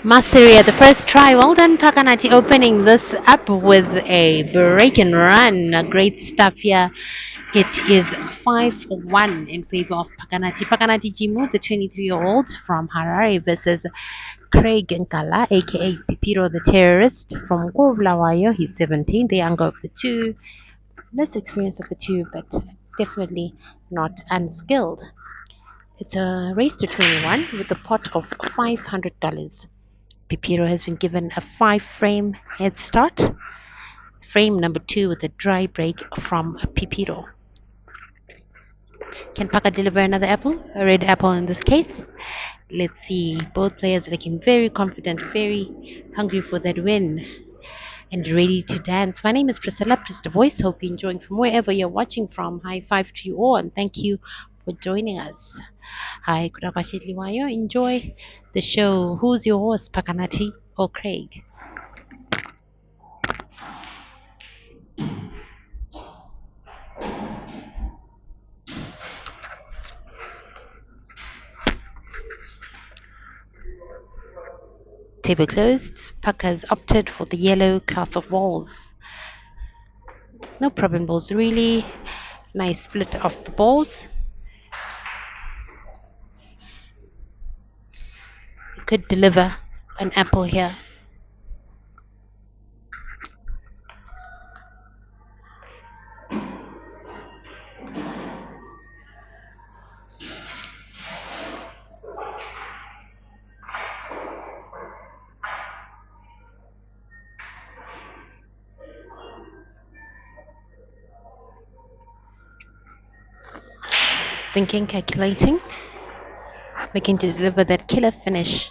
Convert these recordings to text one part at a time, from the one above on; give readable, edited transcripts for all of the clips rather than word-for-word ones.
Mastery at the first try. Well done, Pakanati, opening this up with a break and run. Great stuff here. It is 5-1 in favor of Pakanati. Pakanati Jimu, the 23-year-old from Harare, versus Craig Nkala, aka Pipiro the terrorist from Bulawayo. He's 17, the younger of the two. Less experienced of the two, but definitely not unskilled. It's a race to 21 with a pot of $500. Pipiro has been given a 5-frame head start. Frame number 2 with a dry break from Pipiro. Can Paka deliver another apple? A red apple in this case. Let's see. Both players looking very confident, very hungry for that win, and ready to dance. My name is Priscilla, Press the Voice. Hope you're enjoying from wherever you're watching from. High five to you all, and thank you for joining us. Hi, Kurakashitliwayo. Enjoy the show. Who's your host, Pakanati or Craig? Table closed. Puck has opted for the yellow class of balls. No problem balls really. Nice split of the balls. You could deliver an apple here. Just thinking, calculating. Looking to deliver that killer finish.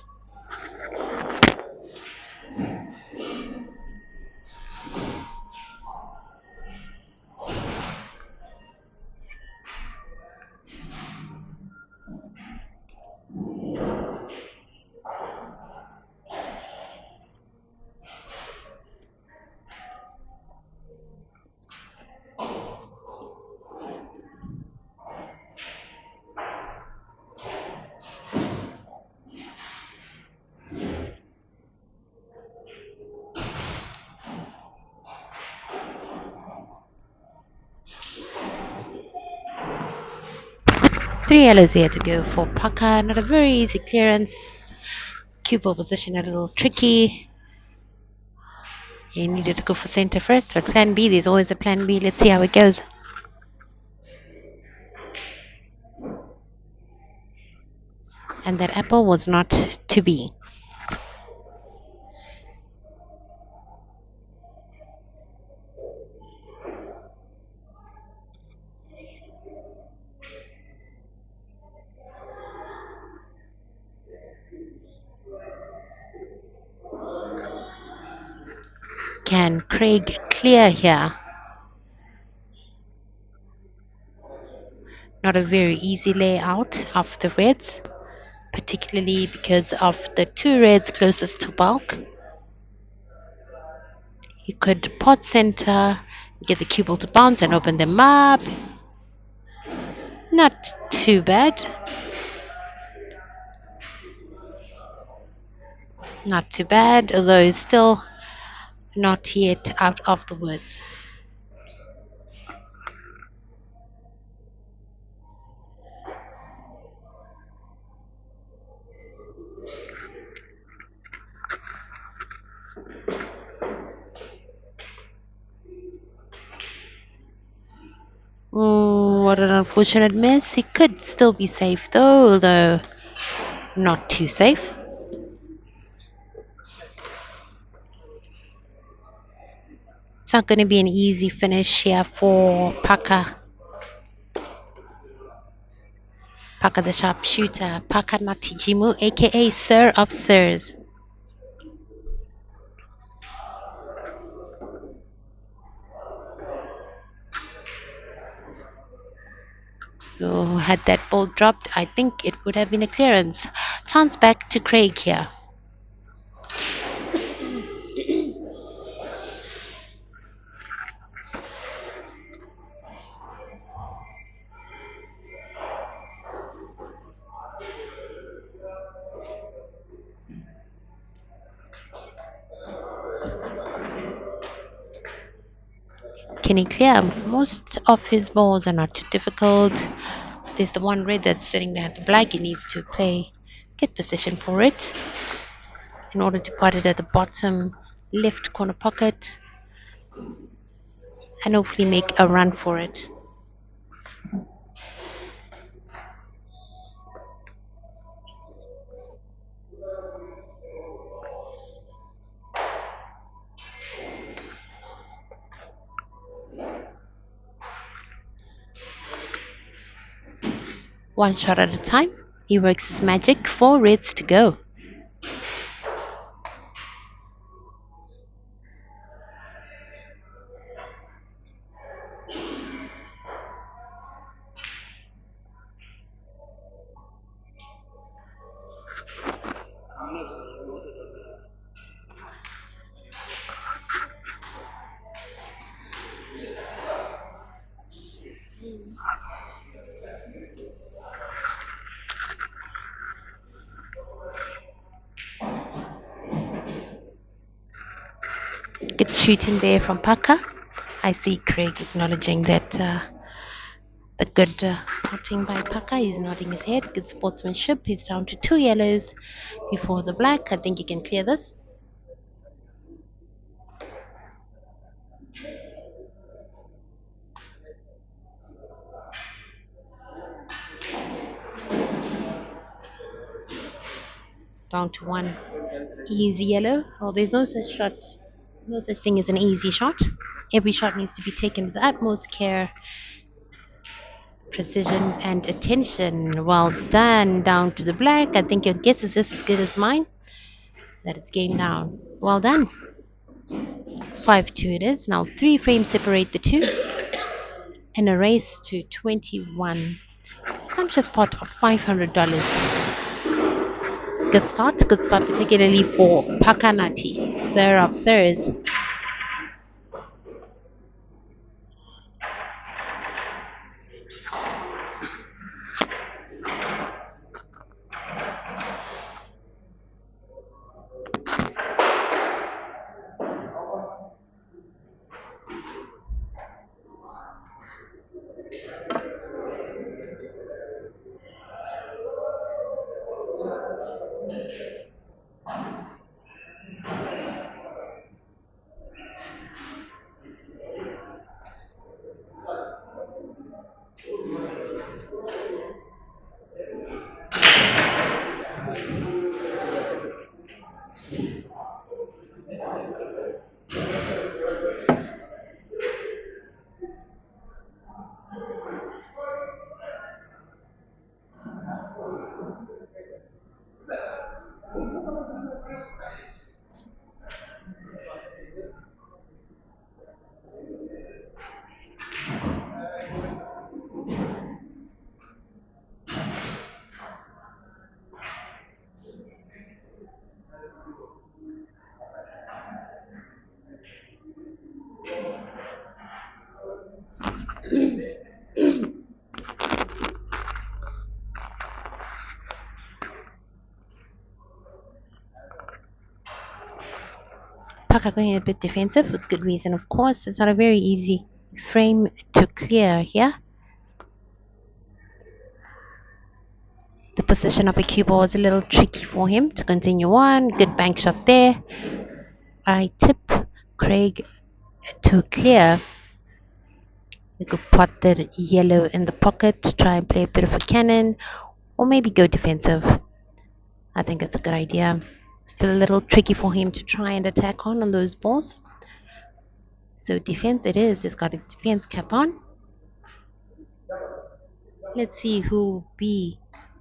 Three yellows here to go for Paka. Not a very easy clearance. Cue position a little tricky. He needed to go for center first, but plan B, there's always a plan B. Let's see how it goes. And that apple was not to be. Can Craig clear here? Not a very easy layout of the reds, particularly because of the two reds closest to bulk. He could pot center, get the cue ball to bounce and open them up. Not too bad. Not too bad, although it's still not yet out of the woods. What an unfortunate miss. He could still be safe though, although not too safe. It's not going to be an easy finish here for PAKA. PAKA the sharpshooter, PAKA Natijimu, aka Sir of Sirs. Who had that ball dropped, I think it would have been a clearance. Chance back to Craig here. Can he clear? Most of his balls are not too difficult. There's the one red that's sitting there at the black. He needs to play, get position for it in order to put it at the bottom left corner pocket and hopefully make a run for it. One shot at a time. He works his magic. Four reds to go. Good shooting there from PAKA. I see Craig acknowledging that the good potting by PAKA. He's nodding his head. Good sportsmanship. He's down to two yellows before the black. I think he can clear this. Down to one easy yellow. Oh, there's no such shot. No such thing as an easy shot. Every shot needs to be taken with the utmost care, precision, and attention. Well done. Down to the black. I think your guess is just as good as mine. That it's game down. Well done. 5-2 it is. Now 3 frames separate the two. And a race to 21. Sumptuous pot of $500. Good start, particularly for Pakanati, Sir of Sirs. Paka going a bit defensive with good reason, of course. It's not a very easy frame to clear here. The position of a cue ball was a little tricky for him to continue on. Good bank shot there. I tip Craig to clear. We could pot the yellow in the pocket, try and play a bit of a cannon, or maybe go defensive. I think it's a good idea. Still a little tricky for him to try and attack on those balls. So defense it is. He's got his defense cap on. Let's see who will be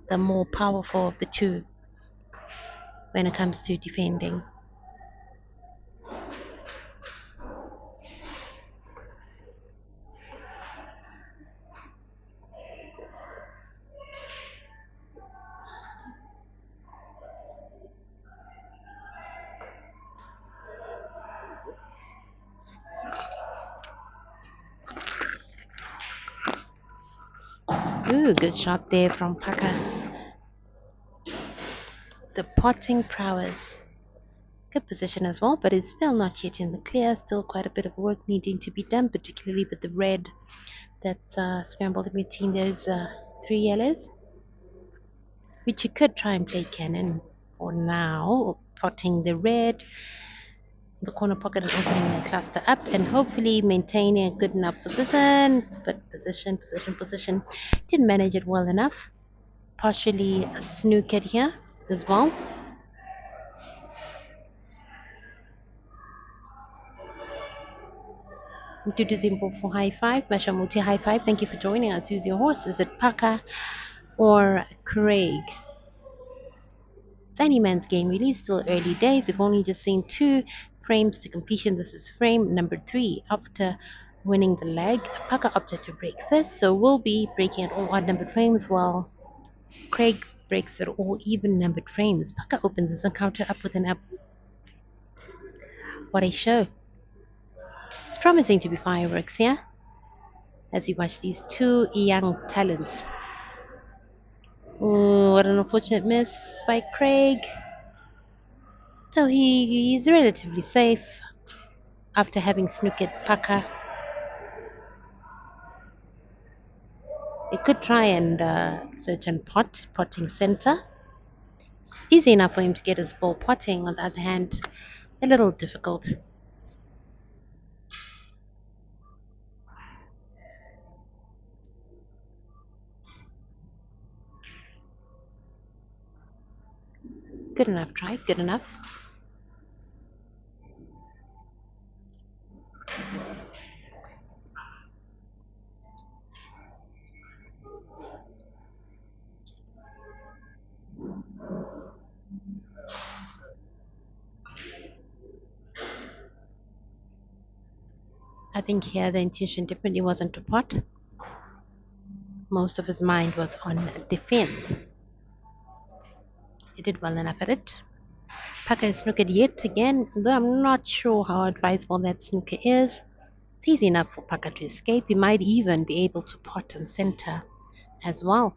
the more powerful of the two when it comes to defending. Ooh, good shot there from PAKA. The potting prowess. Good position as well, but it's still not yet in the clear. Still quite a bit of work needing to be done, particularly with the red that's scrambled in between those three yellows. Which you could try and play cannon for now, potting the red, the corner pocket and opening the cluster up and hopefully maintaining a good enough position. But position. Didn't manage it well enough. Partially snookered here as well. Dudu Zimbo for high five. Mashamuti high five. Thank you for joining us. Who's your horse? Is it PAKA or Craig? It's any man's game, really. Still early days. We've only just seen 2 frames to completion. This is frame number 3. After winning the leg, PAKA opted to break first, so we'll be breaking at all odd numbered frames while Craig breaks at all even numbered frames. PAKA opened this encounter up with an up. What a show! It's promising to be fireworks here as you watch these 2 young talents. Oh, what an unfortunate miss by Craig. Though he's relatively safe after having snookered PAKA. He could try and search and potting center. It's easy enough for him to get his ball potting. On the other hand, a little difficult. Good enough try, good enough. I think here the intention definitely wasn't to pot. Most of his mind was on defense. He did well enough at it. PAKA is snookered yet again, though I'm not sure how advisable that snooker is. It's easy enough for PAKA to escape. He might even be able to pot and center as well.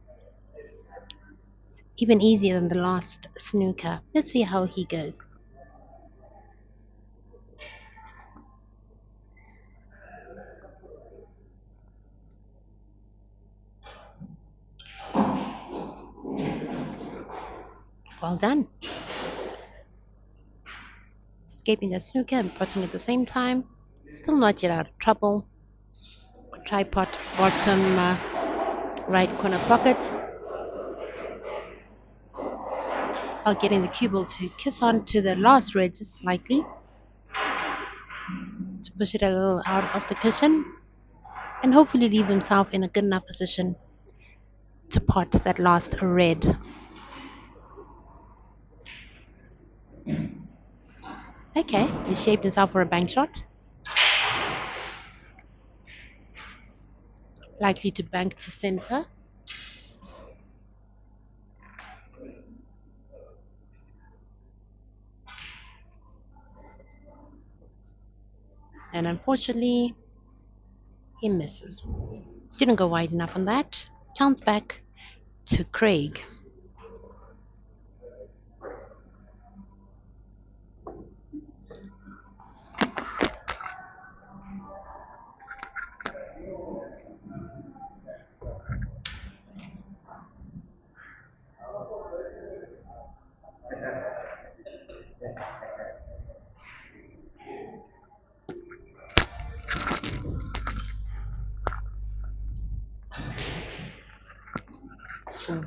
Even easier than the last snooker. Let's see how he goes. Well done. Escaping the snooker and potting at the same time. Still not yet out of trouble. Try pot bottom right corner pocket. While getting the cue ball to kiss on to the last red just slightly. To push it a little out of the cushion. And hopefully leave himself in a good enough position to pot that last red. Okay, he shaped himself for a bank shot. Likely to bank to center. And unfortunately, he misses. Didn't go wide enough on that. Chance back to Craig.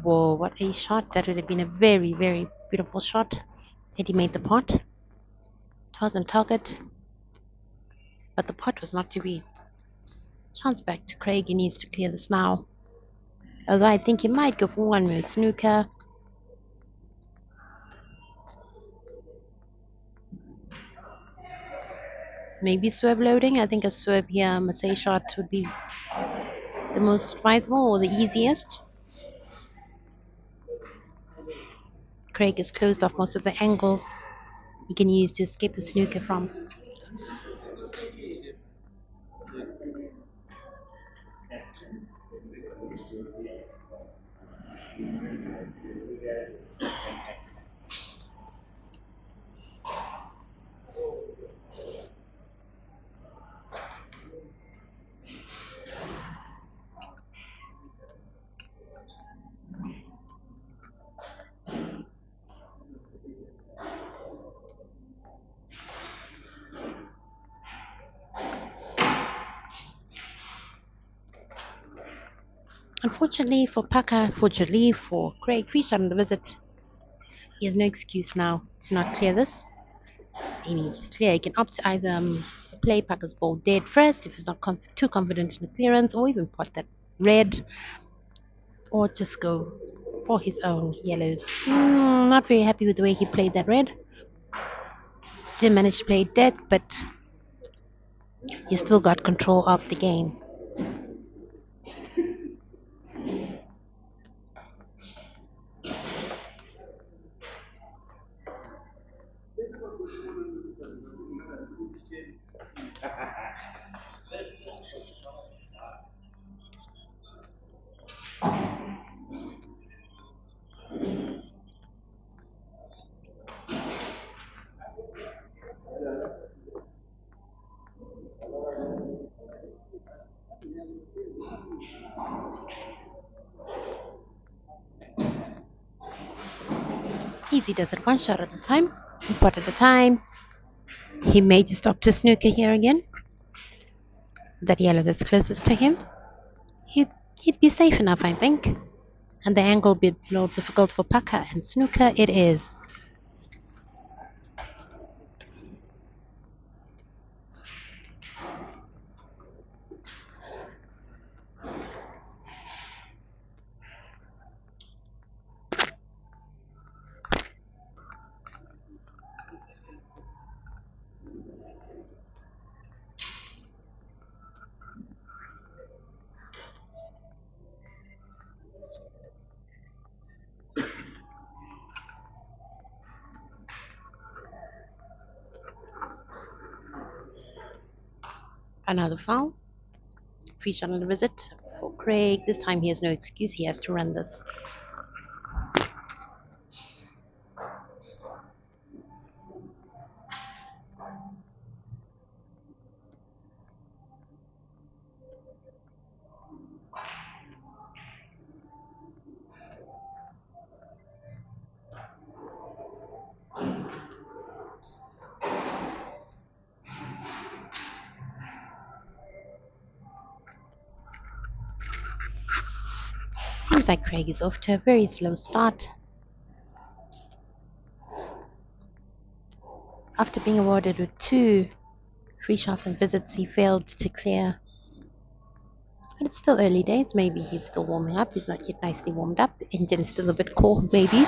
Whoa, what a shot. That would have been a very, very beautiful shot. Eddie made the pot. It was on target, but the pot was not to be. Chance back to Craig. He needs to clear this now. Although I think he might go for one more snooker. Maybe swerve loading. I think a swerve here, Massey shot would be the most advisable or the easiest. Craig has closed off most of the angles he can use to escape the snooker from. Unfortunately for PAKA, fortunately for Craig, free shot on the visit. He has no excuse now to not clear this. He needs to clear. He can opt to either play PAKA's ball dead first if he's not too confident in the clearance, or even pot that red, or just go for his own yellows. Not very happy with the way he played that red. Didn't manage to play it dead, but he still got control of the game. Easy does it one shot at a time, one pot at a time. He may just opt to snooker here again. That yellow that's closest to him. He'd, he'd be safe enough, I think. And the angle would be a little difficult for PAKA, and snooker it is. Another foul. Free shot on the visit for Craig. This time he has no excuse. He has to run this. Seems like Craig is off to a very slow start. After being awarded with 2 free shots and visits, he failed to clear. But it's still early days. Maybe he's still warming up. He's not yet nicely warmed up. The engine is still a bit cold, maybe.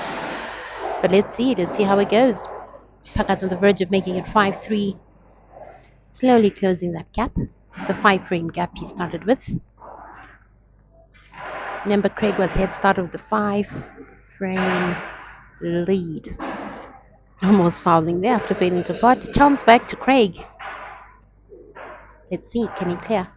But let's see. Let's see how it goes. PAKA's on the verge of making it 5-3. Slowly closing that gap. The 5-frame gap he started with. Remember, Craig was head start of the 5-frame lead. Almost fouling there after failing to pot. Chance back to Craig. Let's see. Can he clear?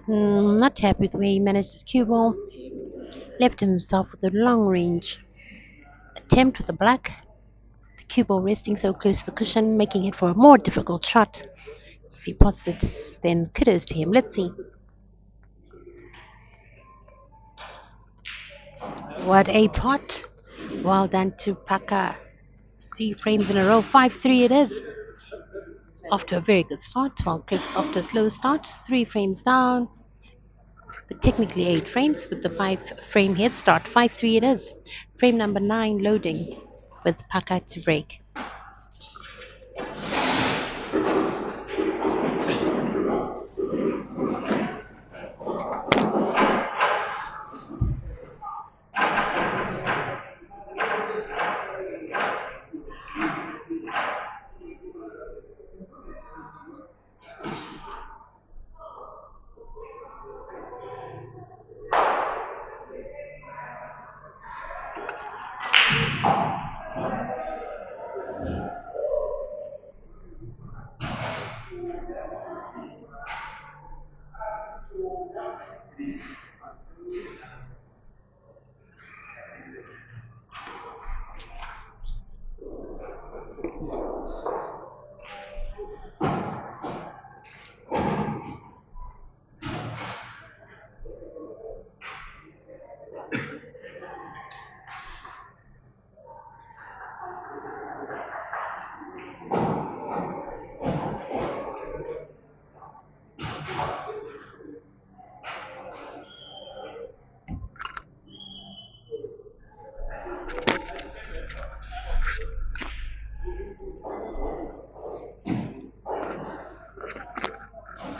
Not happy with the way he managed his cue ball. Left himself with a long range attempt with the black. The cue ball resting so close to the cushion, making it for a more difficult shot. If he pots it, then kudos to him. Let's see. What a pot. Well done to PAKA. 3 frames in a row. 5-3 it is. Off to a very good start. 12 clicks after a slow start. 3 frames down. But technically 8 frames with the 5 frame head start. 5-3 it is. Frame number 9 loading with PAKA to break.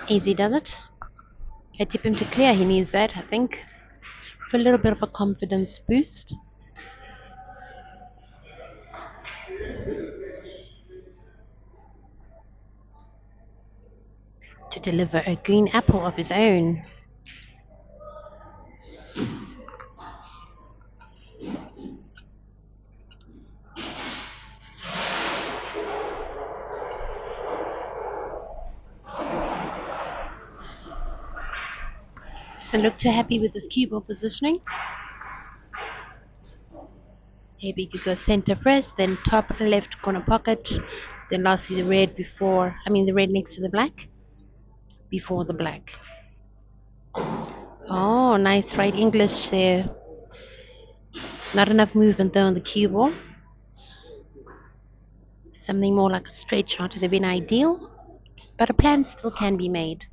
Easy does it. I tip him to clear. He needs that, I think, for a little bit of a confidence boost. To deliver a green apple of his own. Doesn't look too happy with his cue ball positioning. Maybe he could go center first, then top left corner pocket, then lastly the red next to the black, before the black. Oh, nice right English there. Not enough movement though on the cue ball. Something more like a straight shot would have been ideal, but a plan still can be made.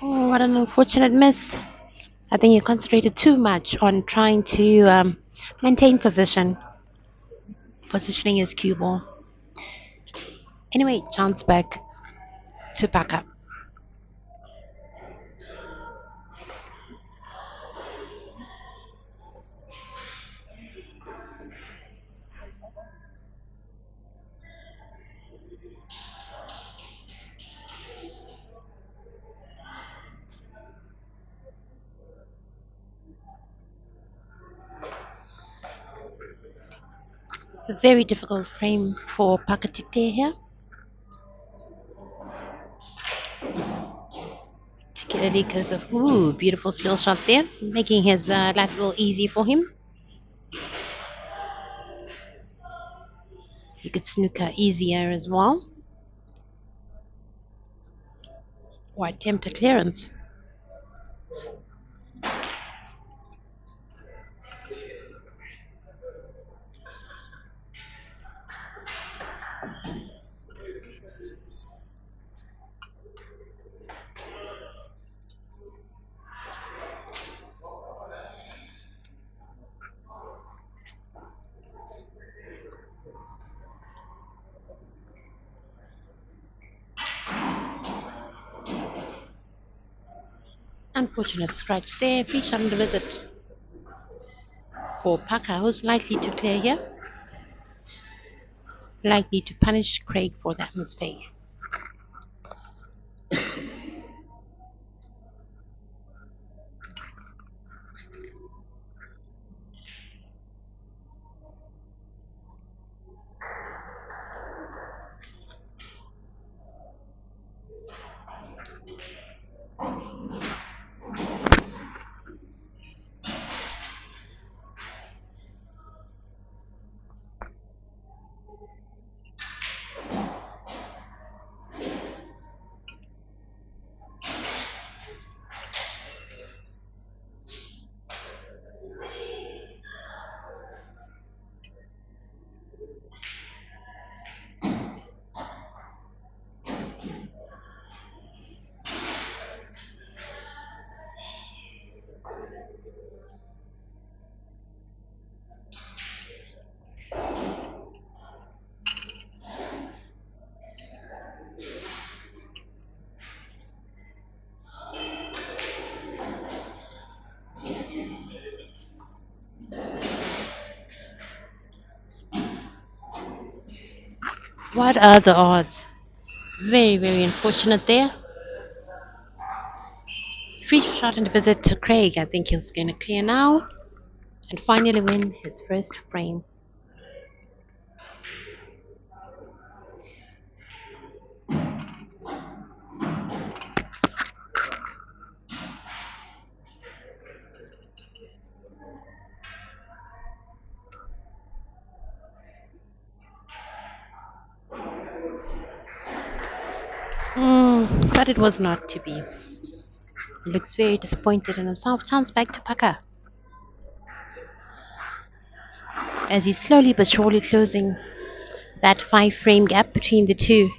Oh, what an unfortunate miss. I think he concentrated too much on trying to maintain positioning his cue ball. Anyway, chance back to back up. A very difficult frame for PAKA to clear here, particularly because of beautiful skill shot there, making his life a little easy for him. He could snooker easier as well, or attempt a clearance. Unfortunate scratch there. Free shot on the visit for PAKA, who's likely to clear here. likely to punish Craig for that mistake. What are the odds? Very, very unfortunate there. Free shot and a visit to Craig. I think he's going to clear now and finally win his first frame. But it was not to be. He looks very disappointed in himself. Chance back to PAKA as he's slowly but surely closing that 5 frame gap between the two.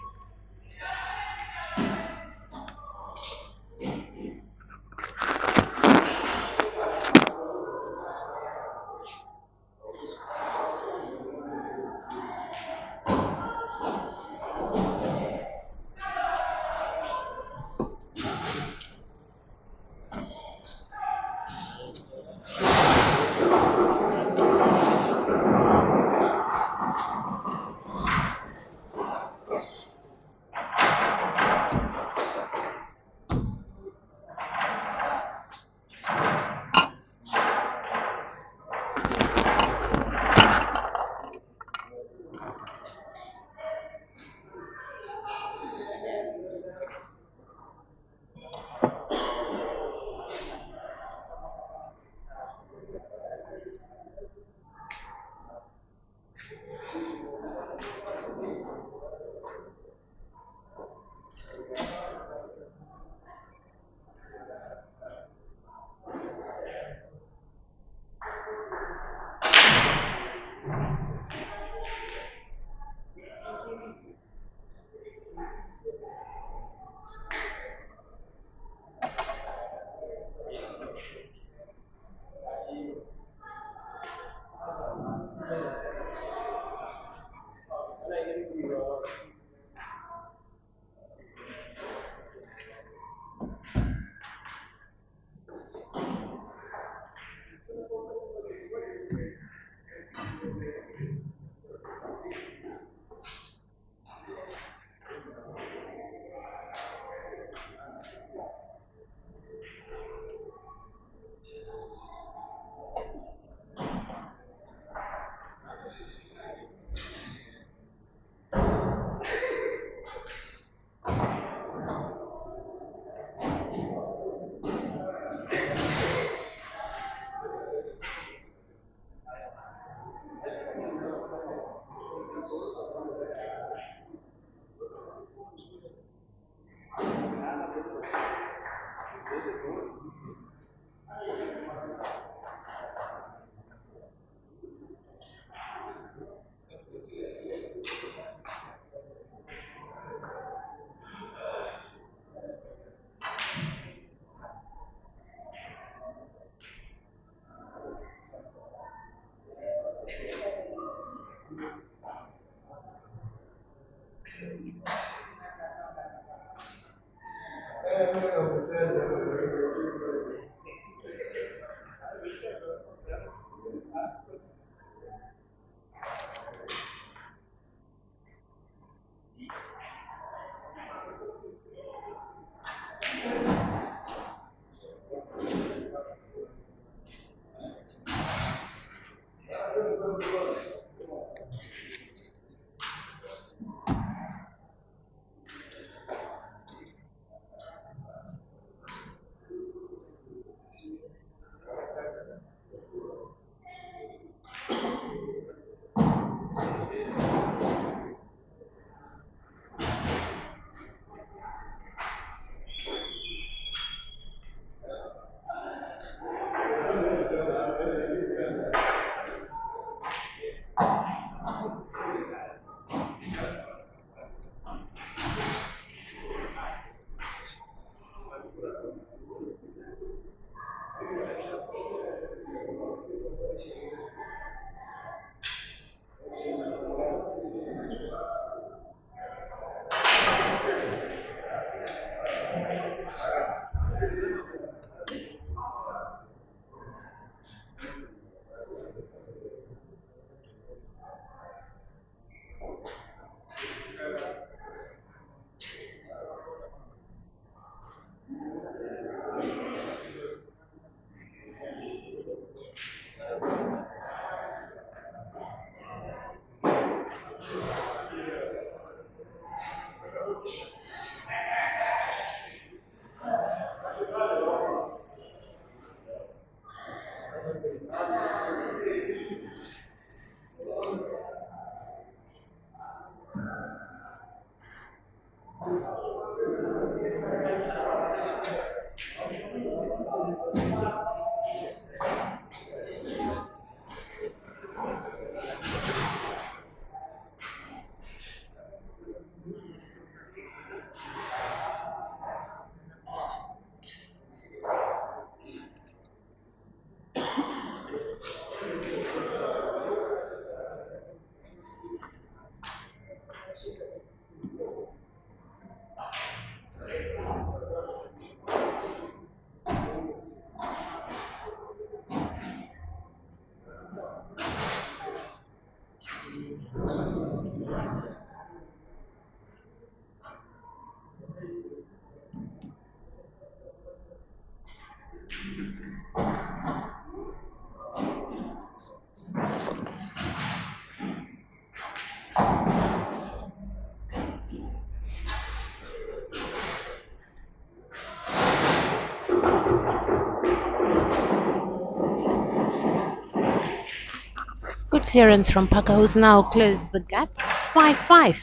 Good clearance from PAKA, who's now closed the gap. It's 5-5.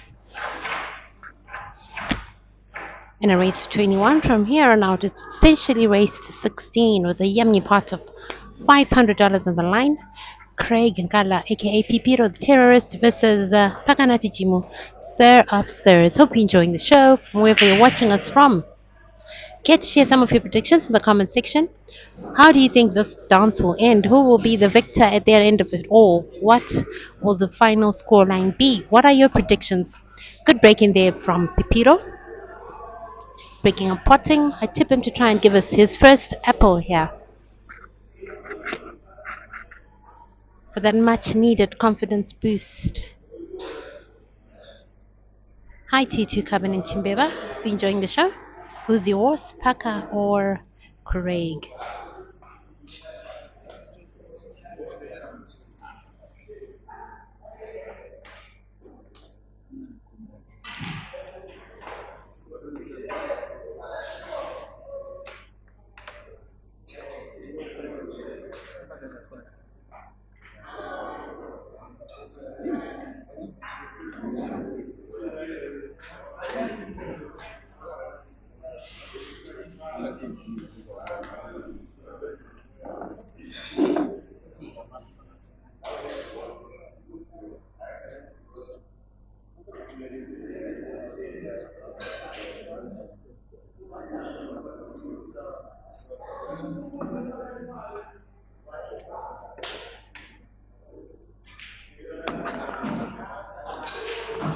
In a race to 21 from here on out, it's essentially race to 16 with a yummy pot of $500 on the line. Craig Nkala, aka Pipiro the Terrorist, versus Pakanati Jimu, Sir of Sirs. Hope you're enjoying the show from wherever you're watching us from. Care to share some of your predictions in the comment section? How do you think this dance will end? Who will be the victor at the end of it all? What will the final scoreline be? What are your predictions? Good break in there from Pipiro. Breaking up potting. I tip him to try and give us his first apple here for that much needed confidence boost. Hi T2 Cabin and Chimbeba. You enjoying the show? Who's yours, Paka or Craig?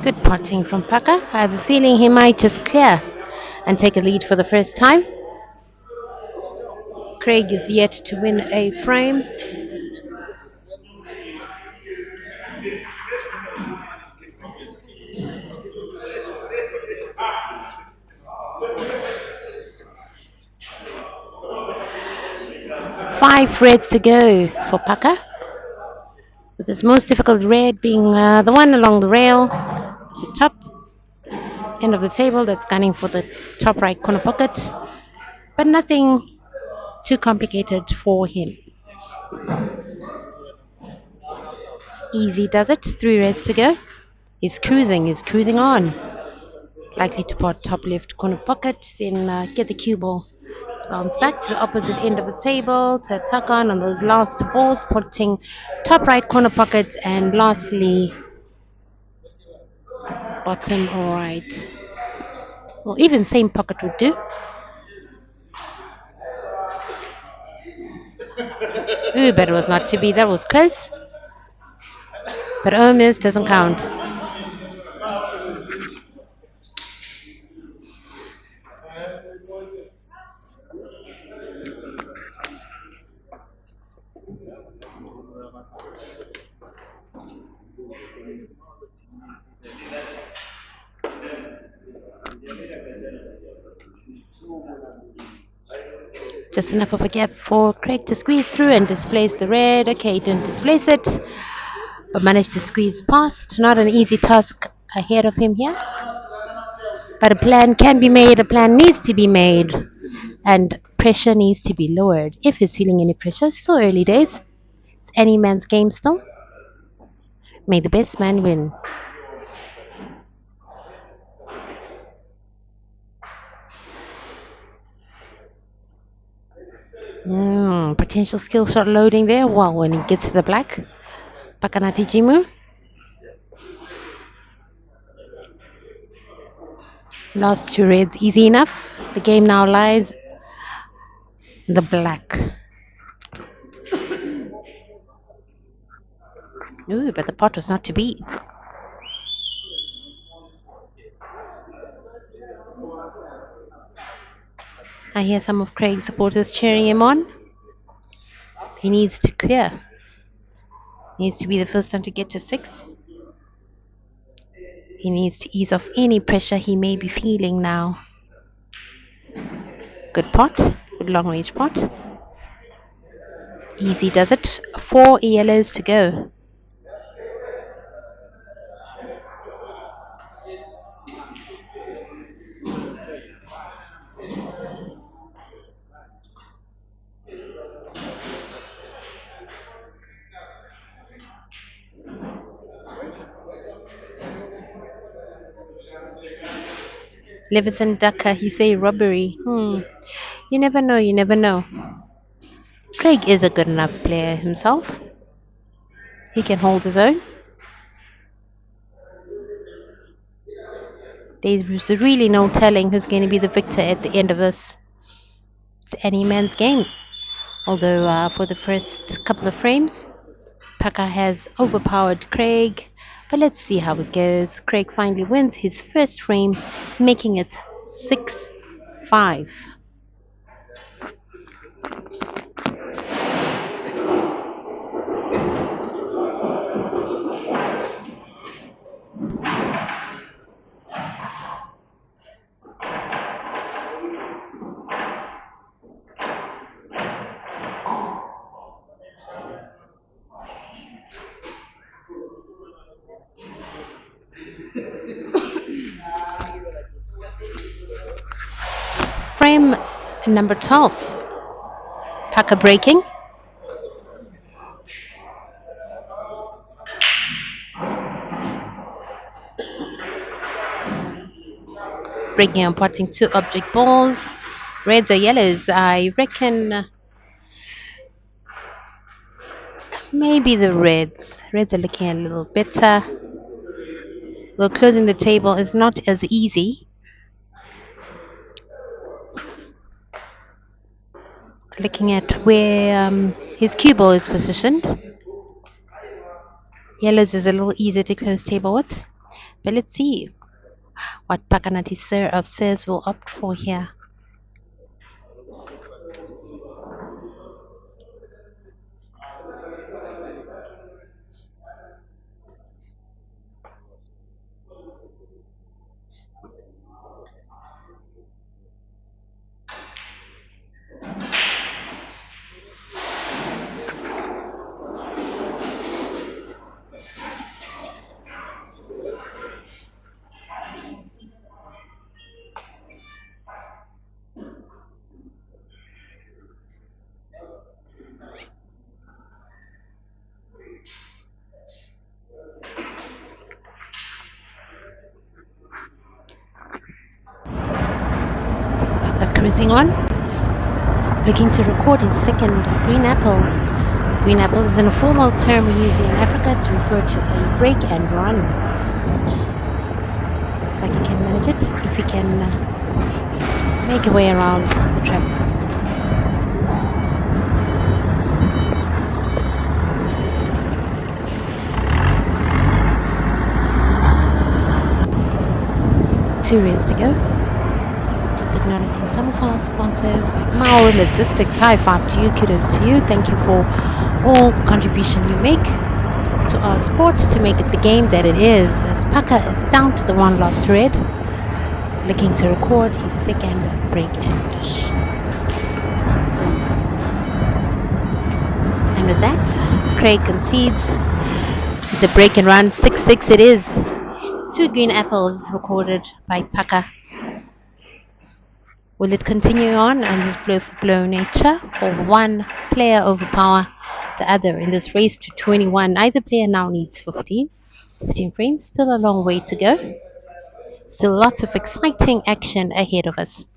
Good potting from Paka. I have a feeling he might just clear and take a lead for the first time. Craig is yet to win a frame. Five reds to go for Paka. with his most difficult red being the one along the rail, the top end of the table that's gunning for the top right corner pocket, but nothing too complicated for him. Easy does it. Three reds to go. He's cruising on. Likely to pot top left corner pocket, then get the cue ball. Let's bounce back to the opposite end of the table to attack on those last balls, potting top right corner pocket, and lastly, bottom right. Or even same pocket would do. Ooh, but it was not to be. That was close. But almost doesn't count. Just enough of a gap for Craig to squeeze through and displace the red. Okay, didn't displace it, but managed to squeeze past. Not an easy task ahead of him here. But a plan can be made, a plan needs to be made, and pressure needs to be lowered. If he's feeling any pressure, still early days. It's any man's game still. May the best man win. Potential skill shot loading there. Well, when he gets to the black, Pakanati Jimu. Last two reds, easy enough. The game now lies in the black. Ooh, but the pot was not to be. I hear some of Craig's supporters cheering him on. He needs to clear. He needs to be the first one to get to six. He needs to ease off any pressure he may be feeling now. Good pot. Good long range pot. Easy does it. Four yellows to go. Leveson Ducker, you say robbery. You never know, you never know. Craig is a good enough player himself. He can hold his own. There's really no telling who's going to be the victor at the end of this. It's any man's game. Although for the first couple of frames, PAKA has overpowered Craig. But let's see how it goes. Craig finally wins his first frame, making it 6-5. Frame number 12. PAKA breaking. Breaking and potting two object balls. Reds or yellows? I reckon maybe the reds. Reds are looking a little better. Though closing the table is not as easy. Looking at where his cue ball is positioned. Yellows is a little easier to close table with. But let's see what Pakanati Sir upstairs will opt for here. Cruising on, looking to record his second green apple. Green apple is an informal term we use in Africa to refer to a break and run. Looks like he can manage it if he can make a way around the traffic. Two races to go. Just acknowledging some of our sponsors like Mao Logistics. High five to you, kudos to you. Thank you for all the contribution you make to our sport to make it the game that it is. As PAKA is down to the one lost red, looking to record his second break and dish. And with that, Craig concedes. It's a break and run. 6-6 it is. Two green apples recorded by PAKA. Will it continue on this blow for blow nature, or one player overpower the other in this race to 21? Either player now needs 15. 15 frames, still a long way to go. Still lots of exciting action ahead of us.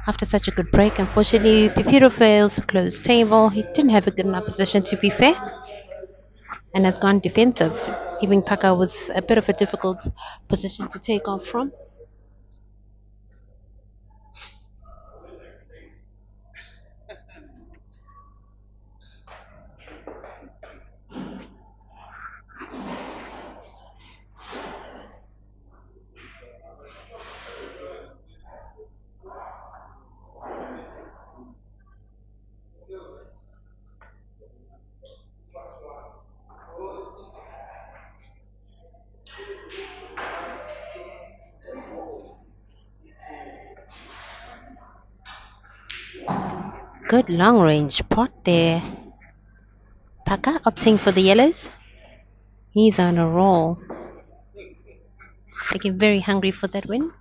After such a good break, unfortunately, Pipiro fails to close table. He didn't have a good enough position to be fair and has gone defensive, leaving PAKA with a bit of a difficult position to take off from. Good long range pot there. PAKA opting for the yellows. He's on a roll. Looking very hungry for that win.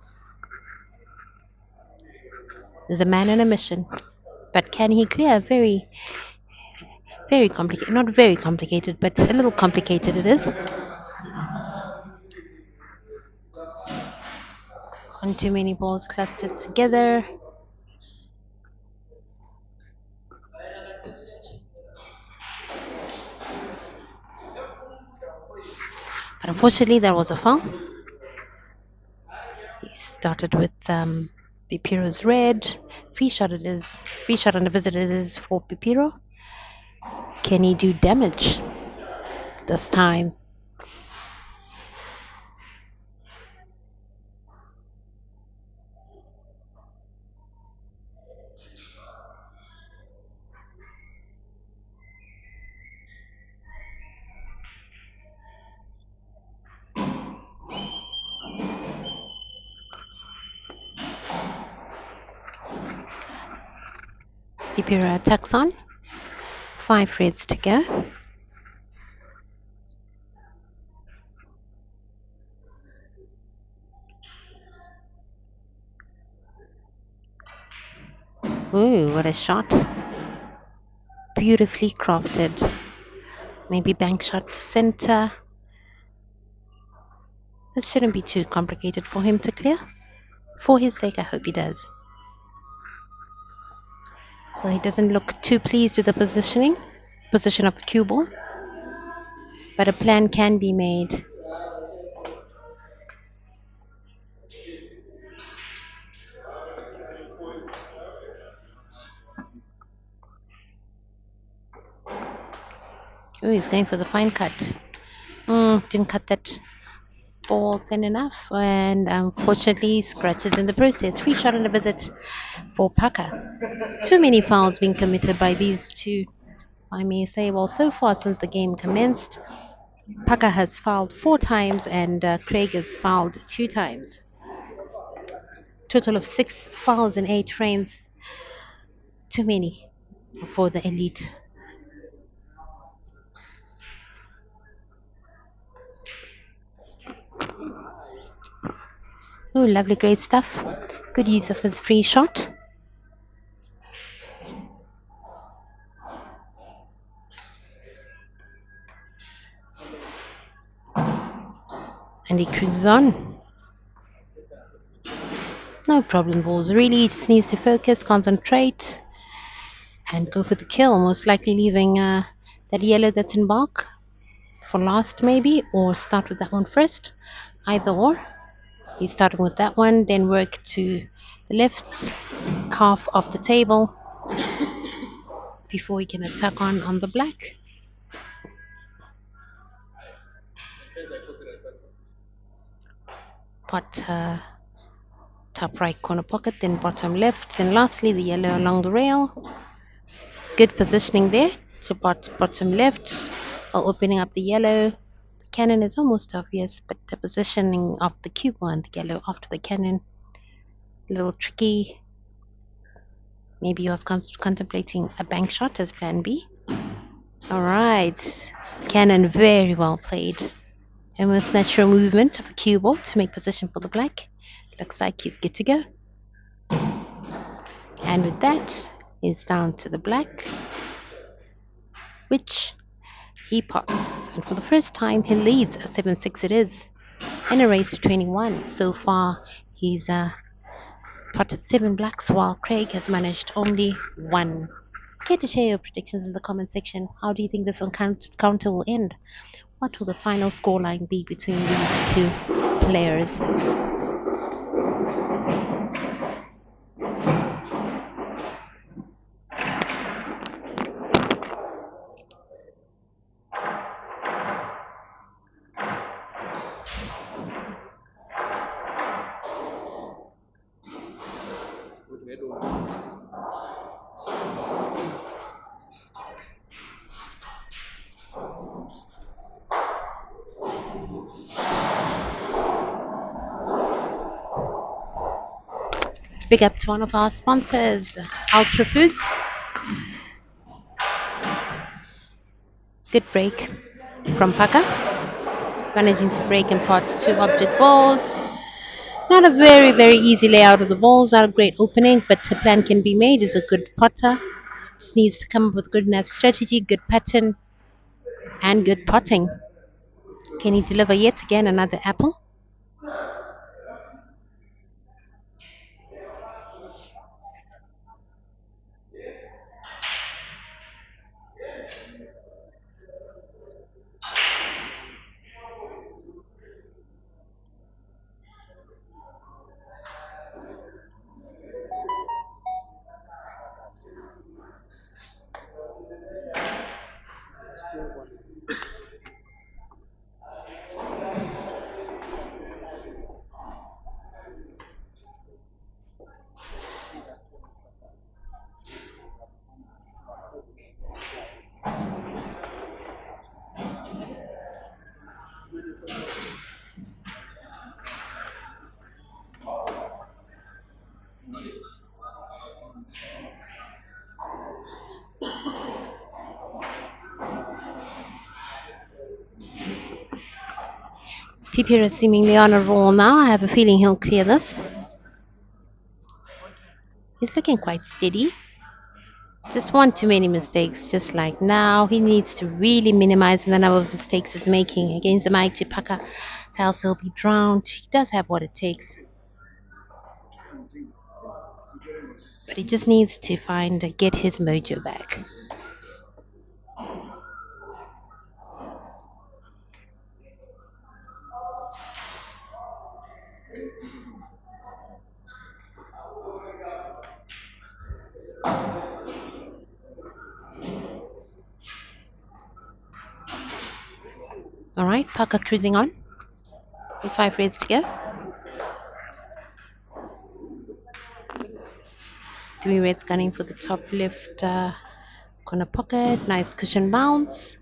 There's a man on a mission. But can he clear? Very complicated. Not very complicated, but a little complicated it is. One too many balls clustered together. But unfortunately, there was a foul. He started with Pipiro's red. Free shot it is. Free shot on the visit it is for Pipiro. Can he do damage this time? Pipiro attacks on. 5 reds to go. Ooh, what a shot. Beautifully crafted. Maybe bank shot to center. This shouldn't be too complicated for him to clear. For his sake, I hope he does. Though he doesn't look too pleased with the position of the cue ball. But a plan can be made. Oh, he's going for the fine cut. Didn't cut that ball thin enough, and unfortunately scratches in the process. Free shot and a visit for PAKA. Too many fouls being committed by these two. I may say, well, so far since the game commenced, PAKA has fouled 4 times and Craig has fouled 2 times. Total of 6 fouls in 8 frames. Too many for the elite. Oh, lovely, great stuff. Good use of his free shot. And he cruises on. No problem, balls. Really, he just needs to focus, concentrate, and go for the kill. Most likely leaving that yellow that's in bulk for last, maybe, or start with that one first. Either or. He's starting with that one, then work to the left half of the table before he can attack on the black. Pot top right corner pocket, then bottom left, then lastly the yellow along the rail. Good positioning there to bottom left while opening up the yellow. The cannon is almost obvious, but the positioning of the cube and the yellow after the cannon, a little tricky. Maybe he was contemplating a bank shot as plan B. Alright, cannon very well played. Almost natural movement of the cue ball to make position for the black. Looks like he's good to go. And with that, he's down to the black, which he pots. And for the first time, he leads a 7-6 it is in a race to 21. So far, he's potted 7 blacks while Craig has managed only 1. Care to share your predictions in the comment section? How do you think this encounter will end? What will the final scoreline be between these two players? Big up to one of our sponsors, Ultra Foods. Good break from PAKA, managing to break and pot 2 object balls. Not a very easy layout of the balls, not a great opening, but a plan can be made. Is a good potter. Just needs to come up with good enough strategy, good pattern, and good potting. Can he deliver yet again another apple? Pipir is seemingly on a roll now. I have a feeling he'll clear this. He's looking quite steady. Just one too many mistakes, just like now. He needs to really minimize the number of mistakes he's making against the mighty PAKA, or else he'll be drowned. He does have what it takes. But he just needs to get his mojo back. Alright, PAKA cruising on. With 5 reds to go. 3 reds gunning for the top left corner pocket. Nice cushion bounce.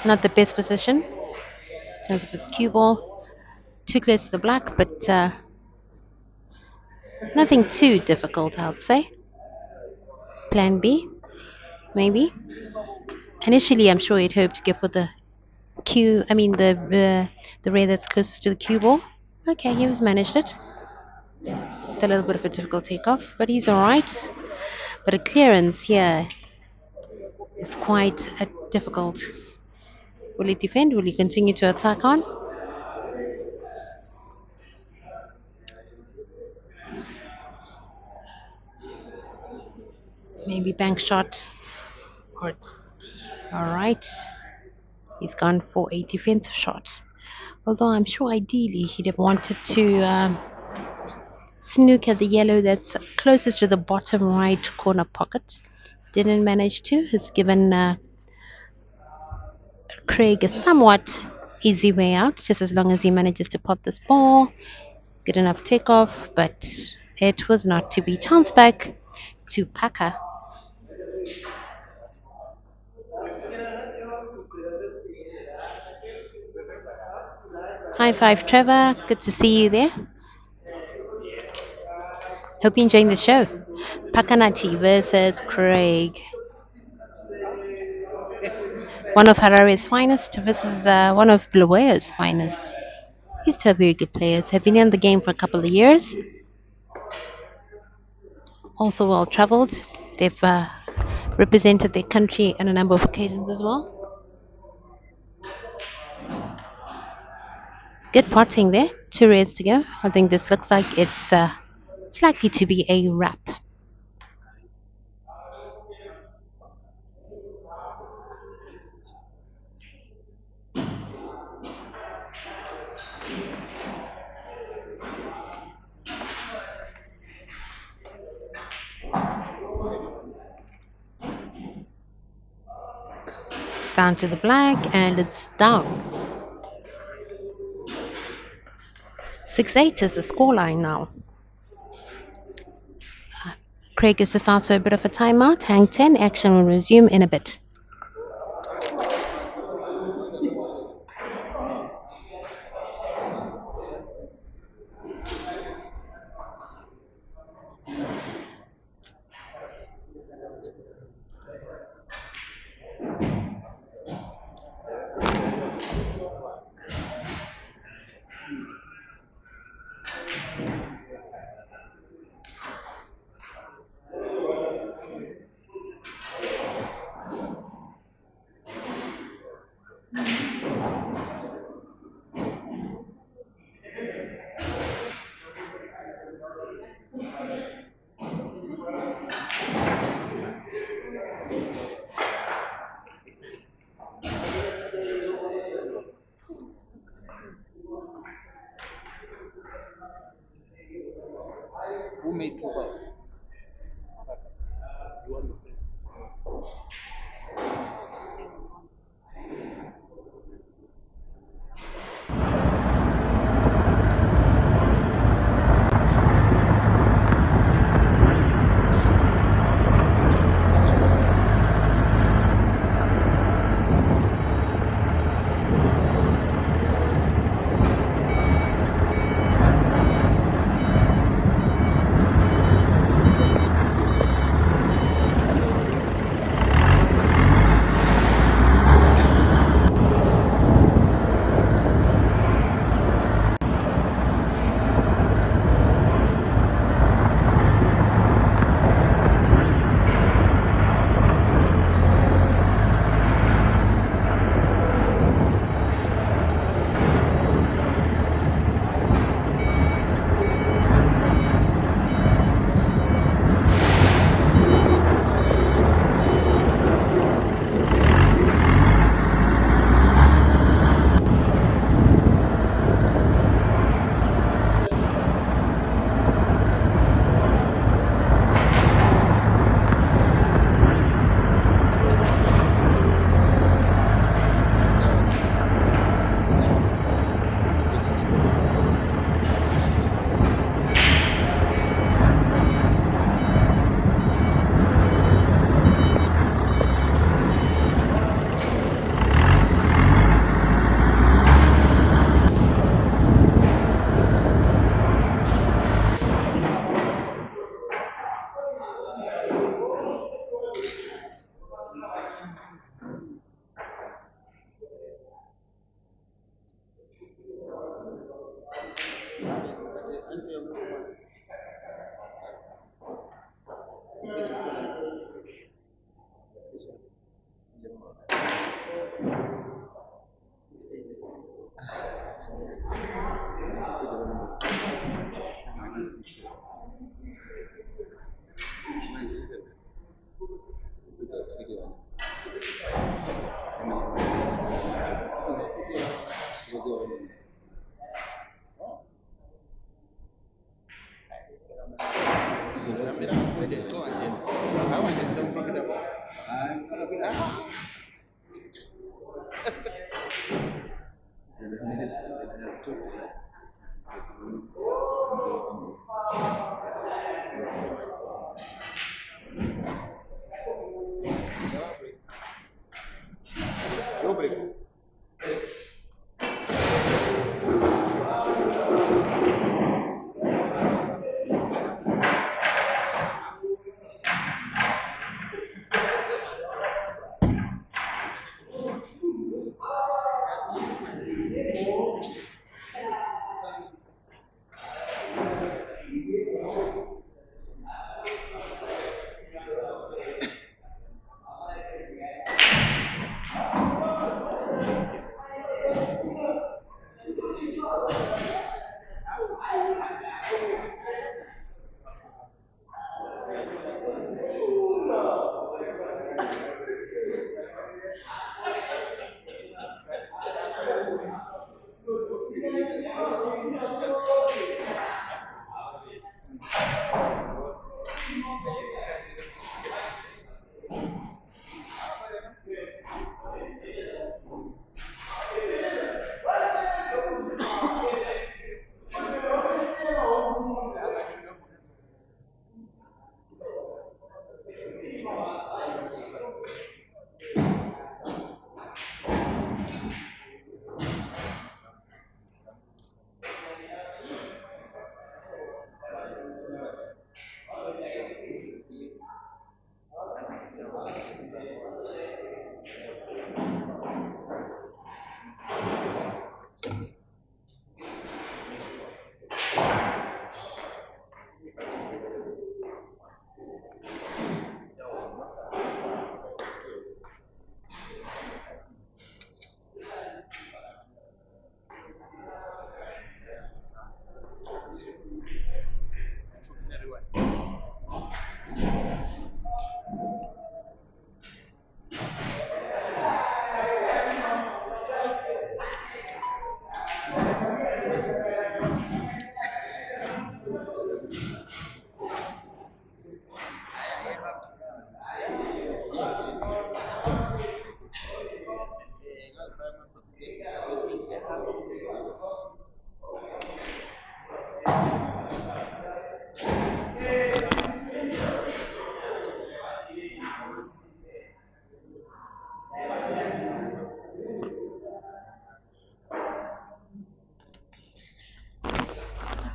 Not the best position in terms of his cue ball. Too close to the black, but nothing too difficult, I would say. Plan B, maybe. Initially, I'm sure he'd hoped to get for the cue. I mean, the ray that's closest to the cue ball. Okay, he was managed it. With a little bit of a difficult takeoff, but he's all right. But a clearance here is quite difficult. Will he defend? Will he continue to attack on? Maybe bank shot. Or all right, he's gone for a defensive shot. Although I'm sure ideally he'd have wanted to snooker the yellow that's closest to the bottom right corner pocket. Didn't manage to. Has given Craig a somewhat easy way out, just as long as he manages to pot this ball, get enough takeoff, but it was not to be. Chance back to PAKA. High five, Trevor. Good to see you there. Hope you're enjoying the show. Pakanati versus Craig. One of Harare's finest versus one of Bulawayo's finest. These two are very good players. Have been in the game for a couple of years. Also well traveled. They've represented their country on a number of occasions as well. Good potting there. 2 rays to go. I think this looks like it's likely to be a wrap. It's down to the black and it's down. 6-8 is the scoreline now. Craig has just asked for a bit of a timeout. Hang 10. Action will resume in a bit.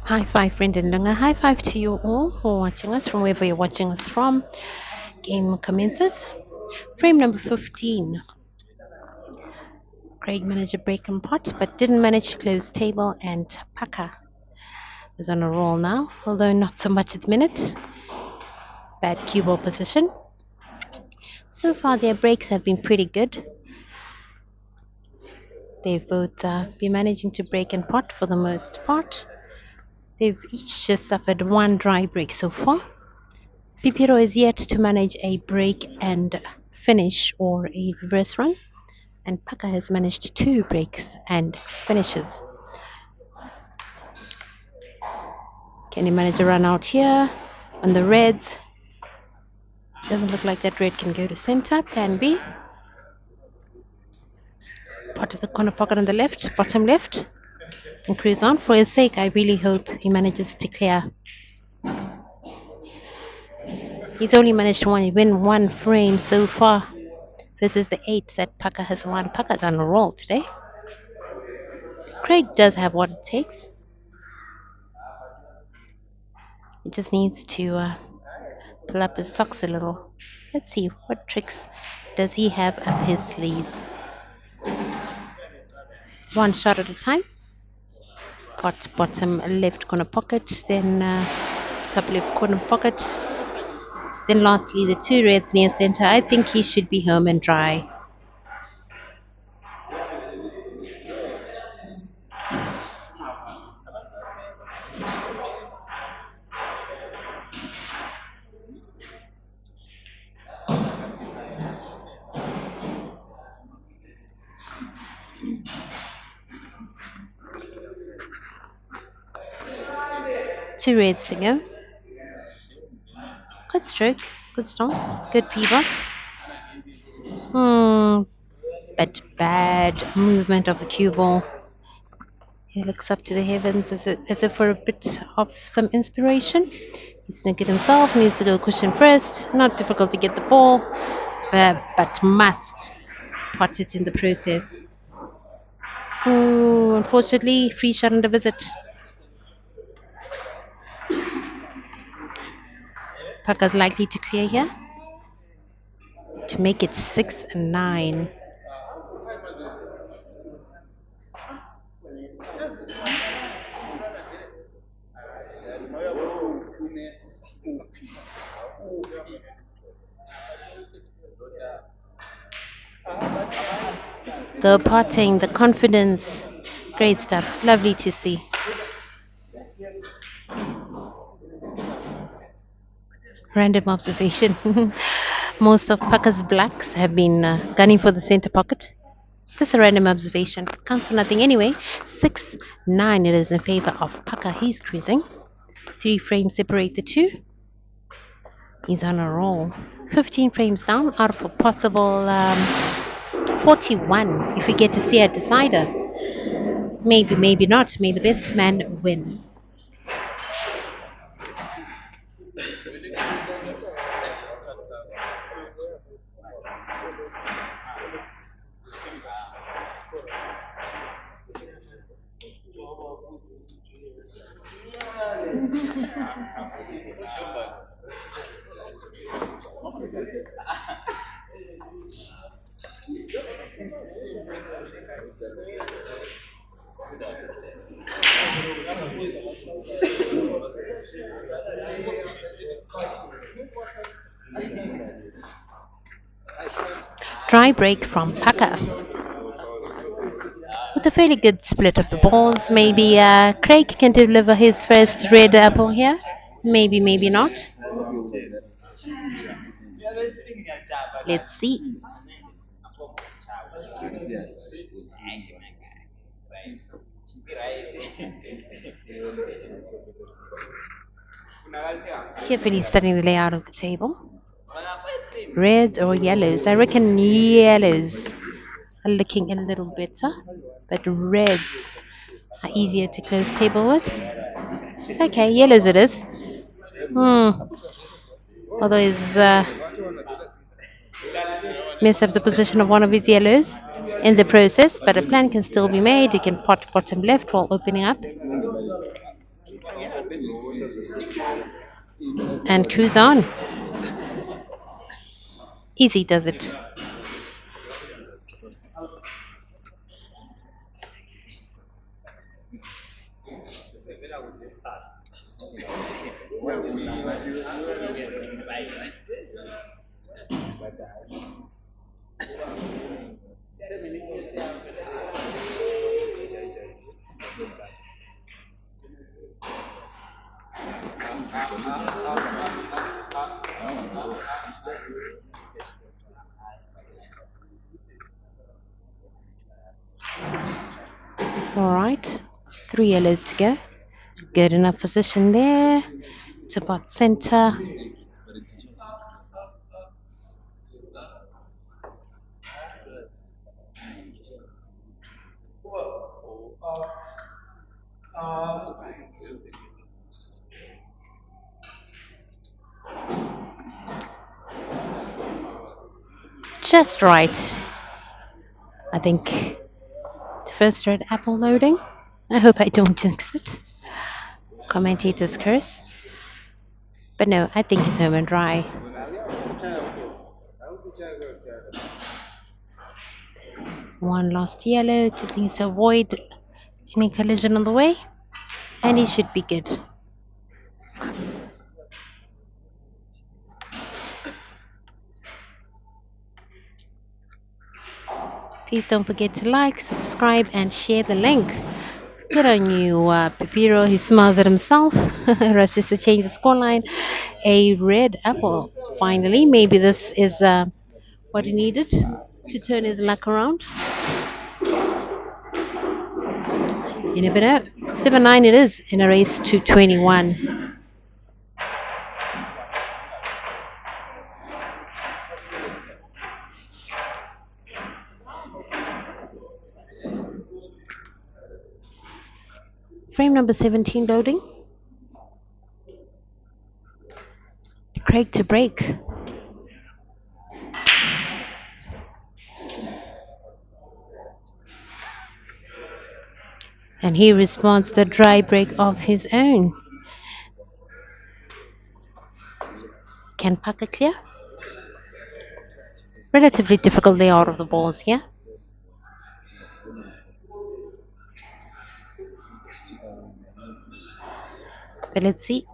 High five, Brendan Lunga. High five to you all who are watching us from wherever you're watching us from. Game commences. Frame number 15. Craig managed a break and pot, but didn't manage to close table, and PAKA is on a roll now, although not so much at the minute. Bad cue ball position. So far, their breaks have been pretty good. They've both been managing to break and pot for the most part. They've each just suffered one dry break so far. Pipiro is yet to manage a break and finish or a reverse run, and PAKA has managed two breaks and finishes. Can he manage a run out here on the reds? Doesn't look like that red can go to center. Plan B. Pot of the corner pocket on the left, bottom left, and cruise on. For his sake, I really hope he manages to clear. He's only managed to win one frame so far versus the 8 that PAKA has won. PAKA's on a roll today. Craig does have what it takes. He just needs to pull up his socks a little. Let's see, what tricks does he have up his sleeves? One shot at a time. Pot bottom left corner pocket, then top left corner pocket. Then lastly, the two reds near center. I think he should be home and dry. Two reds to go. Good stroke. Good stance. Good pivot. Hmm. But bad movement of the cue ball. He looks up to the heavens as if for a bit of some inspiration. He's thinking himself, needs to go cushion first. Not difficult to get the ball, but must pot it in the process. Oh, unfortunately, free shot and a visit. Paka's likely to clear here to make it 6-9. The potting, the confidence, great stuff. Lovely to see. Random observation. Most of Paka's blacks have been gunning for the center pocket. Just a random observation. Counts for nothing anyway. 6-9 it is in favor of Paka. He's cruising. 3 frames separate the two. He's on a roll. 15 frames down out of a possible 41 if we get to see a decider. Maybe, maybe not. May the best man win. Try break from Paka. With a fairly good split of the balls, maybe Craig can deliver his first red apple here. Maybe, maybe not. Let's see. Carefully studying the layout of the table. Reds or yellows? I reckon yellows are looking a little better, but reds are easier to close table with. Okay, yellows it is. Hmm. Although he's messed up the position of one of his yellows in the process, but a plan can still be made. You can pot bottom left while opening up and cruise on. Easy does it. All right, 3 yellows to go. Good enough position there to pot center. Just right. I think first red apple loading. I hope I don't jinx it. Commentators curse. But no, I think it's home and dry. One lost yellow, just needs to avoid any collision on the way, and he should be good. Please don't forget to like, subscribe, and share the link. Good on you, Pipiro. He smiles at himself. Rushes to change the scoreline. A red apple. Finally, maybe this is what he needed to turn his luck around. You never know. 7-9 it is in a race to 21. Frame number 17 loading. Craig to break. And he responds the dry break of his own. Can PAKA clear? Relatively difficult layout of the balls here. But let's see.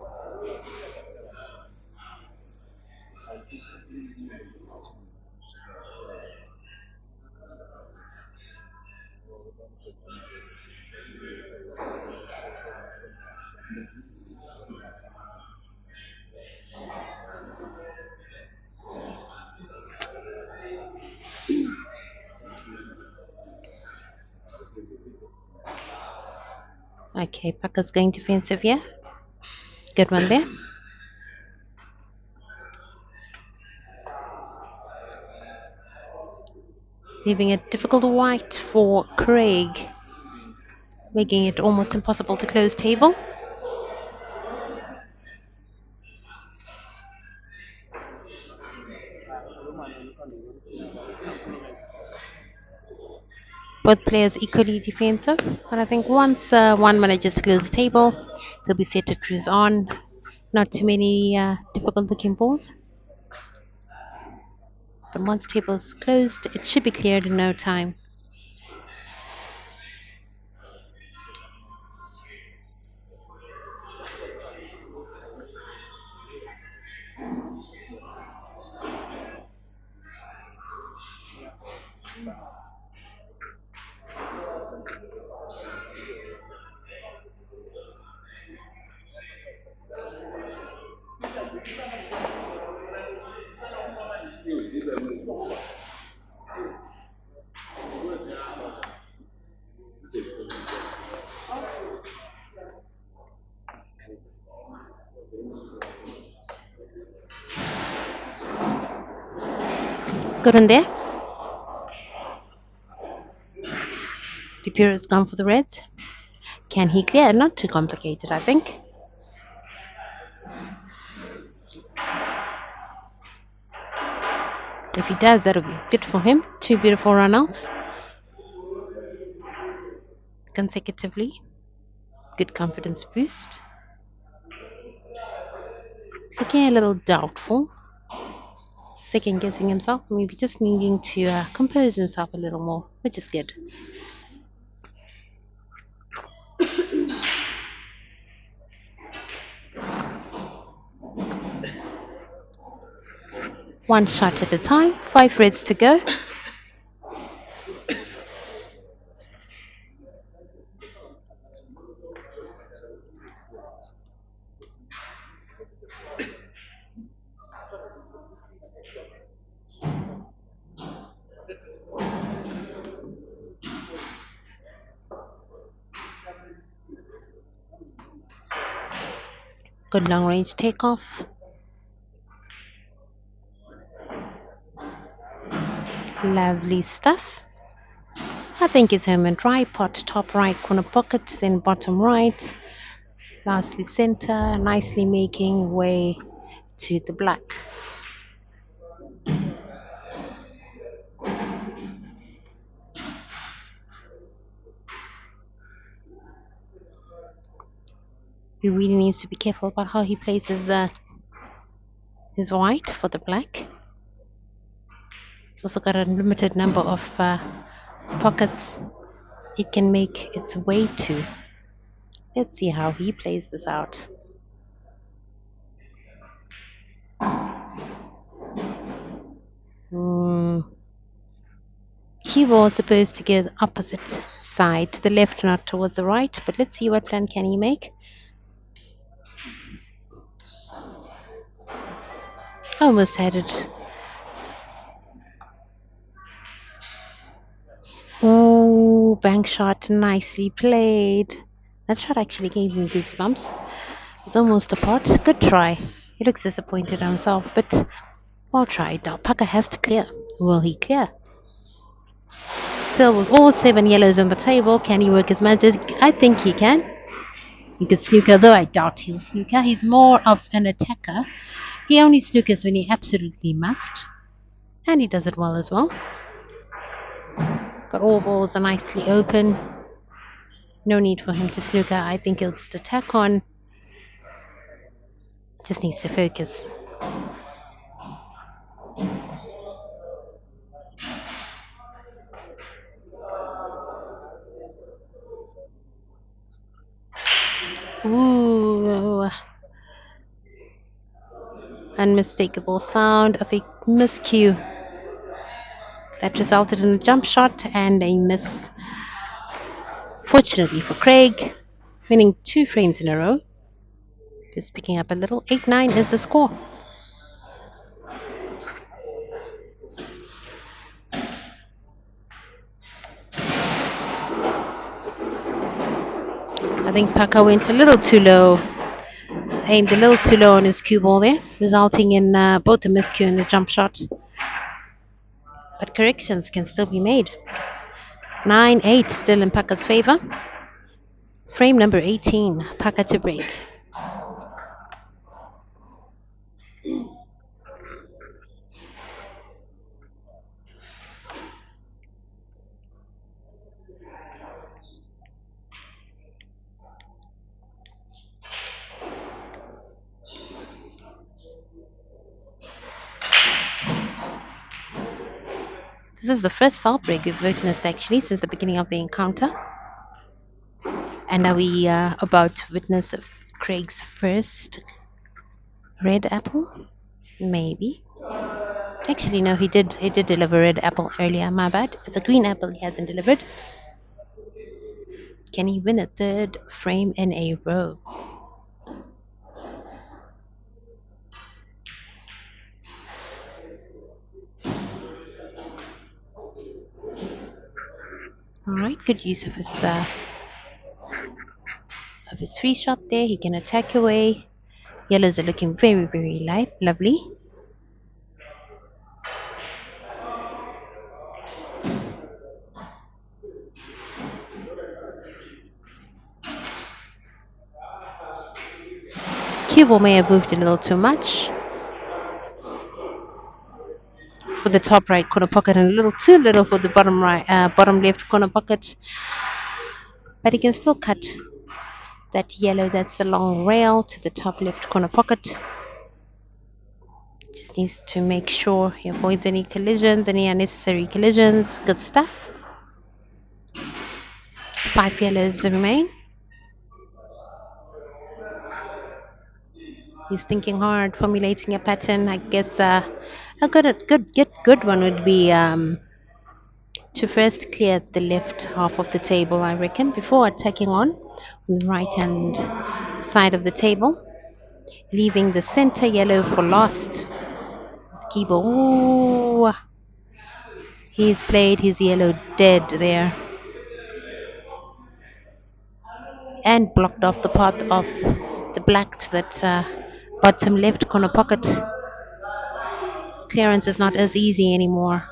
Okay, PAKA's going defensive here. Good one there. Leaving it difficult white for Craig, making it almost impossible to close table. Both players equally defensive, but I think once one manages to close the table, they'll be set to cruise on. Not too many difficult looking balls, but once table's closed, it should be cleared in no time. Good on there. The pure has gone for the reds. Can he clear? Not too complicated, I think. If he does, that'll be good for him. Two beautiful runouts consecutively. Good confidence boost. Looking a little doubtful. Second guessing himself, maybe just needing to compose himself a little more, which is good. One shot at a time, 5 reds to go. Good long range takeoff. Lovely stuff. I think it's home and dry. Pot top right corner pocket, then bottom right. Lastly center, nicely making way to the black. He really needs to be careful about how he places his white for the black. It's also got a limited number of pockets it can make its way to. Let's see how he plays this out. He was supposed to go the opposite side, to the left, not towards the right, but let's see what plan can he make. Almost had it. Oh, bank shot, nicely played. That shot actually gave me goosebumps. It was almost a pot. Good try. He looks disappointed himself, but well tried. Now PAKA has to clear. Will he clear? Still, with all seven yellows on the table, can he work his magic? I think he can. He could snooker, though I doubt he'll snooker. He's more of an attacker. He only snookers when he absolutely must, and he does it well as well. But all balls are nicely open. No need for him to snooker. I think he'll just attack on. Just needs to focus. Ooh, unmistakable sound of a miscue that resulted in a jump shot and a miss. Fortunately for Craig, winning 2 frames in a row, just picking up a little. 8-9 is the score. I think PAKA went a little too low, aimed a little too low on his cue ball there, resulting in both the miscue and the jump shot. But corrections can still be made. 9-8 still in PAKA's favor. Frame number 18, PAKA to break. This is the first foul break we've witnessed actually since the beginning of the encounter. And now we are about to witness Craig's first red apple? Maybe. Actually, no, he did deliver red apple earlier, my bad. It's a green apple he hasn't delivered. Can he win a third frame in a row? Alright, good use of his free shot there. He can attack away. Yellows are looking very, very light, lovely. Cue ball may have moved a little too much for the top right corner pocket and a little too little for the bottom left corner pocket. But he can still cut that yellow that's a long rail to the top left corner pocket. Just needs to make sure he avoids any collisions, any unnecessary collisions. Good stuff. 5 yellows remain. He's thinking hard, formulating a pattern. I guess a good one would be to first clear the left half of the table, I reckon, before attacking on the right hand side of the table, leaving the center yellow for last. Skibo, ooh, he's played his yellow dead there and blocked off the path of the black to that bottom left corner pocket. Clearance is not as easy anymore.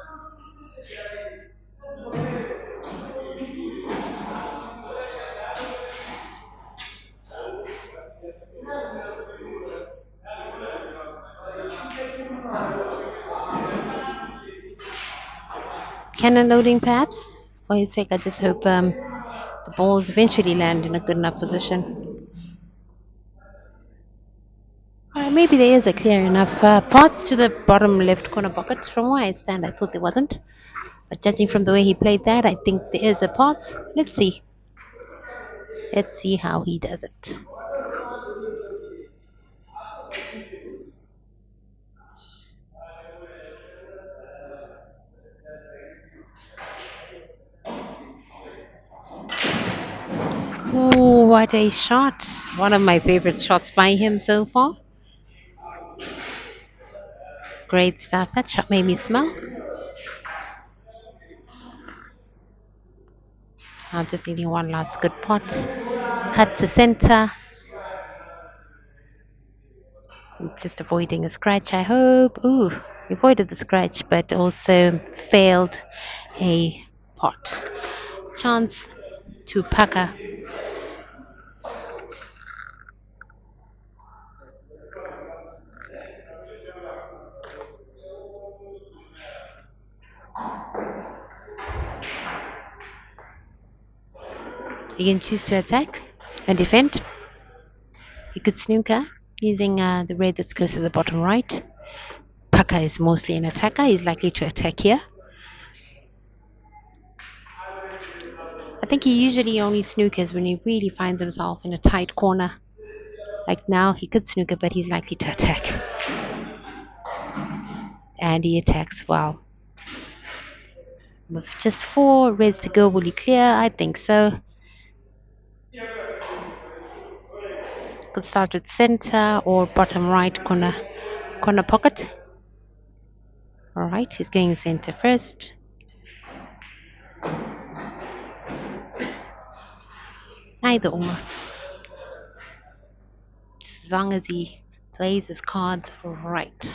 Cannon loading perhaps? For his sake, I just hope the balls eventually land in a good enough position. Maybe there is a clear enough path to the bottom left corner pocket. From where I stand, I thought there wasn't. But judging from the way he played that, I think there is a path. Let's see. Let's see how he does it. Oh, what a shot. One of my favorite shots by him so far. Great stuff. That shot made me smile. Now just needing one last good pot. Cut to center. Just avoiding a scratch, I hope. Ooh, avoided the scratch, but also failed a pot. Chance to PAKA. You can choose to attack and defend. You could snooker using the red that's close to the bottom right. PAKA is mostly an attacker. He's likely to attack here. I think he usually only snookers when he really finds himself in a tight corner. Like now, he could snooker, but he's likely to attack. And he attacks well. With just 4 reds to go, will he clear? I think so. Could start with center or bottom right corner pocket. Alright, he's going center first. Either or. As long as he plays his cards right.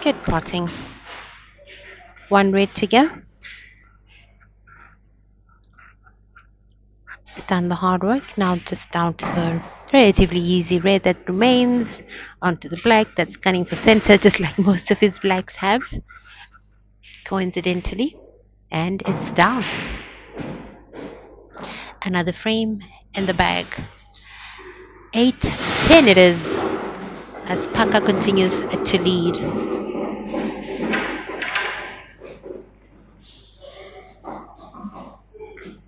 Good potting. 1 red to go. He's done the hard work. Now just down to the relatively easy red that remains. Onto the black that's gunning for center, just like most of his blacks have. Coincidentally. And it's down. Another frame in the bag. 8-10 it is. As PAKA continues to lead.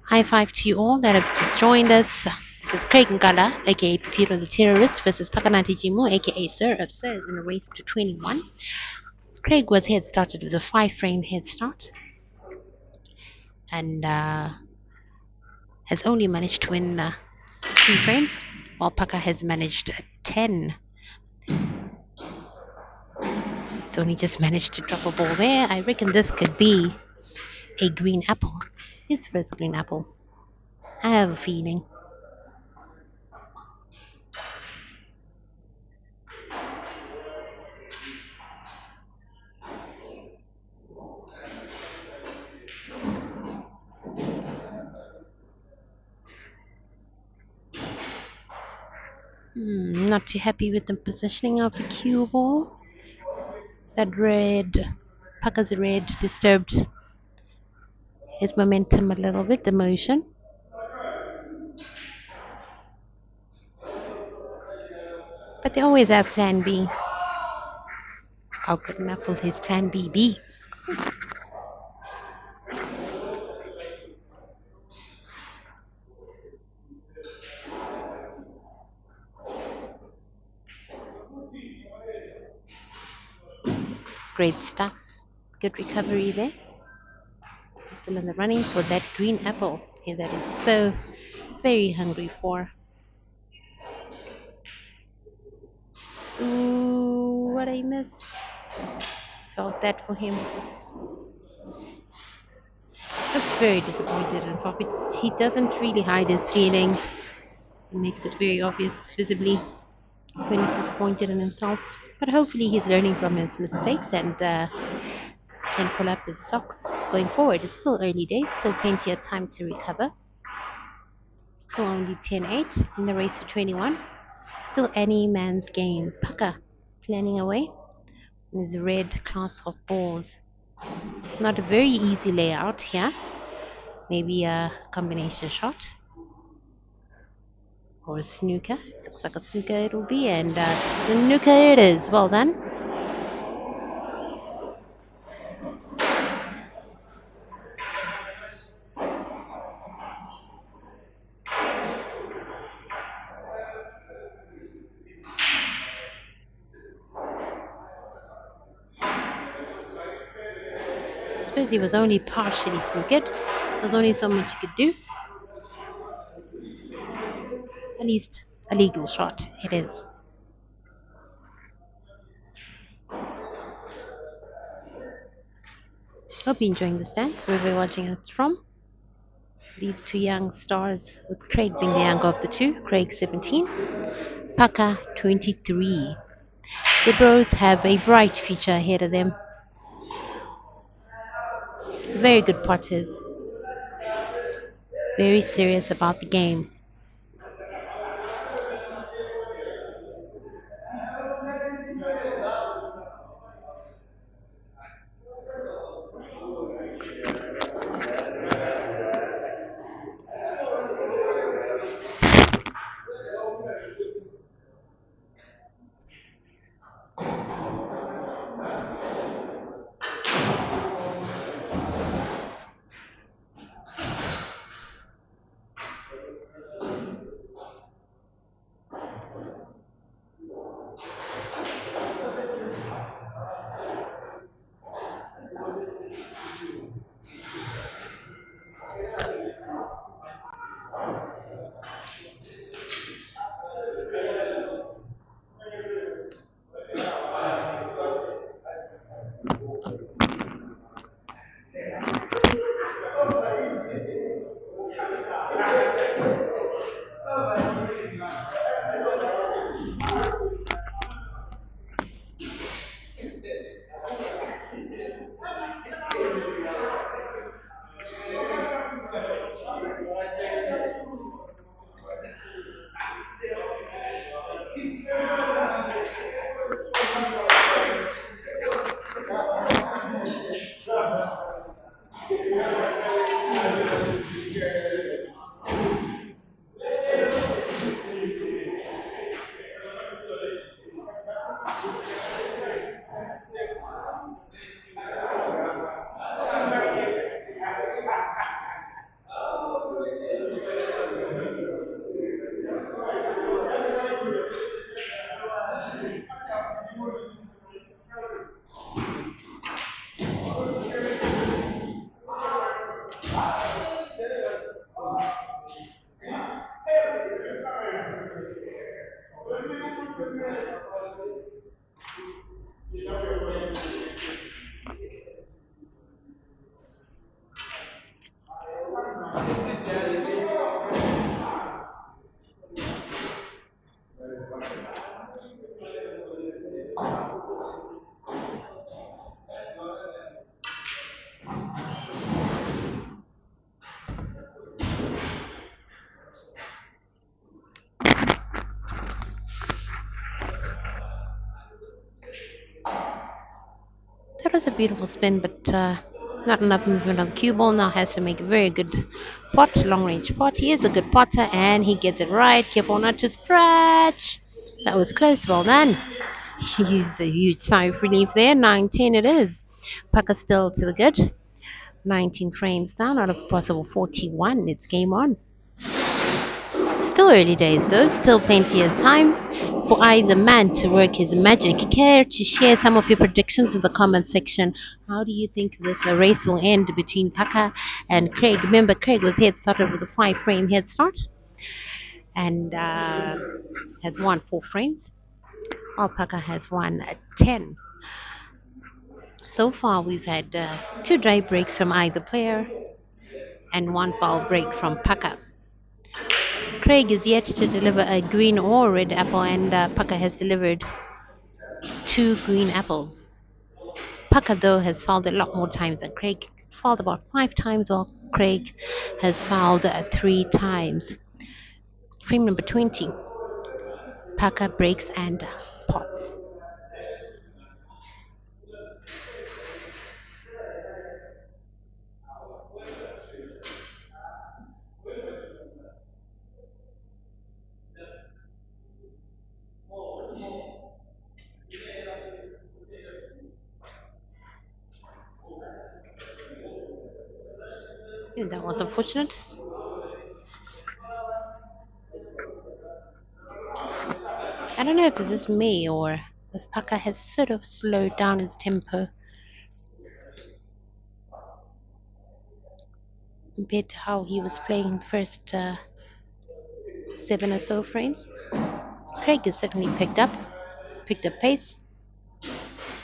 High five to you all that have just joined us. This is Craig Ngala, aka Piro the Terrorist, versus Pakanati Jimu, aka Sir Upstairs, in a race to 21. Craig was head started with a 5-frame head start and has only managed to win 3 frames, while PAKA has managed 10. So he just managed to drop a ball there. I reckon this could be a green apple. His first green apple. I have a feeling. Not too happy with the positioning of the cue ball. That red, PAKA's red disturbed his momentum a little bit, the motion. But they always have plan B. How could an apple his plan B be? Great stuff. Good recovery there. Still in the running for that green apple that is so very hungry for. Ooh, what I miss. Felt that for him. Looks very disappointed in himself. He doesn't really hide his feelings. He makes it very obvious visibly when he's disappointed in himself. But hopefully he's learning from his mistakes and can pull up his socks going forward. It's still early days, still plenty of time to recover. Still only 10-8 in the race to 21. Still any man's game. PAKA planning away. His red class of balls. Not a very easy layout here. Maybe a combination shot or a snooker. Looks like a snooker it'll be, and snooker it is. Well done. I suppose he was only partially snookered. There's only so much you could do. At least a legal shot it is. Hope you're enjoying this dance wherever you're watching it from. These two young stars, with Craig being the younger of the two, Craig 17, PAKA 23. They both have a bright future ahead of them. Very good potters, very serious about the game. That was a beautiful spin, but not enough movement on the cue ball. Now has to make a very good pot, long range pot. He is a good potter and he gets it right. Careful not to scratch. That was close. Well done. He's a huge sigh of relief there. 9-10 it is. Pucker still to the good. 19 frames down out of possible 41. It's game on. Still early days though, still plenty of time for either man to work his magic. Care to share some of your predictions in the comment section? How do you think this race will end between Paka and Craig? Remember, Craig was head started with a 5 frame head start and has won 4 frames, while Paka has won 10. So far, we've had 2 dry breaks from either player and 1 foul break from Paka. Craig is yet to deliver a green or red apple, and Paka has delivered 2 green apples. Paka, though, has fouled a lot more times than Craig. Fouled about 5 times, while Craig has fouled 3 times. Frame number 20. Paka breaks and pots. And that was unfortunate. I don't know if it's just me or if PAKA has sort of slowed down his tempo compared to how he was playing the first seven or so frames. Craig has certainly picked up pace.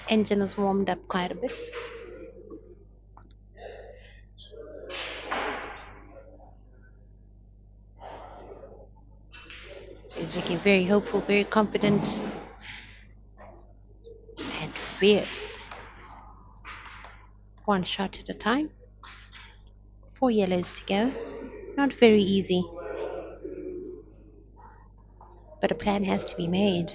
Engine has warmed up quite a bit. He's looking very hopeful, very confident, and fierce. One shot at a time. Four yellows to go. Not very easy, but a plan has to be made.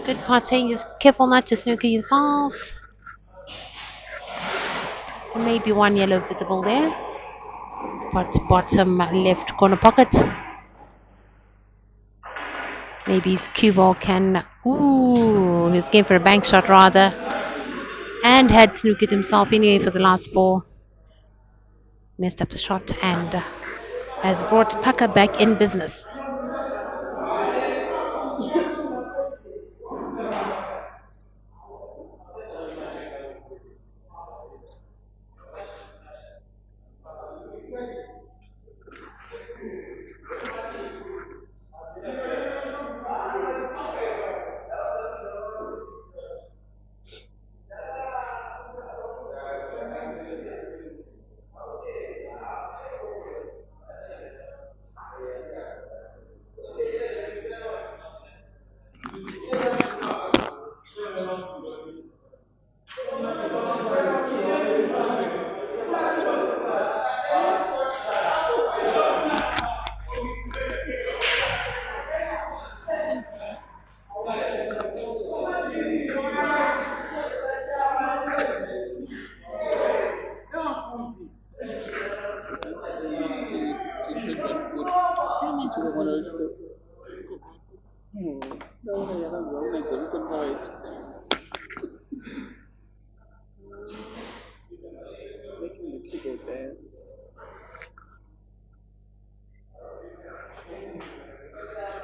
Good parting. Just careful not to snooker yourself. There may be one yellow visible there. But bottom left corner pocket. Maybe his cue ball can. Ooh, he was going for a bank shot rather. And had snookered himself anyway for the last ball. Messed up the shot and has brought PAKA back in business.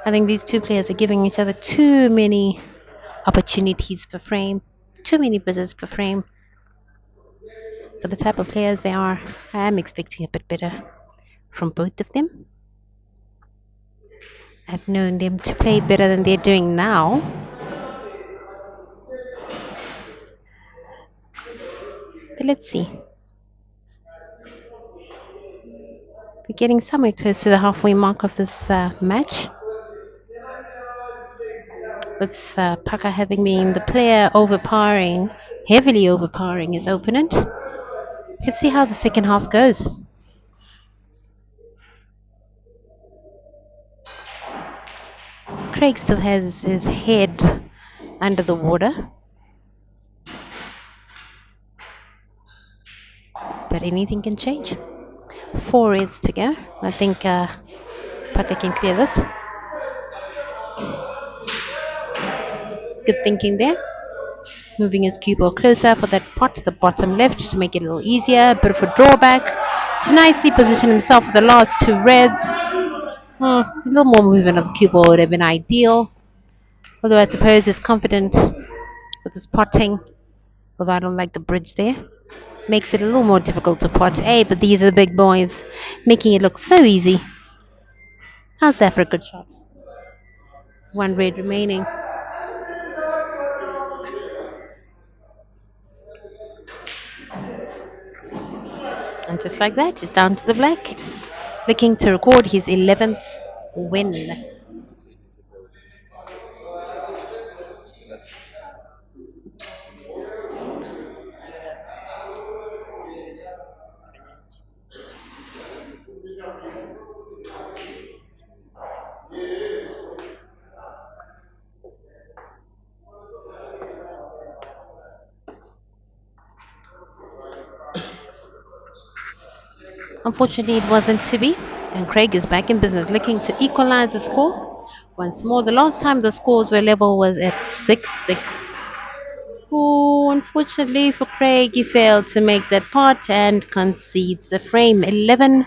I think these two players are giving each other too many opportunities per frame, too many buzzers per frame. For the type of players they are, I am expecting a bit better from both of them. I've known them to play better than they're doing now. But let's see. We're getting somewhere close to the halfway mark of this match. With PAKA having been the player overpowering, heavily overpowering his opponent. Let's see how the second half goes. Craig still has his head under the water, but anything can change. Four is to go. I think PAKA can clear this. Good thinking there. Moving his cue ball closer for that pot to the bottom left to make it a little easier. Bit of a drawback to nicely position himself for the last two reds. A little more movement of the cue ball would have been ideal. Although I suppose he's confident with his potting. Although I don't like the bridge there. Makes it a little more difficult to pot. Hey, but these are the big boys. Making it look so easy. How's that for a good shot? One red remaining. And just like that, he's down to the black. Looking to record his 11th win. Unfortunately, it wasn't to be, and Craig is back in business, looking to equalize the score. Once more, the last time the scores were level was at 6-6. Oh, unfortunately for Craig, he failed to make that part and concedes the frame. 11-9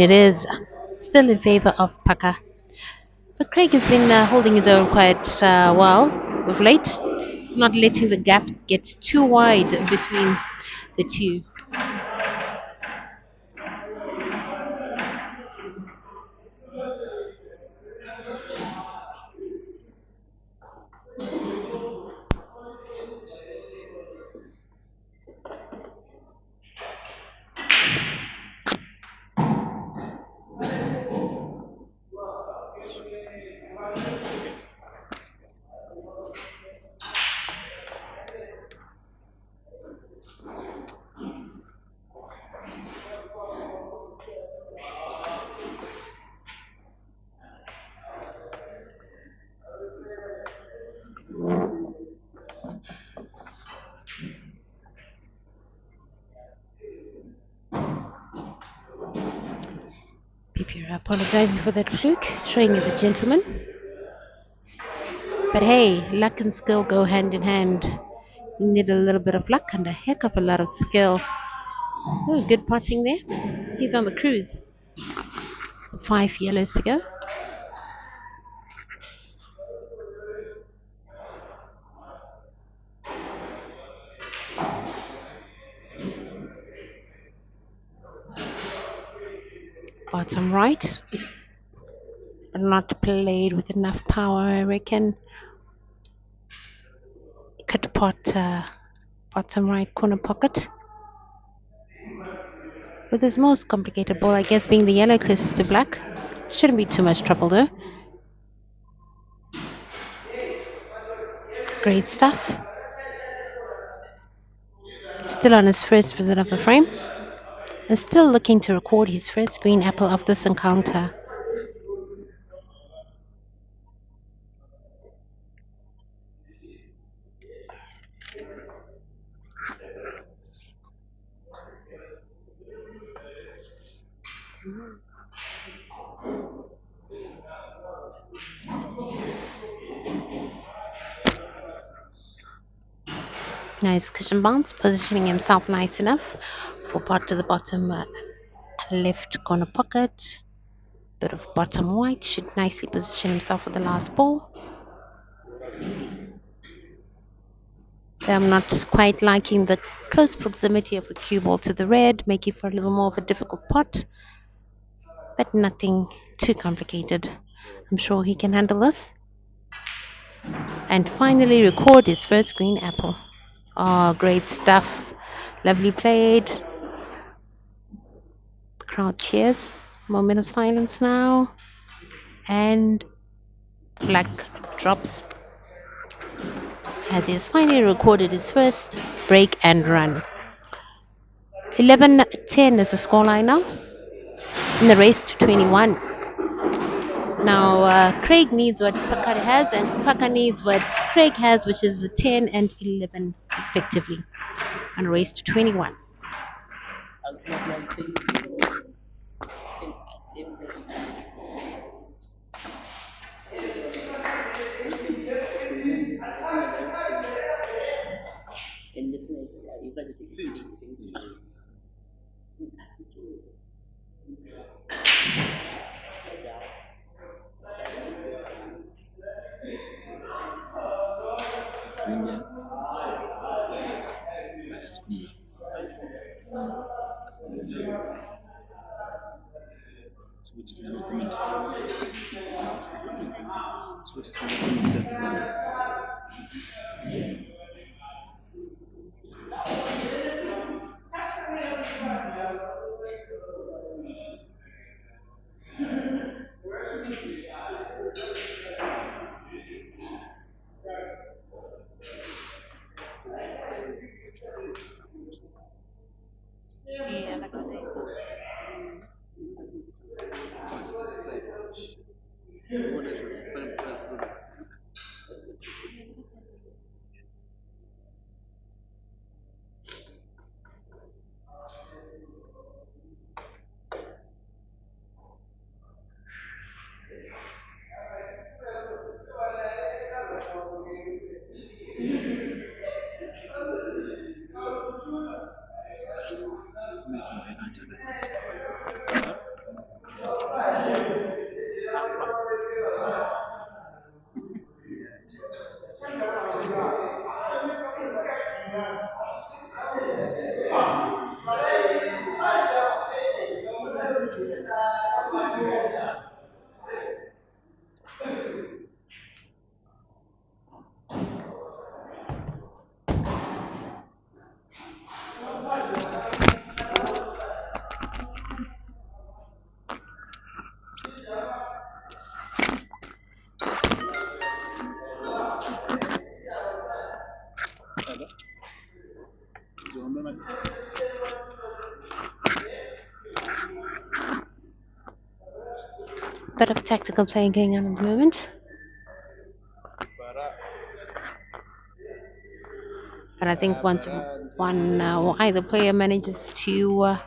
it is, still in favor of PAKA. But Craig has been holding his own quite well of late, not letting the gap get too wide between the two. Pipira apologizing for that fluke, showing he's a gentleman. But hey, luck and skill go hand in hand. You need a little bit of luck and a heck of a lot of skill. Oh, good potting there. He's on the cruise. 5 yellows to go. Bottom right. Not played with enough power, I reckon. Could pot bottom right corner pocket. With his most complicated ball, I guess, being the yellow closest to black. Shouldn't be too much trouble though. Great stuff. Still on his first visit of the frame. And still looking to record his first green apple of this encounter. Nice cushion bounce, positioning himself nice enough for pot to the bottom left corner pocket. Bit of bottom white, should nicely position himself for the last ball. I'm not quite liking the close proximity of the cue ball to the red, making for a little more of a difficult pot, but nothing too complicated. I'm sure he can handle this. And finally record his first green apple. Oh, great stuff. Lovely played. Crowd cheers. Moment of silence now. And black drops as he has finally recorded his first break and run. 11-10 is the scoreline now in the race to 21. Now, Craig needs what Paka has, and Paka needs what Craig has, which is 10 and 11, respectively, on a race to 21. Bit of tactical playing going on at the moment. But I think once one or either player manages to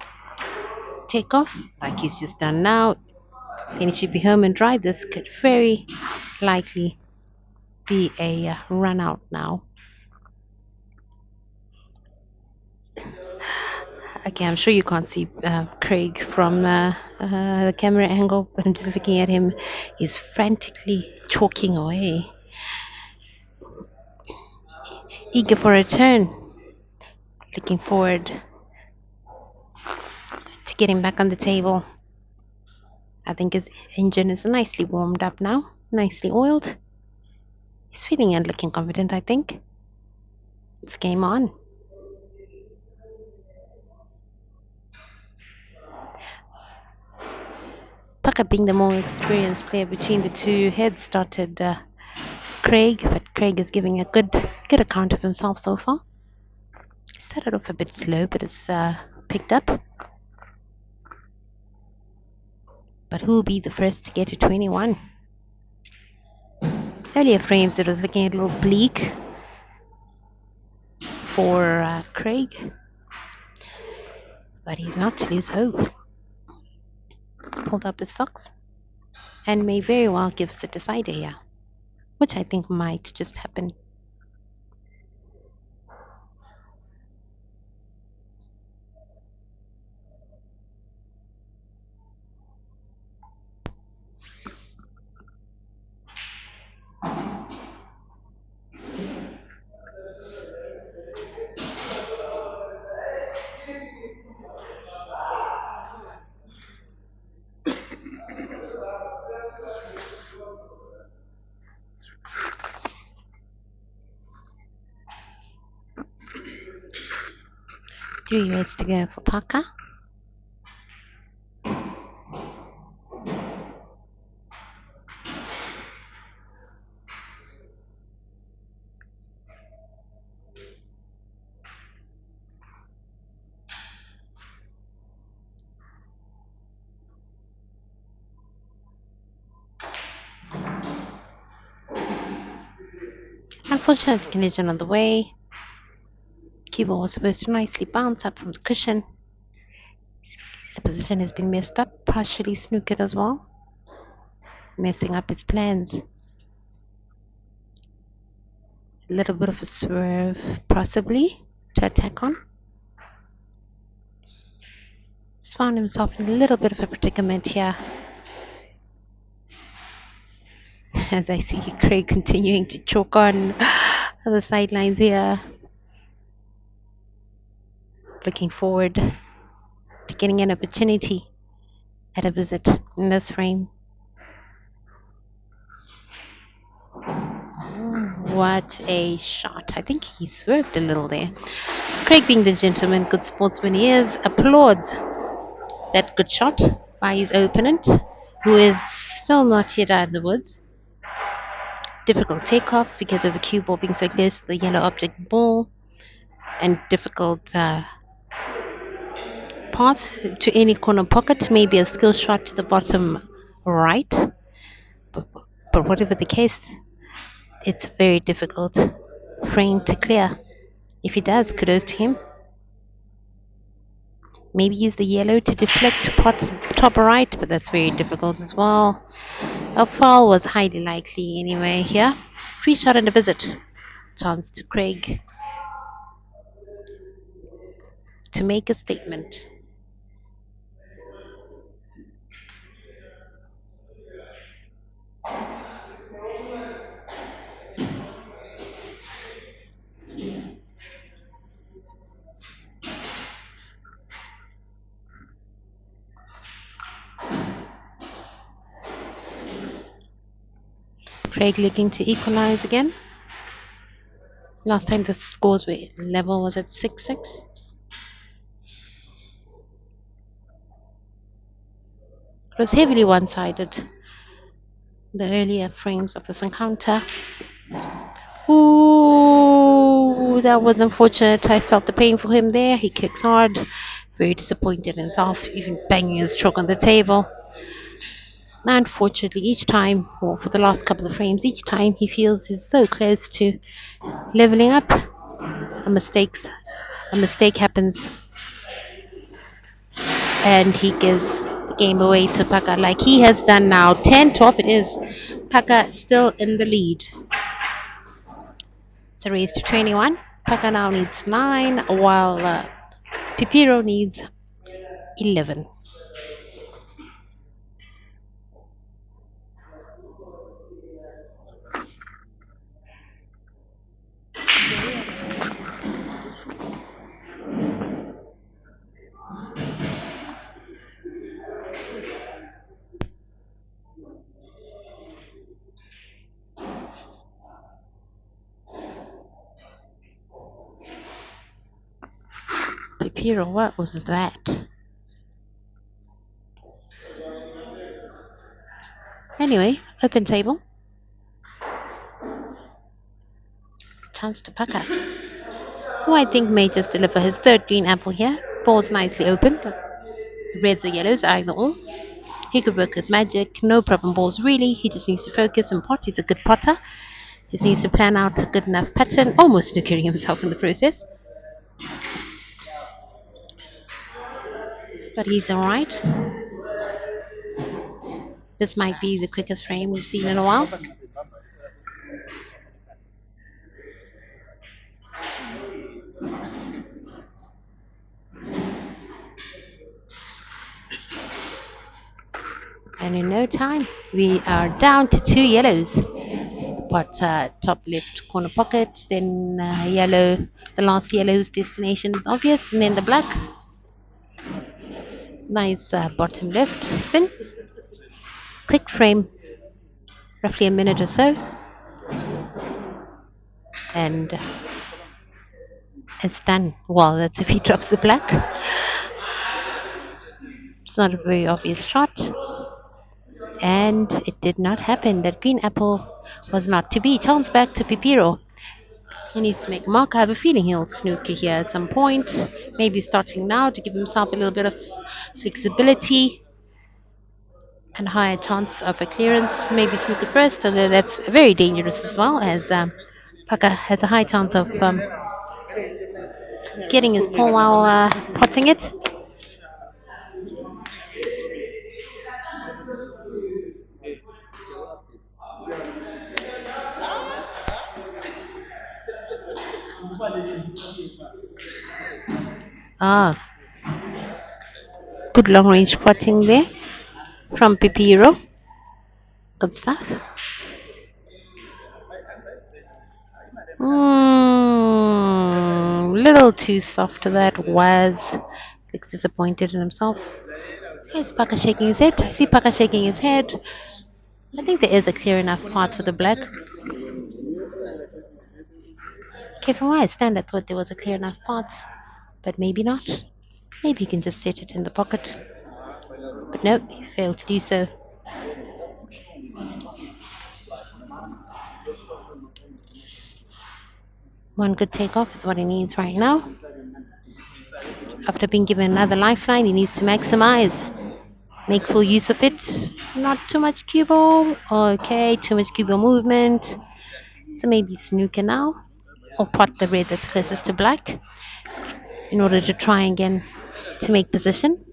take off, like he's just done now, then he should be home and dry. This could very likely be a run out now. Okay, I'm sure you can't see Craig from the camera angle, but I'm just looking at him. He's frantically chalking away, eager for a turn, looking forward to getting back on the table. I think his engine is nicely warmed up now, nicely oiled. He's feeling and looking confident, I think. It's game on. PAKA being the more experienced player between the two heads started Craig, but Craig is giving a good account of himself so far. Started off a bit slow, but it's picked up. But who will be the first to get to 21? Earlier frames, it was looking a little bleak for Craig, but he's not to lose hope. He's pulled up his socks and may very well give us a decider here, which I think might just happen. Three reds to go for PAKA. Unfortunate collision on the way. Keyboard was supposed to nicely bounce up from the cushion. His position has been messed up, partially snookered as well, messing up his plans. A little bit of a swerve, possibly, to attack on. He's found himself in a little bit of a predicament here. As I see Craig continuing to choke on the sidelines here. Looking forward to getting an opportunity at a visit in this frame. What a shot. I think he swerved a little there. Craig, being the gentleman, good sportsman he is, applauds that good shot by his opponent, who is still not yet out of the woods. Difficult takeoff because of the cue ball being so close to the yellow object ball, and difficult path to any corner pocket, maybe a skill shot to the bottom right. But, but whatever the case, it's a very difficult frame to clear. If he does, kudos to him. Maybe use the yellow to deflect to top right, but that's very difficult as well. A foul was highly likely anyway here. Free shot and a visit. Chance to Craig to make a statement. Craig looking to equalize again. Last time the scores were level was at 6-6. It was heavily one-sided. The earlier frames of this encounter. Ooh, that was unfortunate. I felt the pain for him there. He kicks hard. Very disappointed in himself, even banging his chalk on the table. Unfortunately, each time, or for the last couple of frames, each time he feels he's so close to leveling up, a mistake happens, and he gives the game away to PAKA like he has done now. 10-12 it is. PAKA still in the lead. It's a race to 21. PAKA now needs 9, while Pipiro needs 11. Pipiro, what was that? Anyway, open table. Chance to PAKA, who I think may just deliver his third green apple here. Ball's nicely opened. Reds or yellows, either or. He could work his magic, no problem balls really. He just needs to focus and pot. He's a good potter. Just needs to plan out a good enough pattern, almost snookering himself in the process. But he's alright. This might be the quickest frame we've seen in a while. And in no time, we are down to 2 yellows. But top left corner pocket, then yellow, the last yellow's destination is obvious, and then the black. Nice bottom left spin. Quick frame, roughly a minute or so. And it's done. Well, that's if he drops the black. It's not a very obvious shot. And it did not happen. That green apple was not to be. Chance back to Pipiro. He needs to make a mark. I have a feeling he'll snooker here at some point. Maybe starting now to give himself a little bit of flexibility and higher chance of a clearance. Maybe snooker first, and then that's very dangerous as well, as PAKA has a high chance of getting his pawn while potting it. Ah, good long range potting there from Pipiro. Good stuff. Little too soft that was. Looks disappointed in himself. Is PAKA shaking his head? I see PAKA shaking his head. I think there is a clear enough path for the black. Okay, from where I stand, I thought there was a clear enough path, but maybe not. Maybe he can just set it in the pocket. But no, he failed to do so. One good takeoff is what he needs right now. After being given another lifeline, he needs to maximize. Make full use of it. Not too much cue ball. Okay, too much cue ball movement. So maybe snooker now. Or pot the red that's closest to black in order to try again to make position.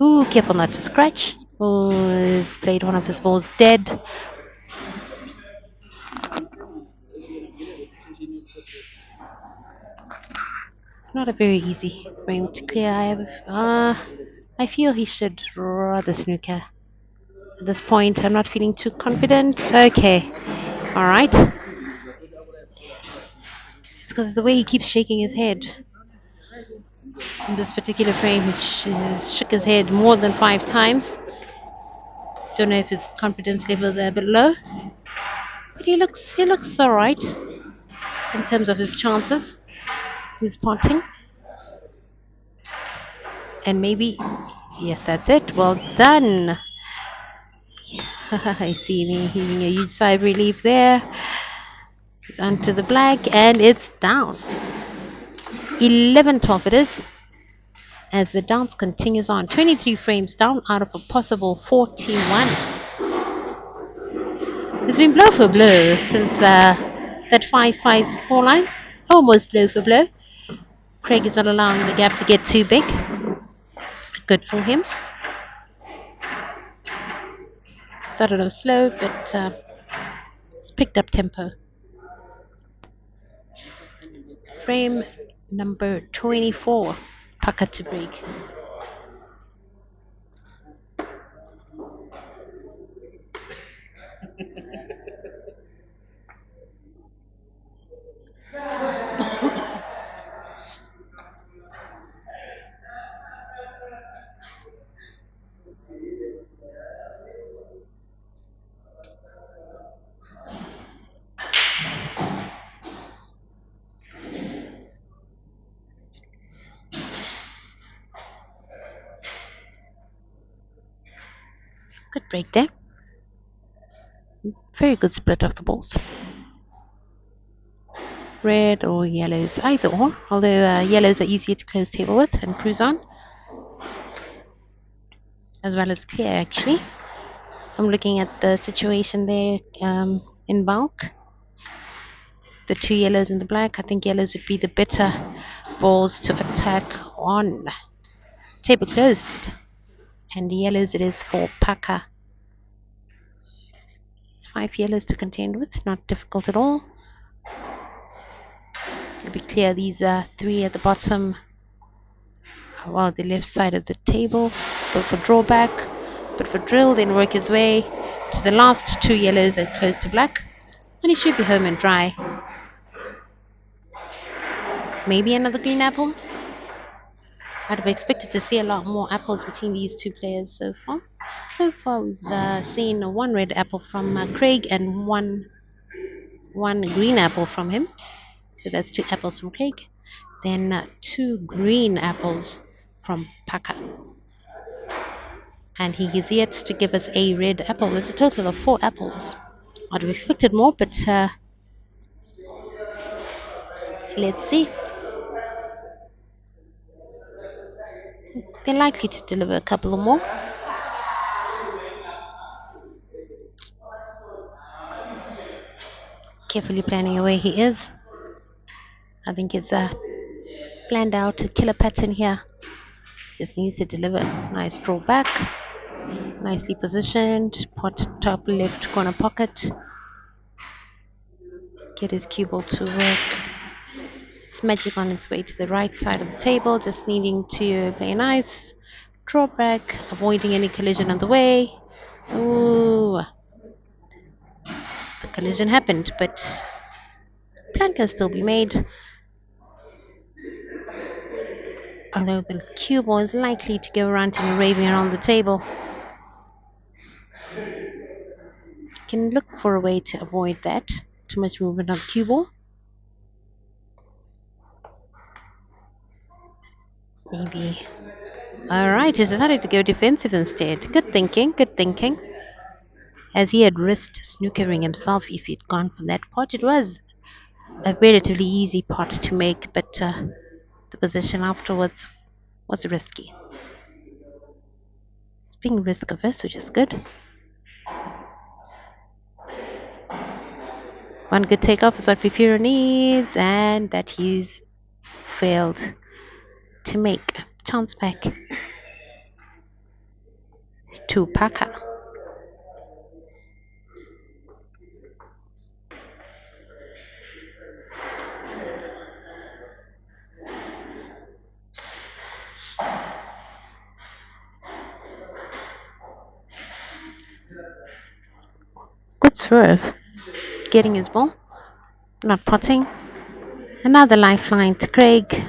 Ooh, careful not to scratch. Oh, he's played one of his balls dead. Not a very easy frame to clear. I feel he should rather snooker. At this point, I'm not feeling too confident. Okay, all right. It's because the way he keeps shaking his head. In this particular frame, he's shook his head more than 5 times. Don't know if his confidence levels are a bit low, but he looks all right in terms of his chances. He's potting, and maybe yes, that's it. Well done. I see me heaving a huge sigh of relief there. It's onto the black, and it's down. 11-12 it is. As the dance continues on, 23 frames down out of a possible 41. It's been blow for blow since that 5-5 scoreline. Almost blow for blow. Craig is not allowing the gap to get too big. Good for him. Started off slow, but it's picked up tempo. Frame number 24. PAKA to break. Good break there. Very good split of the balls. Red or yellows, either or. Although yellows are easier to close table with and cruise on, as well as clear actually. I'm looking at the situation there in bulk. The two yellows and the black. I think yellows would be the better balls to attack on. Table closed. And the yellows it is for PAKA. It's 5 yellows to contend with. Not difficult at all. It'll be clear these are 3 at the bottom. Well, the left side of the table. Go for drawback. But for drill, then work his way to the last 2 yellows that close to black. And he should be home and dry. Maybe another green apple. I'd have expected to see a lot more apples between these two players so far. So far, we've seen 1 red apple from Craig and one green apple from him. So that's 2 apples from Craig. Then 2 green apples from PAKA. And he is yet to give us a red apple. There's a total of 4 apples. I'd have expected more, but let's see. They're likely to deliver a couple of more. Carefully planning away he is. I think it's planned out a killer pattern here. Just needs to deliver. Nice draw back. Nicely positioned. Pot top left corner pocket. Get his cue ball to work. It's magic on its way to the right side of the table. Just needing to play nice. Draw back. Avoiding any collision on the way. Ooh. The collision happened, but plan can still be made. Although the cue ball is likely to go around and raving around the table. Can look for a way to avoid that. Too much movement on the cue ball. Maybe. Alright, he's decided to go defensive instead. Good thinking, good thinking. As he had risked snookering himself if he'd gone for that pot. It was a relatively easy pot to make, but the position afterwards was risky. It's being risk averse, which is good. One good takeoff is what Fifiro needs, and that he's failed to make. Chance back to PAKA. Good swerve. Getting his ball. Not potting. Another lifeline to Craig.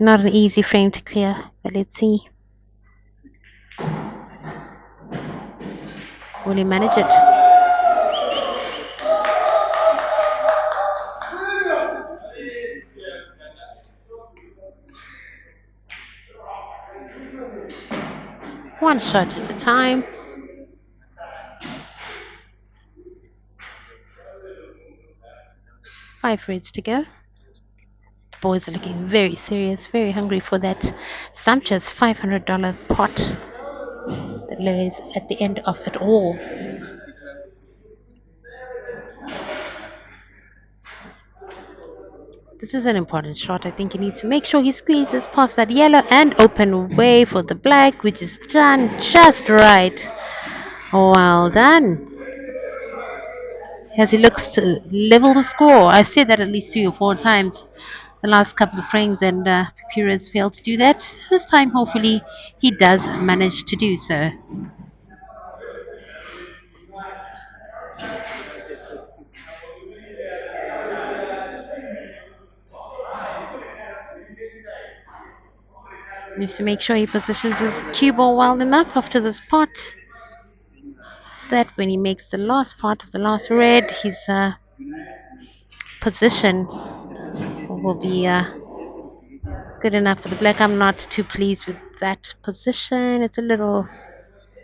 Not an easy frame to clear, but let's see. Will he manage it? One shot at a time. 5 reds to go. The boys are looking very serious, very hungry for that sumptuous $500 pot that lays at the end of it all. This is an important shot. I think he needs to make sure he squeezes past that yellow and open way for the black, which is done just right. Well done. As he looks to level the score. I've said that at least 3 or 4 times the last couple of frames, and Pures failed to do that. This time, hopefully, he does manage to do so. Needs to make sure he positions his cue ball well enough after this pot, so that when he makes the last pot of the last red, his position will be good enough for the black. I'm not too pleased with that position. It's a little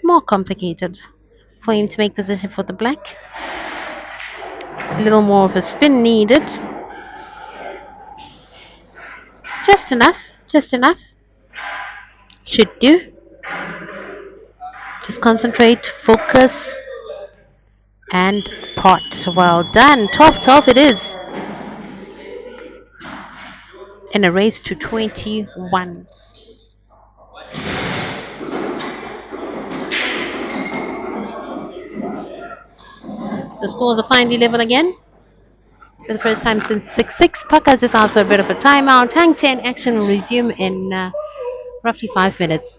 more complicated for him to make position for the black. A little more of a spin needed. Just enough. Just enough. Should do. Just concentrate, focus, and pot. Well done. 12-12 it is. In a race to 21. The scores are finally level again. For the first time since 6-6. PAKA is just after a bit of a timeout. Hang 10 action will resume in roughly 5 minutes.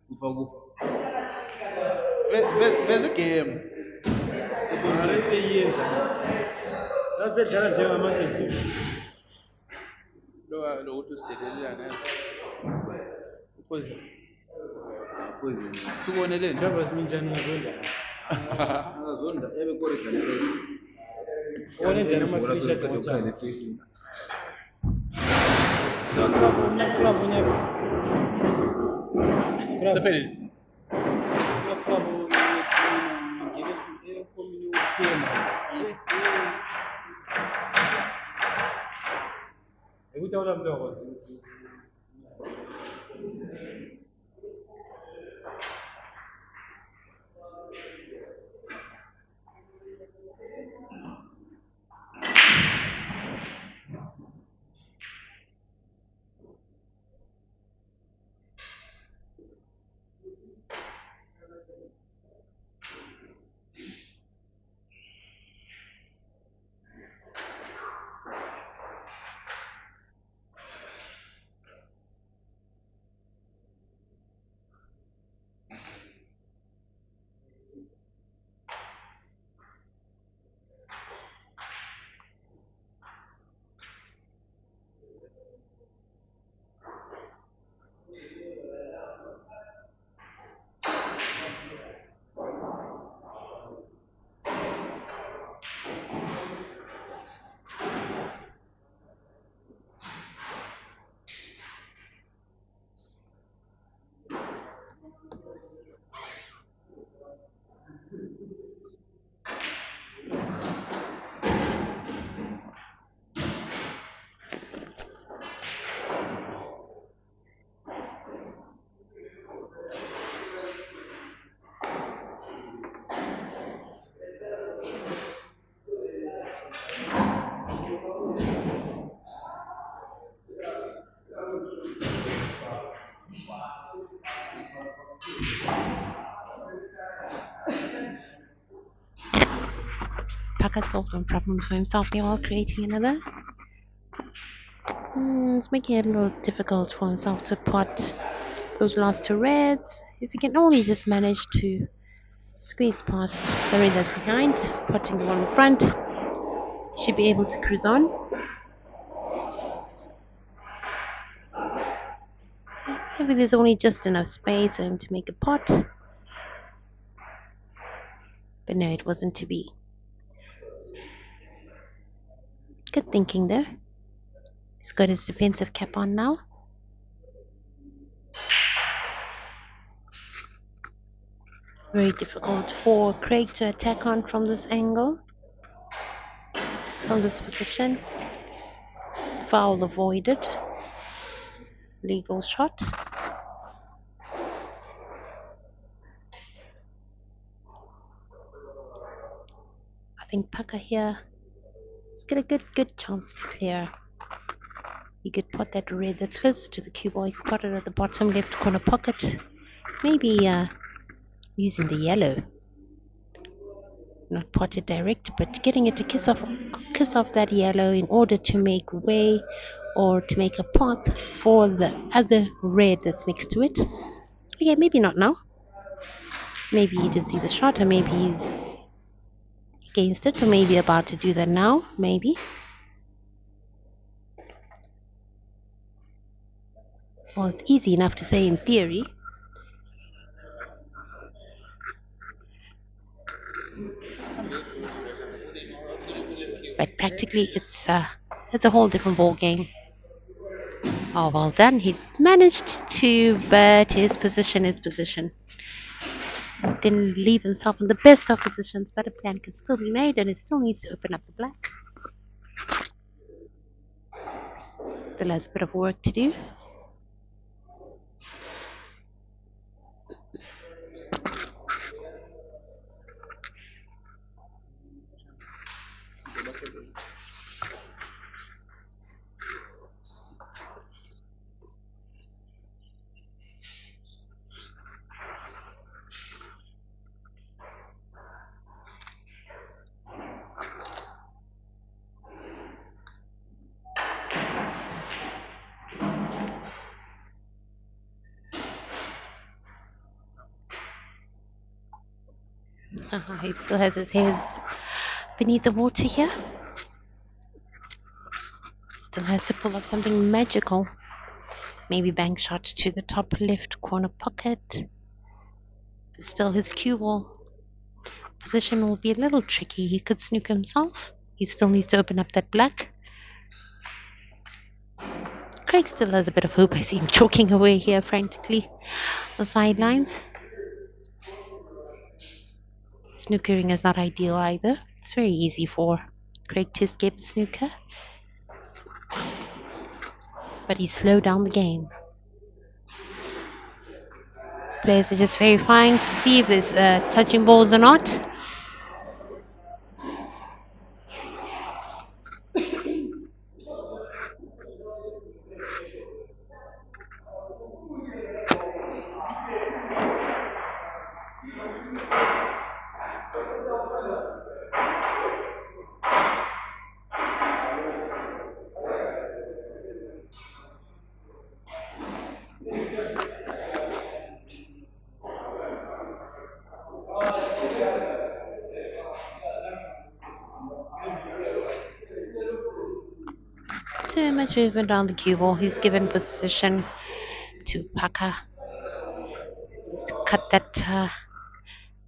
kufa kufa veze game seyiyenza nasedlala njengamanje nje lokuthi usidelelana yazi uphozi uphozi suboneleni jaba siminjani ngazonda ngazonda ebe kore kalifeti wona njani ama-screenshot wotshani club unyaka sepheli club ngene komini uphema ukuthi awula mntu akwazi PAKA solved one problem for himself while creating another. It's making it a little difficult for himself to pot those last two reds. If he can only just manage to squeeze past the red that's behind, potting the one in front, should be able to cruise on. Maybe there's only just enough space for him to make a pot. But no, it wasn't to be. Good thinking though. He's got his defensive cap on now. Very difficult for Craig to attack on from this angle, from this position. Foul avoided. Legal shot. I think PAKA here has got a good chance to clear. He could pot that red that's close to the cue ball. He could pot it at the bottom left corner pocket. Maybe using the yellow. Not pot it direct, but getting it to kiss off that yellow in order to make way or to make a path for the other red that's next to it. Okay, maybe not now. Maybe he did see the shot, or maybe he's against it, or maybe about to do that now. Maybe. Well, it's easy enough to say in theory. But practically, it's a whole different ball game. Oh, well done. He managed to, but his position is position. Didn't leave himself in the best of positions, but a plan can still be made, and it still needs to open up the black. Still has a bit of work to do. He still has his head beneath the water here. Still has to pull up something magical. Maybe bank shot to the top left corner pocket. Still his cue ball position will be a little tricky. He could snook himself. He still needs to open up that black. Craig still has a bit of hope. I see him chalking away here frantically. The sidelines. Snookering is not ideal either. It's very easy for Craig to escape snooker, but he slowed down the game. Players are just verifying to see if it's touching balls or not. Too much movement on the cue ball. He's given position to PAKA. He's to cut that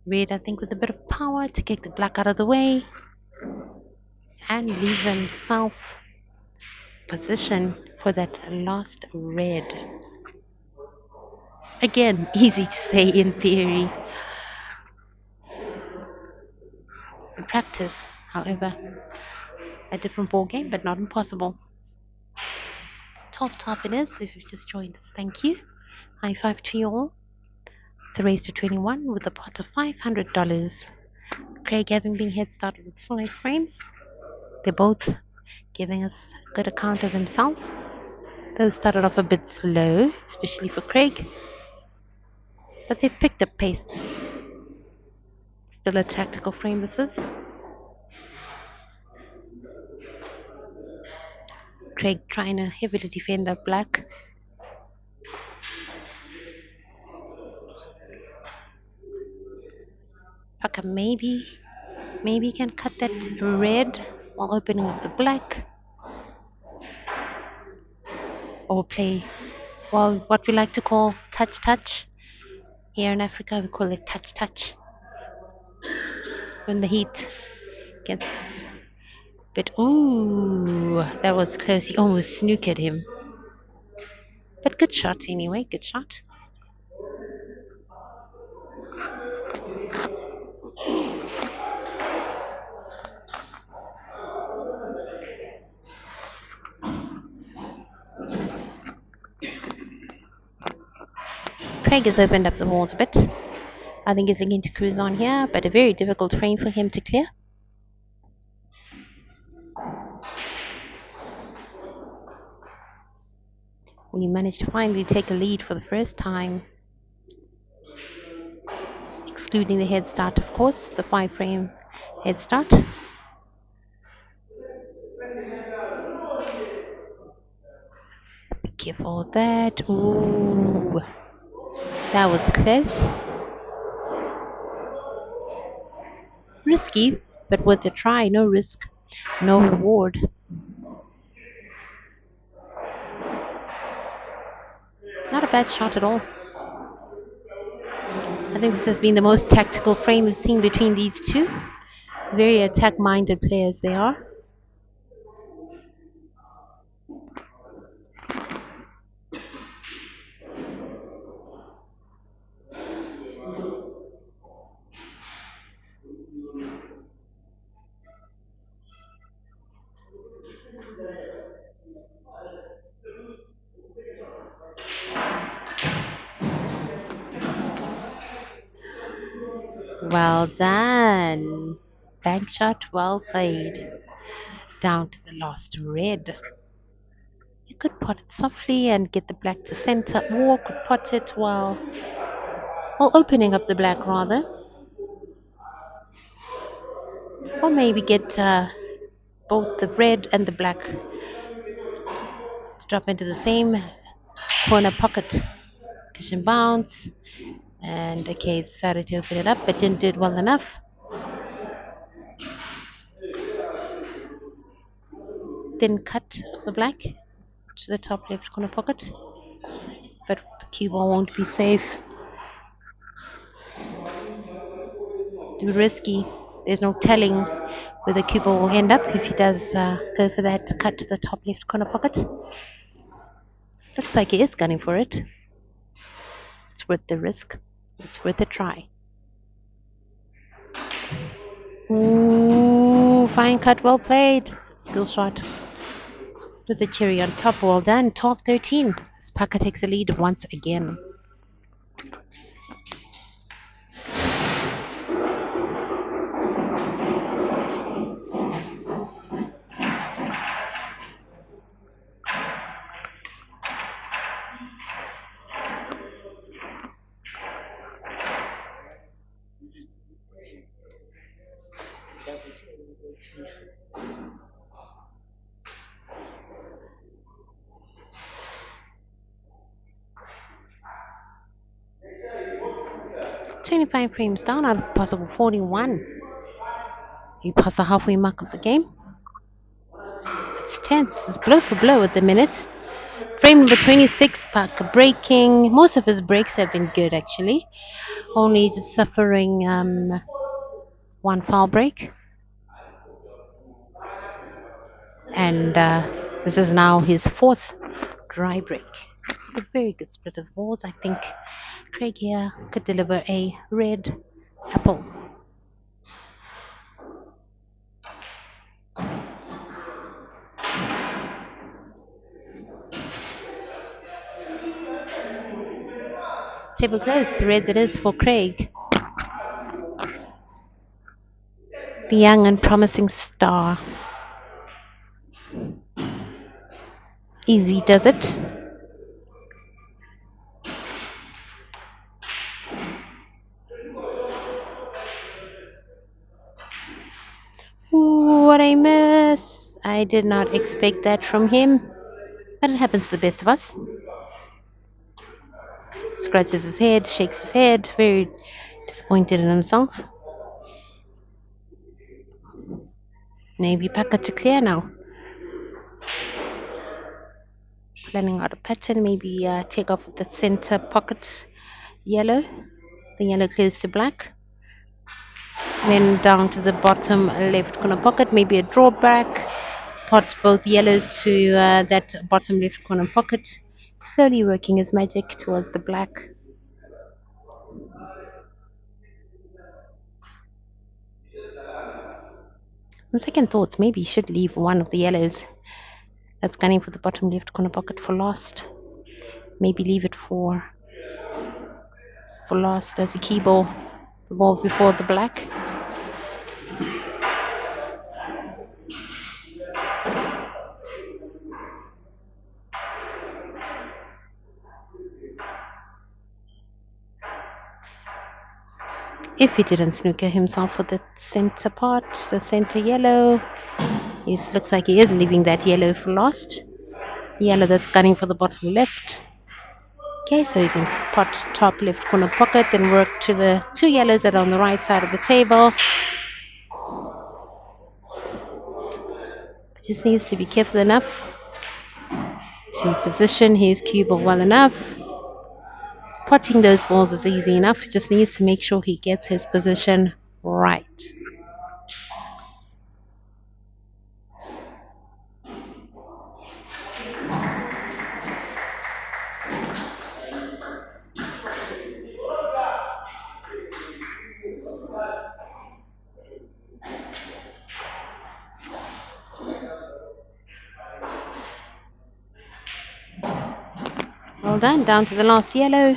red, I think, with a bit of power to kick the black out of the way and leave himself position for that last red. Again, easy to say in theory. In practice, however, a different ball game, but not impossible. 12 top it is if you've just joined us. Thank you. High five to you all. It's a race to 21 with a pot of $500. Craig having been head started with 5 frames. They're both giving us a good account of themselves. Those started off a bit slow, especially for Craig, but they've picked up pace. Still a tactical frame this is. Craig trying to heavily defend that black. Paka maybe can cut that red while opening up the black. Or play, well, what we like to call touch. Here in Africa, we call it touch. When the heat gets a bit, ooh, that was close. He almost snookered him. But good shot anyway, good shot. Craig has opened up the walls a bit. I think he's looking to cruise on here, but a very difficult frame for him to clear. We managed to finally take a lead for the first time, excluding the head start, of course, the 5 frame head start. Be careful with that. Ooh, that was close. Risky, but worth a try. No risk, no reward. Not a bad shot at all. I think this has been the most tactical frame we've seen between these two. Very attack-minded players they are. Well done. Bank shot, well played. Down to the last red. You could pot it softly and get the black to center, or could pot it while opening up the black rather. Or maybe get both the red and the black to drop into the same corner pocket. Cushion bounce. And okay, decided to open it up, but didn't do it well enough. thin cut of the black to the top left corner pocket, but the cue ball won't be safe. Too risky. There's no telling where the cue ball will end up if he does go for that cut to the top left corner pocket. Looks like he is gunning for it. It's worth the risk. It's worth a try. Ooh, fine cut, well played. Skill shot. There's a cherry on top, well done. 12-13. As PAKA takes a lead once again. 25 frames down out of possible 41. You pass the halfway mark of the game. It's tense. It's blow for blow at the minute. Frame number 26, PAKA breaking. Most of his breaks have been good actually. Only just suffering one foul break. And this is now his fourth dry break. A very good split of balls. I think Craig here could deliver a red apple. Table closed. Reds it is for Craig. The young and promising star. Easy does it. Ooh, what a miss. I did not expect that from him. But it happens to the best of us. Scratches his head, shakes his head, very disappointed in himself. Maybe PAKA to clear now. Planning out a pattern, maybe take off the center pocket yellow, the yellow close to black. Then down to the bottom left corner pocket, maybe a drawback. Pot both yellows to that bottom left corner pocket. Slowly working his magic towards the black. On second thoughts, maybe you should leave one of the yellows that's gunning for the bottom left corner pocket for last. Maybe leave it for last as a key ball, the ball before the black. If he didn't snooker himself for the center part, the center yellow, it looks like he is leaving that yellow for last. The yellow that's gunning for the bottom left. Okay, so you can pot top left corner pocket, then work to the two yellows that are on the right side of the table. But just needs to be careful enough to position his cue ball well enough. Potting those balls is easy enough. He just needs to make sure he gets his position right. Well done. Down to the last yellow.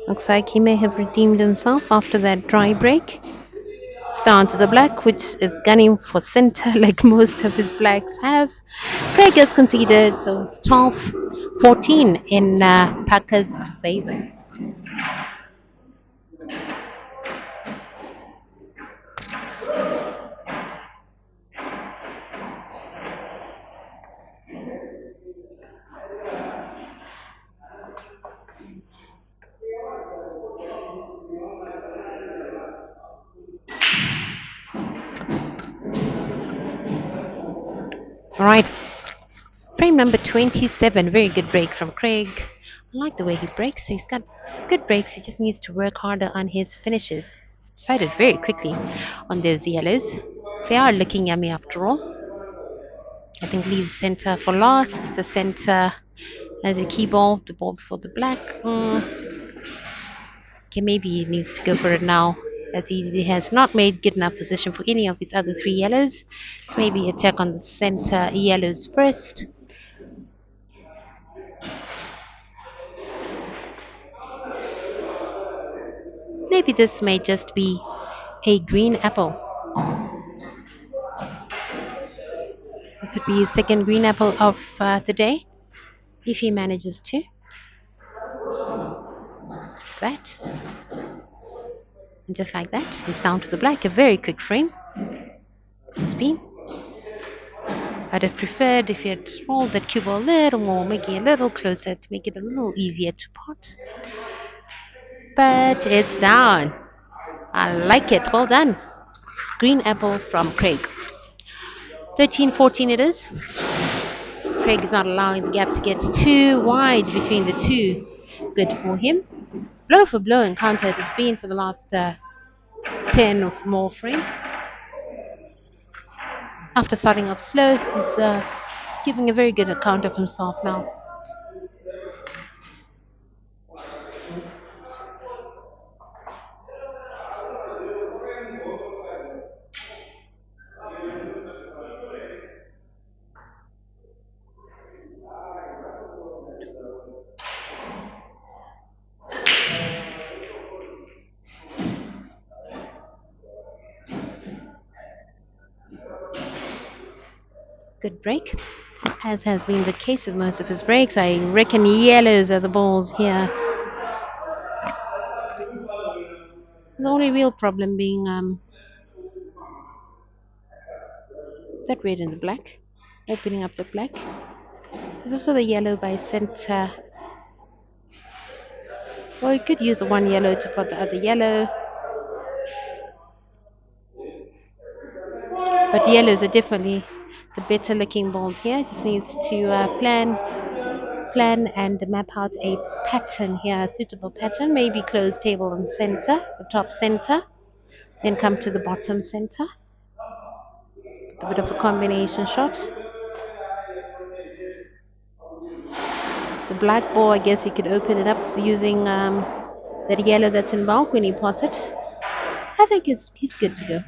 Looks like he may have redeemed himself after that dry break. It's down to the black, which is gunning for center like most of his blacks have. Craig has conceded, so it's 12-14 in PAKA's favor. All right, frame number 27. Very good break from Craig. I like the way he breaks. He's got good breaks. He just needs to work harder on his finishes. Decided very quickly on those yellows. They are looking yummy after all. I think leave center for last. The center as a key ball, the ball before the black. Okay, maybe he needs to go for it now, as he has not made good enough position for any of his other three yellows. So maybe attack on the center yellows first. Maybe this may just be a green apple. This would be his second green apple of the day, if he manages to. Just that. And just like that, he's down to the black. A very quick frame. This has been. I'd have preferred if you had rolled that cube a little more, making it a little closer to make it a little easier to pot. But it's down. I like it. Well done. Green apple from Craig. 13-14 it is. Craig is not allowing the gap to get too wide between the two. Good for him. Blow for blow encounter it has been for the last 10 or more frames. After starting off slow, he's giving a very good account of himself now. Good break. As has been the case with most of his breaks, I reckon yellows are the balls here. The only real problem being that red and the black, opening up the black. There's also the yellow by center. Well, you could use the one yellow to put the other yellow, but yellows are definitely the better looking balls here. Just needs to plan and map out a pattern here, a suitable pattern. Maybe close table in center, the top center, then come to the bottom center. A bit of a combination shot. The black ball, I guess he could open it up using that yellow that's in bulk when he pots it. I think he's good to go.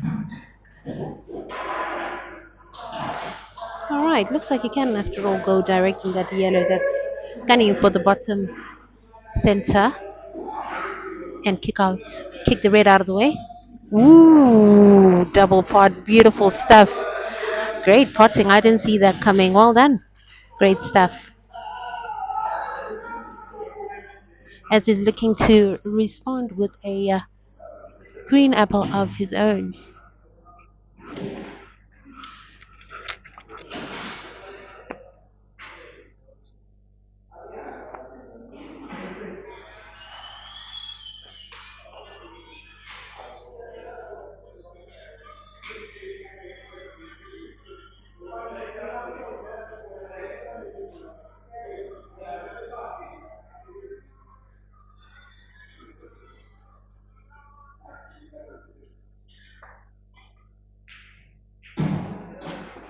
All right, looks like he can after all go direct in that yellow that's gunning for the bottom center and kick the red out of the way. Ooh, double pot, beautiful stuff. Great potting. I didn't see that coming. Well done. Great stuff. As he's looking to respond with a green apple of his own.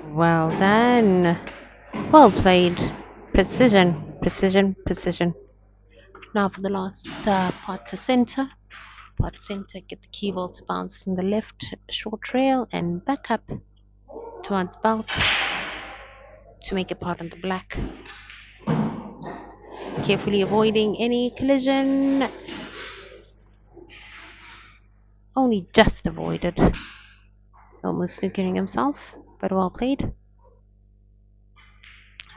Well done. Well played. Precision, precision, precision. Now for the last pot to center. Pot center, get the key ball to bounce in the left short trail and back up towards bulk to make a pot on the black. Carefully avoiding any collision. Only just avoided. Almost snookering himself, but well played.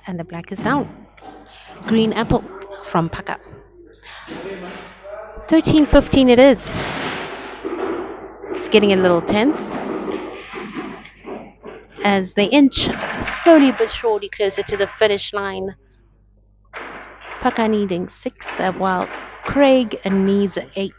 And the black is down. Green apple from PAKA. 13-15 it is. It's getting a little tense as they inch slowly but surely closer to the finish line. PAKA needing 6, while Craig needs 8.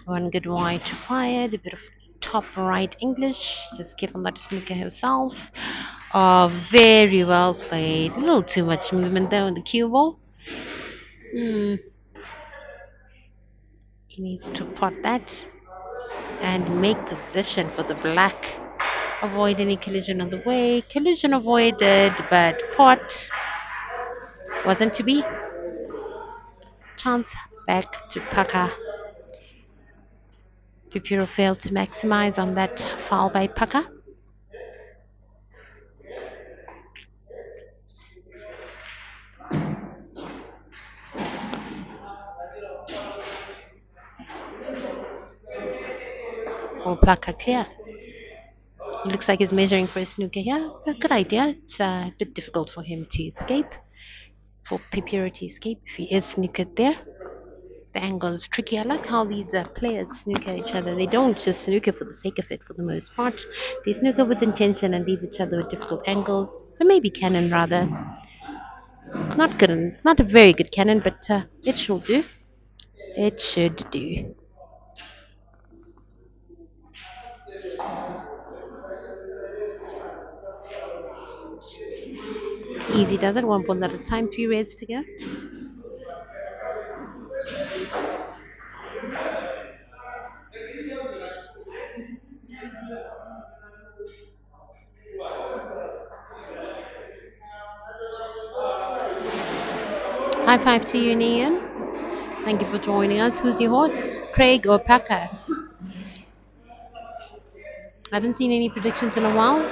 One good white required, a bit of top right English. Just keep on that snooker herself. Very well played. A little too much movement there on the cue ball. Hmm. He needs to pot that and make position for the black. Avoid any collision on the way. Collision avoided, but pot wasn't to be. Chance back to PAKA. Pipiro failed to maximize on that foul by PAKA. Or PAKA clear. It looks like he's measuring for a snooker here. A good idea. It's a bit difficult for him to escape, for Pipiro to escape if he is snookered there. The angle is tricky. I like how these players snooker each other. They don't just snooker for the sake of it for the most part. They snooker with intention and leave each other with difficult angles. Or maybe cannon rather. Not good, not a very good cannon, but it should do. It should do. Easy does it. One ball at a time. 3 rays to go. High five to you, Nian. Thank you for joining us. Who's your horse? Craig or Packer? I haven't seen any predictions in a while.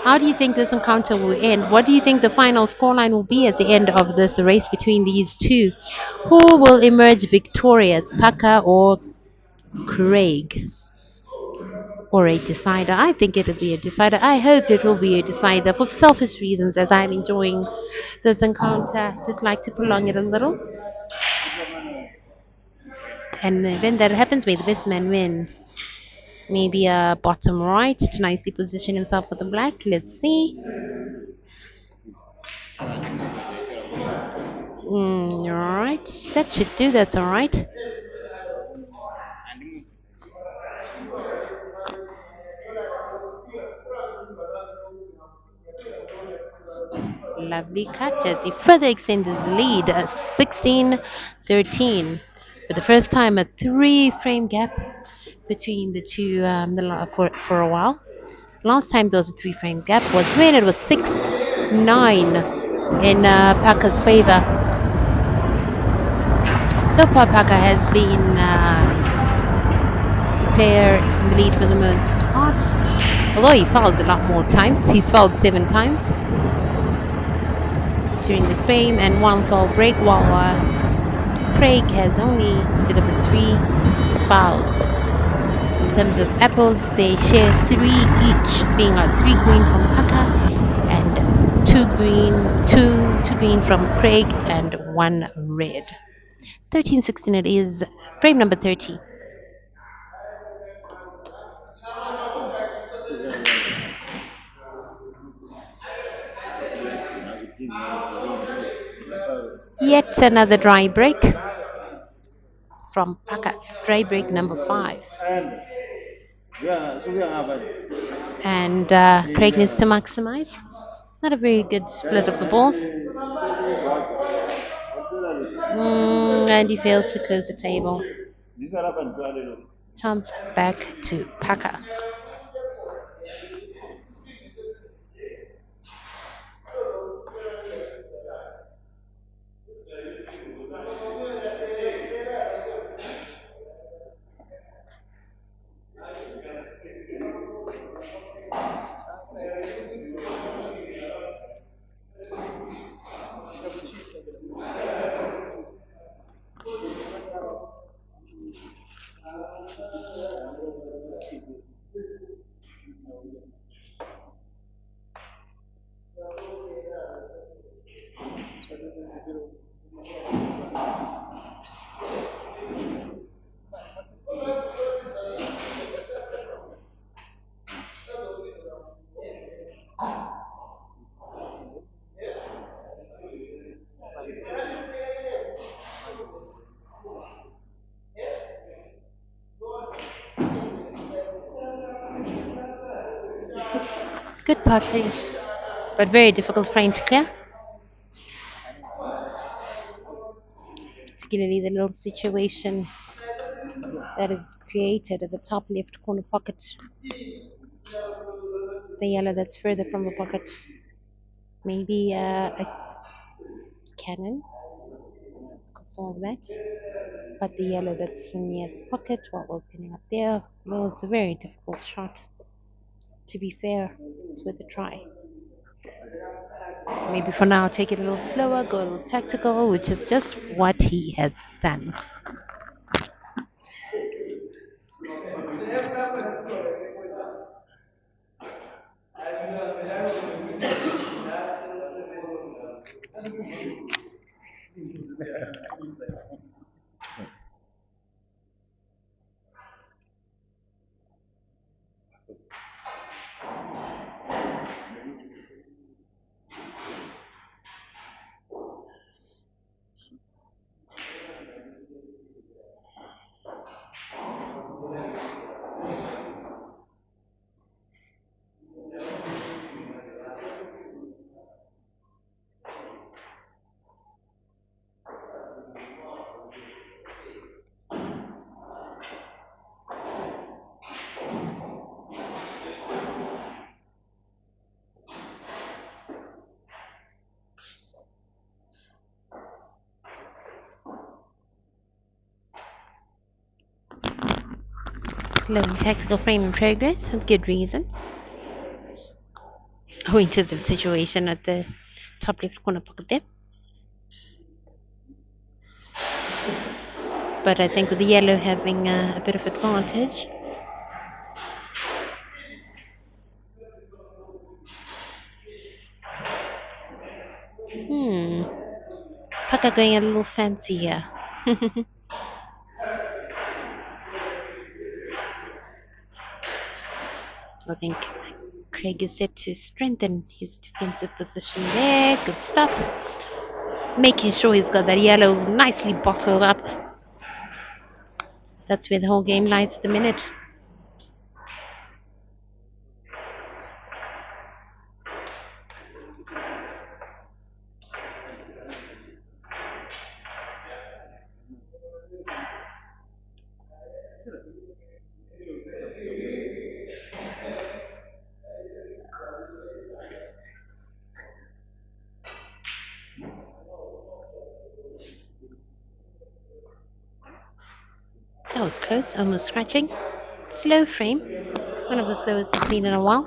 How do you think this encounter will end? What do you think the final scoreline will be at the end of this race between these two? Who will emerge victorious, Packer or Craig? or a decider. I think it'll be a decider. I hope it will be a decider for selfish reasons as I'm enjoying this encounter. Just like to prolong it a little. And when that happens, may the best man win. Maybe a bottom right to nicely position himself for the black. Let's see. Alright, that should do. That's alright. Lovely cut as he further extends his lead, 16-13. For the first time, a three-frame gap between the two for a while. Last time there was a three-frame gap was when it was 6-9 in PAKA's favor. So far, PAKA has been the player in the lead for the most part. Although he fouls a lot more times, he's fouled 7 times during the frame and one foul break, while Craig has only delivered 3 fouls. In terms of apples, they share 3 each, being a 3 green from PAKA and 2 green from Craig and 1 red. 13-16 it is, frame number 30. Yet another dry break from PAKA, dry break number 5. And Craig needs to maximize. Not a very good split of the balls. And he fails to close the table. Chance back to PAKA. Good putting, but very difficult frame to clear. Particularly the little situation that is created at the top left corner pocket. The yellow that's further from the pocket. Maybe a cannon could solve that. But the yellow that's near the pocket while opening up there, no, it's a very difficult shot. To be fair, it's worth a try. Maybe for now, take it a little slower, go a little tactical, which is just what he has done. Slow and tactical frame in progress with good reason. Owing to the situation at the top left corner pocket there. But I think with the yellow having a bit of advantage, Hmm. Paka going a little fancy here. I think Craig is set to strengthen his defensive position there. Good stuff. Making sure he's got that yellow nicely bottled up. That's where the whole game lies at the minute. That was close, almost scratching. Slow frame, one of the slowest I've seen in a while.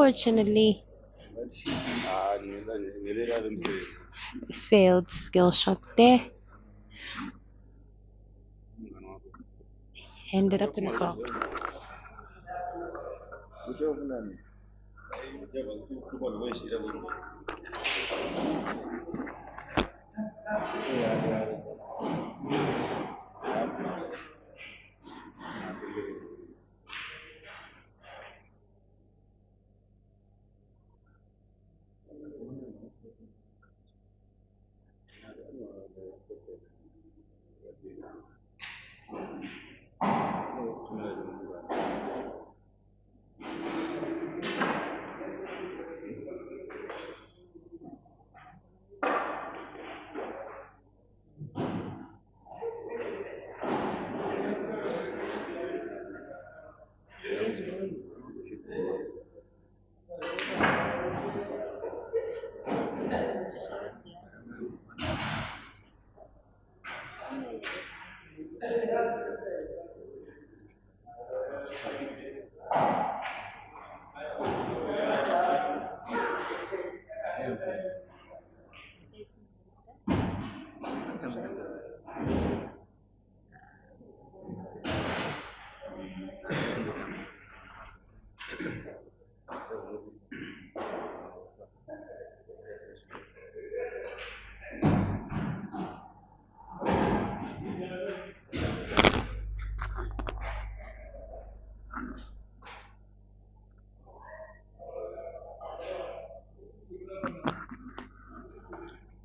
Unfortunately, failed skill shot there. Ended up in a foul.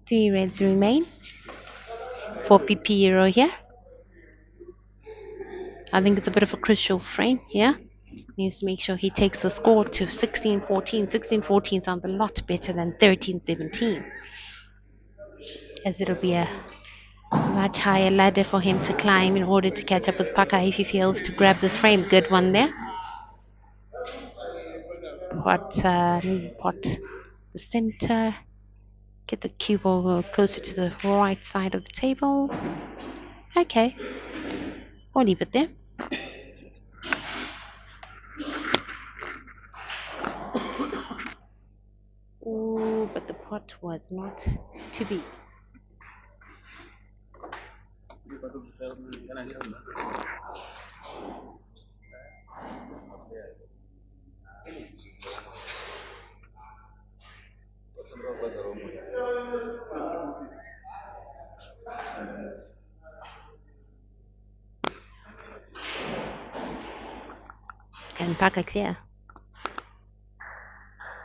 Three reds remain. 4 PP Euro here. I think it's a bit of a crucial frame here. Needs to make sure he takes the score to 16-14. 16-14 sounds a lot better than 13-17, as it'll be a much higher ladder for him to climb in order to catch up with Paka if he fails to grab this frame. Good one there. Pot the center. Get the cue ball closer to the right side of the table. Okay, I'll leave it there. Oh, but the pot was not to be. And Paka clear.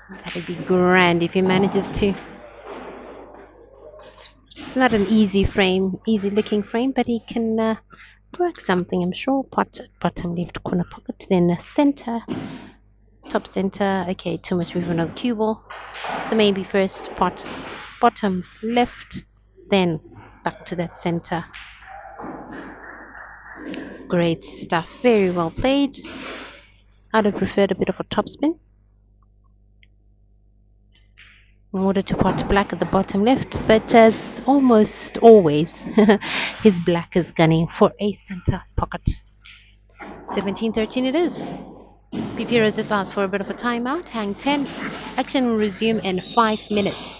That would be grand if he manages to. It's not an easy frame, easy looking frame, but he can work something, I'm sure. Pot, bottom left corner pocket, then the center. top center. Okay, too much movement on the cue ball. So maybe first bottom left, then back to that center. Great stuff. Very well played. I'd have preferred a bit of a topspin in order to pot black at the bottom left, but as almost always, his black is gunning for a center pocket. 17-13 it is. PP Rose just asked for a bit of a timeout. Hang 10. Action will resume in 5 minutes.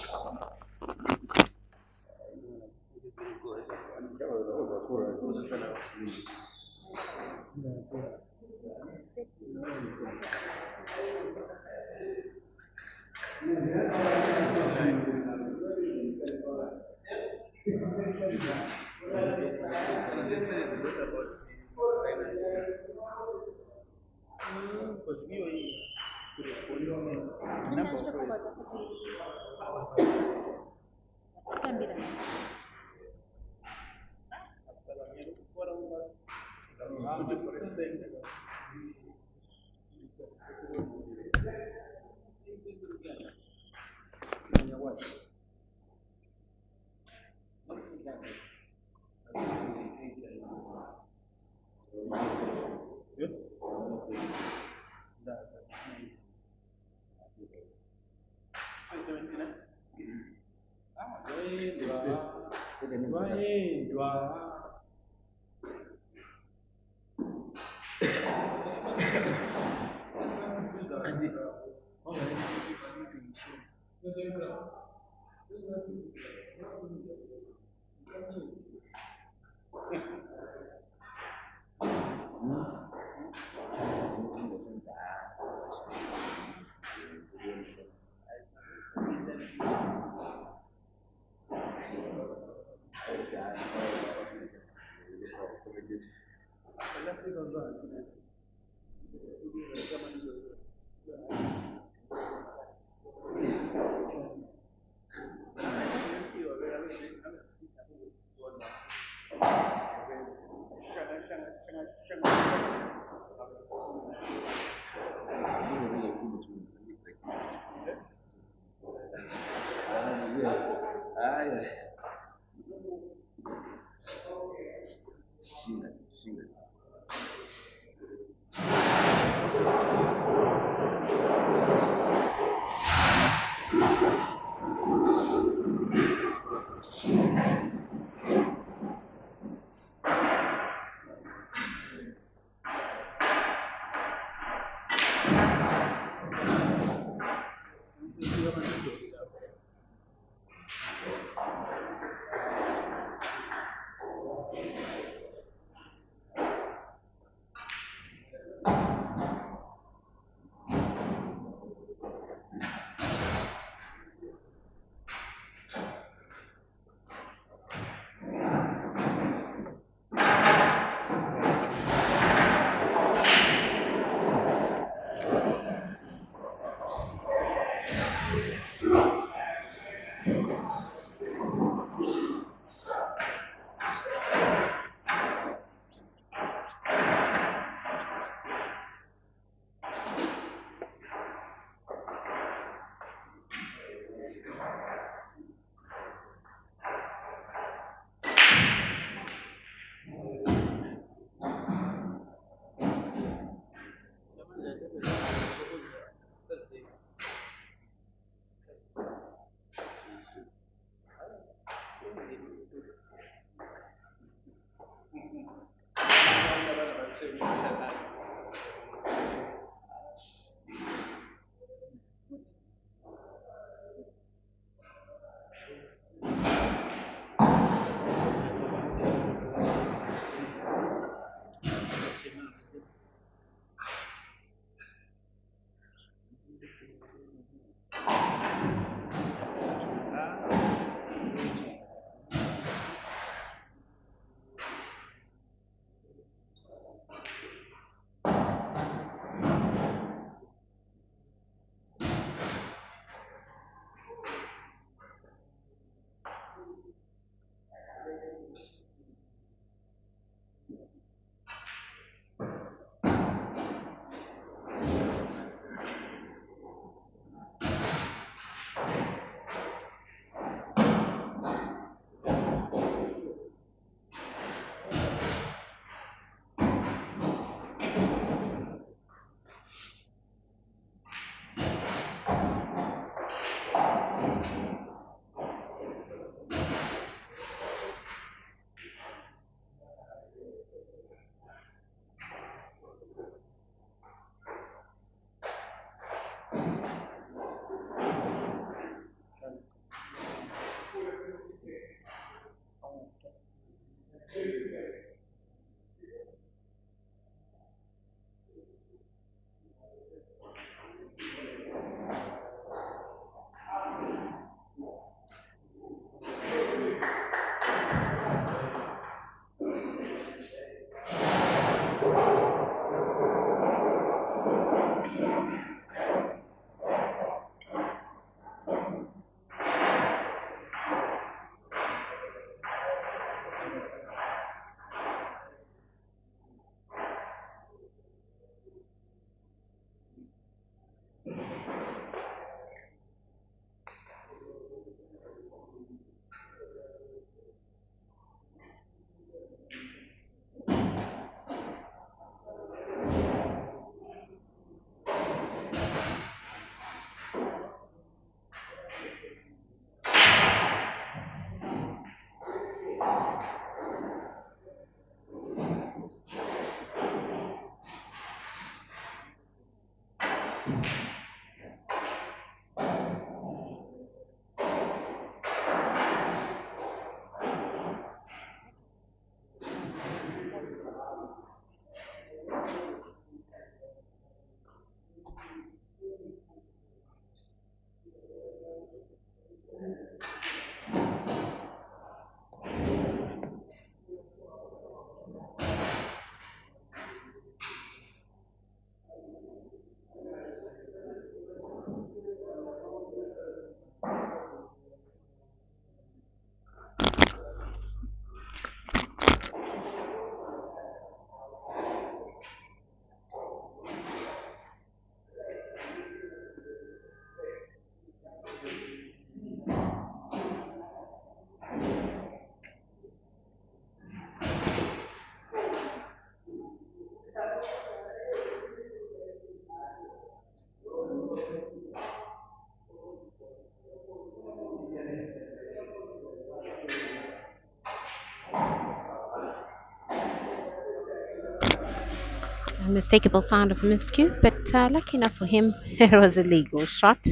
Unmistakable sound of a miscue, but lucky enough for him, it was a legal shot.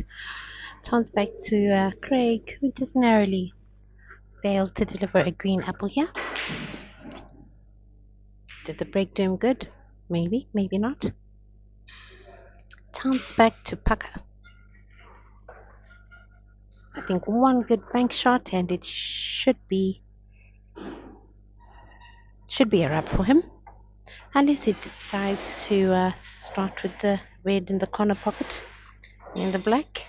Chance back to Craig, who just narrowly failed to deliver a green apple here. Did the break do him good? Maybe, maybe not. Chance back to PAKA. I think one good bank shot and it should be a wrap for him. Unless he decides to start with the red in the corner pocket and the black.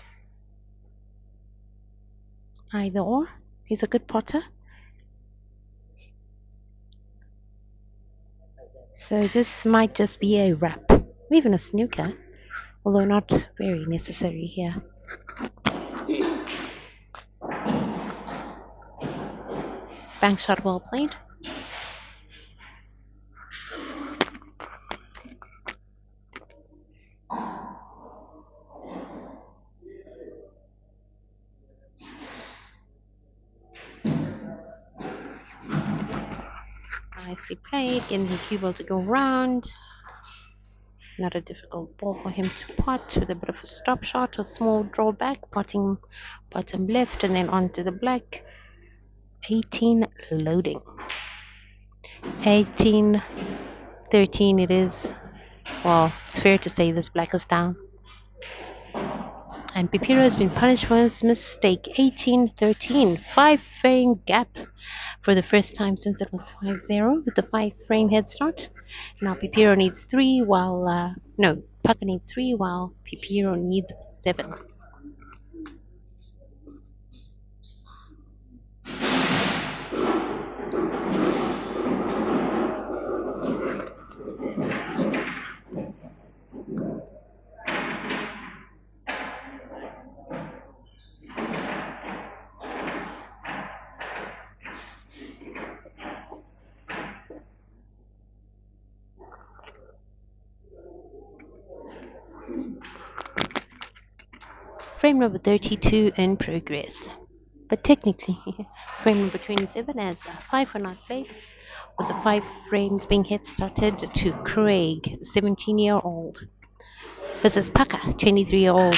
Either or. He's a good potter. So this might just be a wrap. Even a snooker. Although not very necessary here. Bank shot well played. Nicely played. Getting the cue ball to go round. Not a difficult ball for him to pot with a bit of a stop shot or small drawback. Potting bottom left and then onto the black. 18 loading. 18 13 it is. Well, it's fair to say this black is down. And Pipiro has been punished for his mistake. 18-13. 5-frame gap for the first time since it was 5-0 with the 5-frame head start. Now Pipiro needs 3 while no, PAKA needs 3 while Pipiro needs 7. Frame number 32 in progress. But technically, frame number 27 as 5 were not played, with the 5 frames being head started to Craig, 17-year-old, versus PAKA, 23-year-old.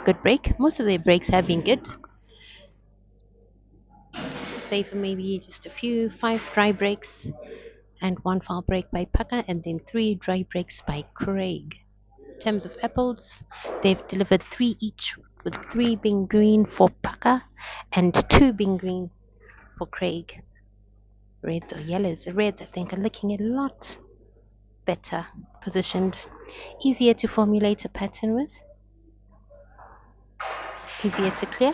Good break. Most of their breaks have been good. Save for maybe just a few, 5 dry breaks and 1 foul break by PAKA, and then 3 dry breaks by Craig. In terms of apples, they've delivered 3 each, with 3 being green for PAKA and 2 being green for Craig. Reds or yellows. The reds, I think, are looking a lot better positioned. Easier to formulate a pattern with. Easier to clear.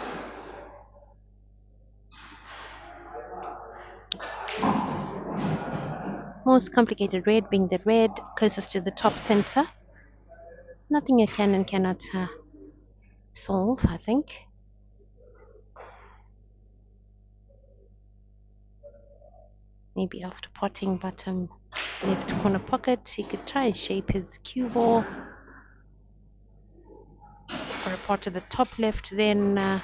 Most complicated red being the red closest to the top center. Nothing a can and cannot solve, I think. Maybe after potting bottom left corner pocket, he could try and shape his cue ball for a pot to the top left, then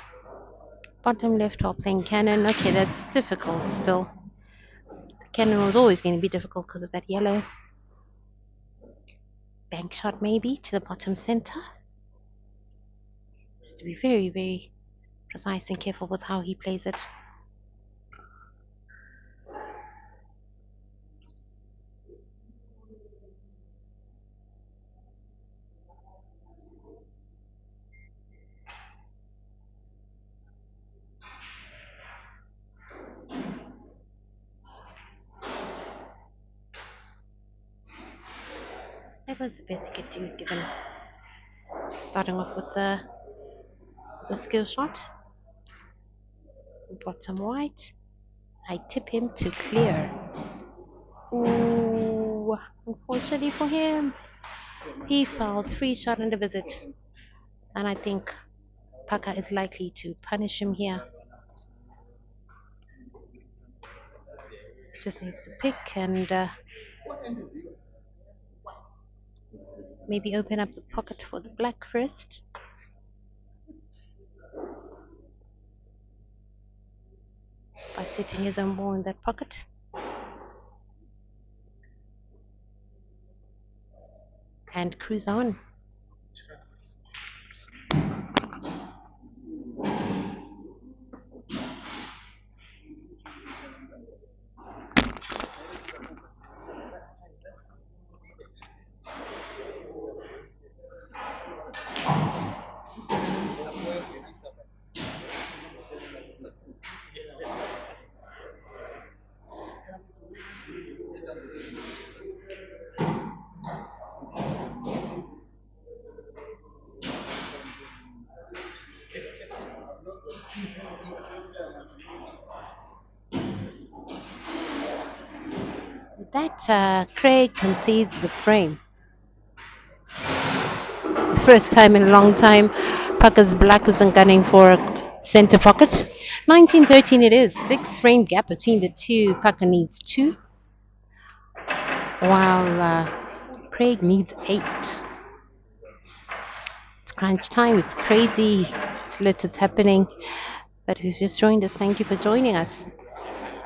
bottom left while playing cannon. Okay, that's difficult still. The cannon was always going to be difficult because of that yellow. Bank shot maybe to the bottom center. Has to be very, very precise and careful with how he plays it. That was the best he could do given starting off with the skill shot. Bottom white. I tip him to clear. Ooh, unfortunately for him, he fouls free shot and a visit. And I think PAKA is likely to punish him here. Just needs to pick and maybe open up the pocket for the black first. By setting his own ball in that pocket. and cruise on. That Craig concedes the frame. The first time in a long time, Pucker's black wasn't gunning for center pocket. 1913 it is. 6 frame gap between the two. Pucker needs 2, while Craig needs 8. It's crunch time. It's crazy. It's lit. It's happening. But who's just joined us? Thank you for joining us.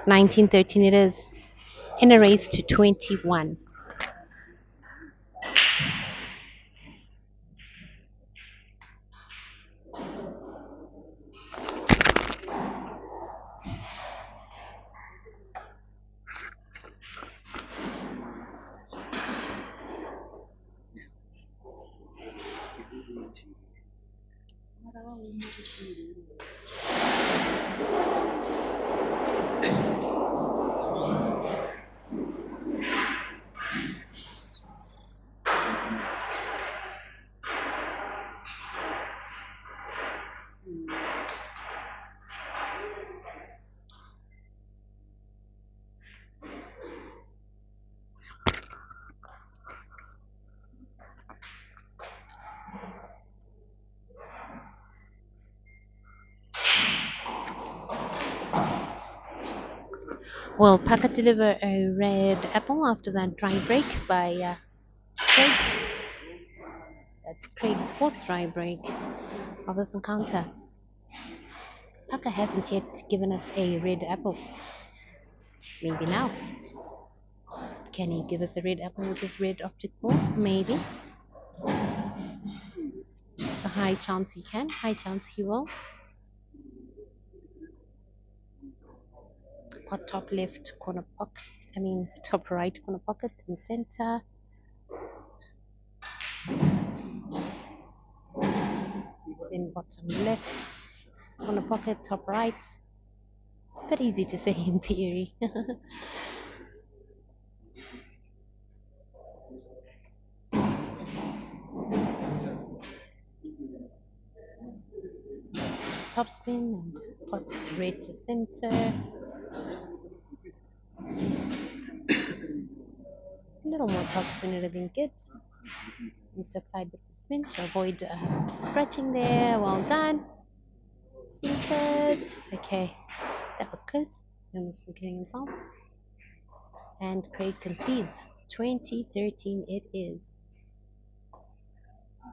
1913 it is. In a race to 21. Will PAKA deliver a red apple after that dry break by Craig? That's Craig's 4th dry break of this encounter. PAKA hasn't yet given us a red apple. Maybe now. Can he give us a red apple with his red optic balls? Maybe. It's a high chance he can. High chance he will. Got top left corner pocket. Top right corner pocket in center. Then bottom left corner pocket, top right. But easy to say in theory. Top spin and pot red to center. A little more top spin would have been good. Needs to apply a bit of spin to avoid scratching there. Well done. Snookered. Okay, that was close. Almost snookering himself. And Craig concedes. 2013 it is.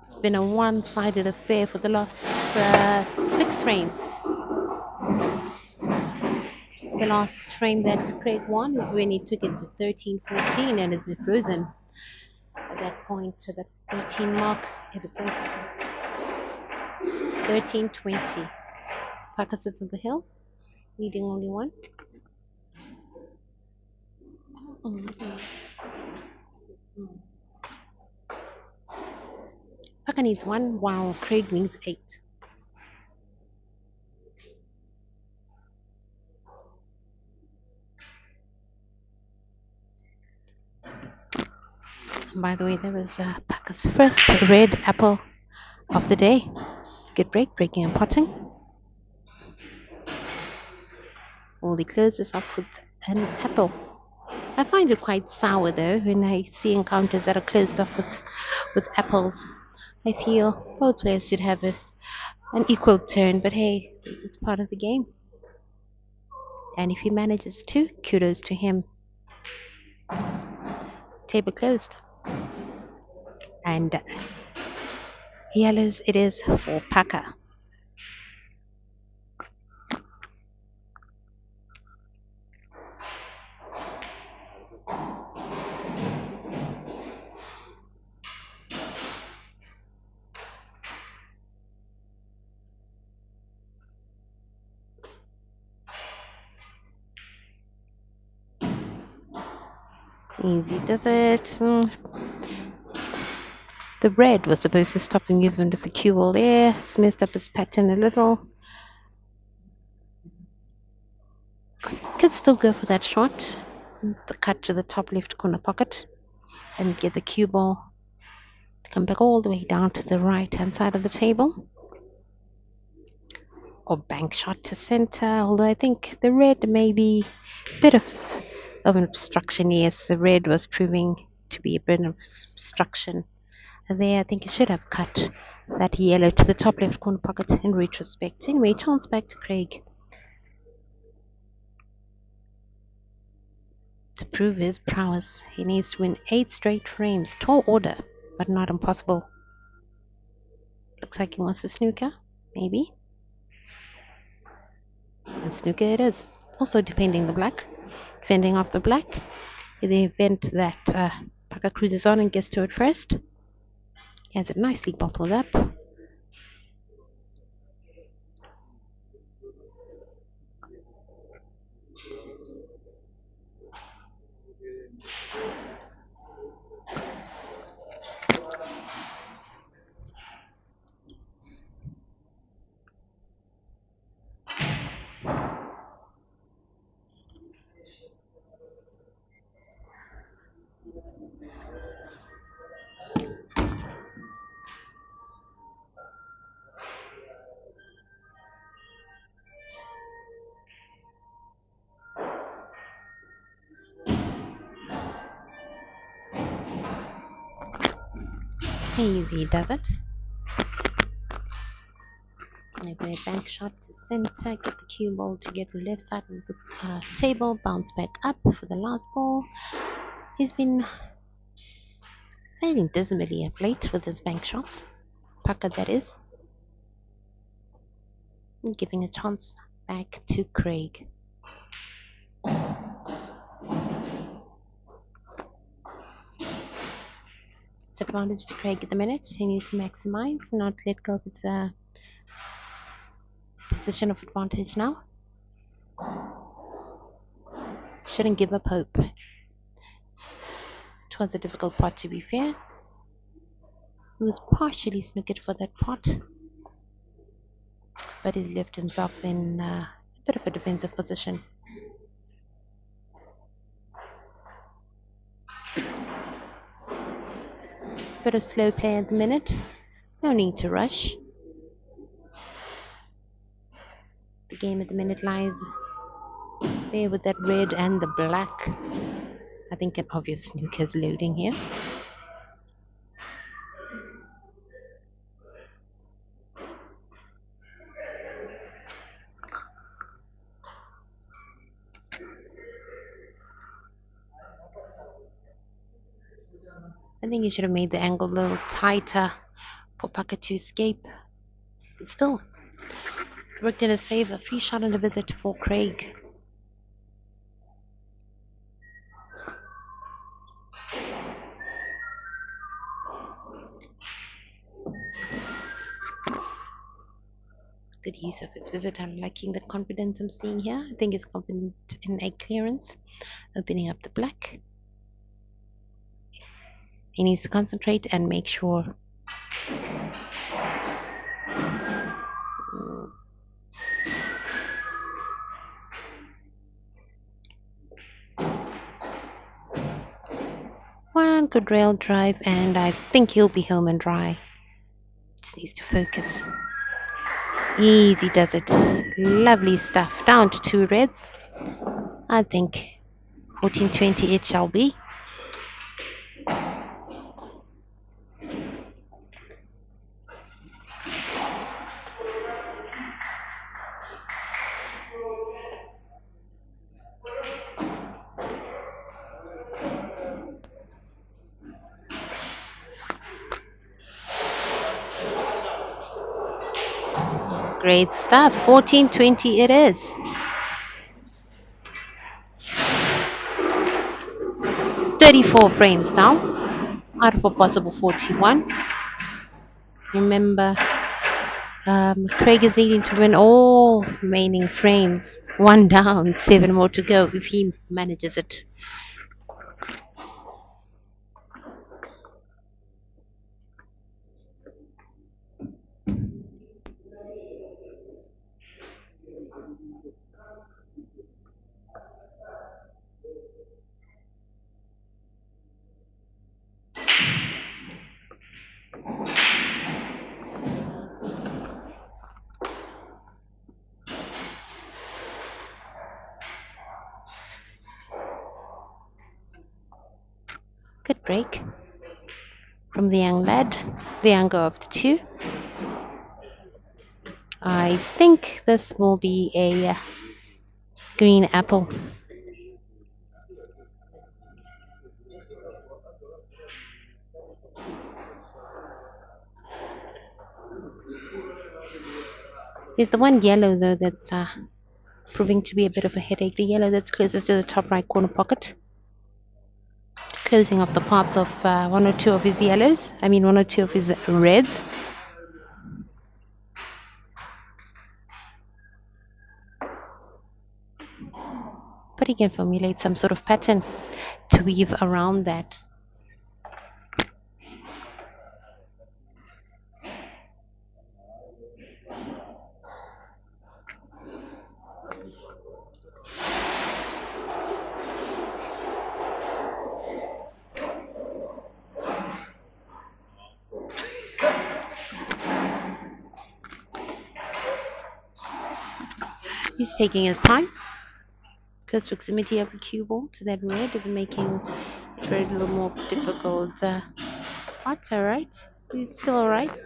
It's been a one-sided affair for the last 6 frames. The last frame that Craig won is when he took it to 13-14 and has been frozen at that point to the 13 mark ever since. 13-20. PAKA sits on the hill, leading only 1. PAKA needs 1 while Craig needs 8. By the way, there was PAKA's first red apple of the day. Good break, breaking and potting. Well, he closes off with an apple. I find it quite sour though when I see encounters that are closed off with apples. I feel both players should have an equal turn, but hey, it's part of the game. And if he manages to, kudos to him. Table closed. And yellows it is for PAKA. Easy does it. The red was supposed to stop the movement of the cue ball there. It's messed up his pattern a little. Could still go for that shot. The cut to the top left corner pocket and get the cue ball to come back all the way down to the right hand side of the table. Or bank shot to center, although I think the red may be a bit of an obstruction. Yes, the red was proving to be a bit of obstruction. There, I think he should have cut that yellow to the top left corner pocket in retrospect. Anyway, chance back to Craig to prove his prowess. He needs to win 8 straight frames. Tall order, but not impossible. Looks like he wants to snooker, maybe. And snooker it is. Also defending the black. Defending off the black. In the event that PAKA cruises on and gets to it first. He has it nicely bottled up. Easy does it. Maybe a bank shot to center, get the cue ball to get the left side of the table, bounce back up for the last ball. He's been failing dismally of late with his bank shots. PAKA, that is. And giving a chance back to Craig. It's advantage to Craig at the minute. He needs to maximize, not let go of his position of advantage now. Shouldn't give up hope. It was a difficult pot, to be fair. He was partially snookered for that pot, but he's left himself in a bit of a defensive position. Bit of slow play at the minute. No need to rush. The game at the minute lies there with that red and the black. I think an obvious snooker is loading here. I think he should have made the angle a little tighter for PAKA to escape. But still, it worked in his favor. Free shot and a visit for Craig. Good use of his visit. I'm liking the confidence I'm seeing here. I think he's confident in a clearance. Opening up the black. He needs to concentrate and make sure. One good rail drive, and I think he'll be home and dry. Just needs to focus. Easy does it. Lovely stuff. Down to 2 reds. I think 14-20 it shall be. Great stuff. 14-20 it is. 34 frames now out of a possible 41. Remember, Craig is needing to win all remaining frames. 1 down, 7 more to go if he manages it. Good break from the young lad. The young go up to 2. I think this will be a green apple. There's the one yellow though that's proving to be a bit of a headache. The yellow that's closest to the top right corner pocket, closing off the path of one or two of his yellows. I mean, one or two of his reds. But he can formulate some sort of pattern to weave around that. He's taking his time. Close proximity of the cue ball to that red is making it a little more difficult. But alright. He's still alright.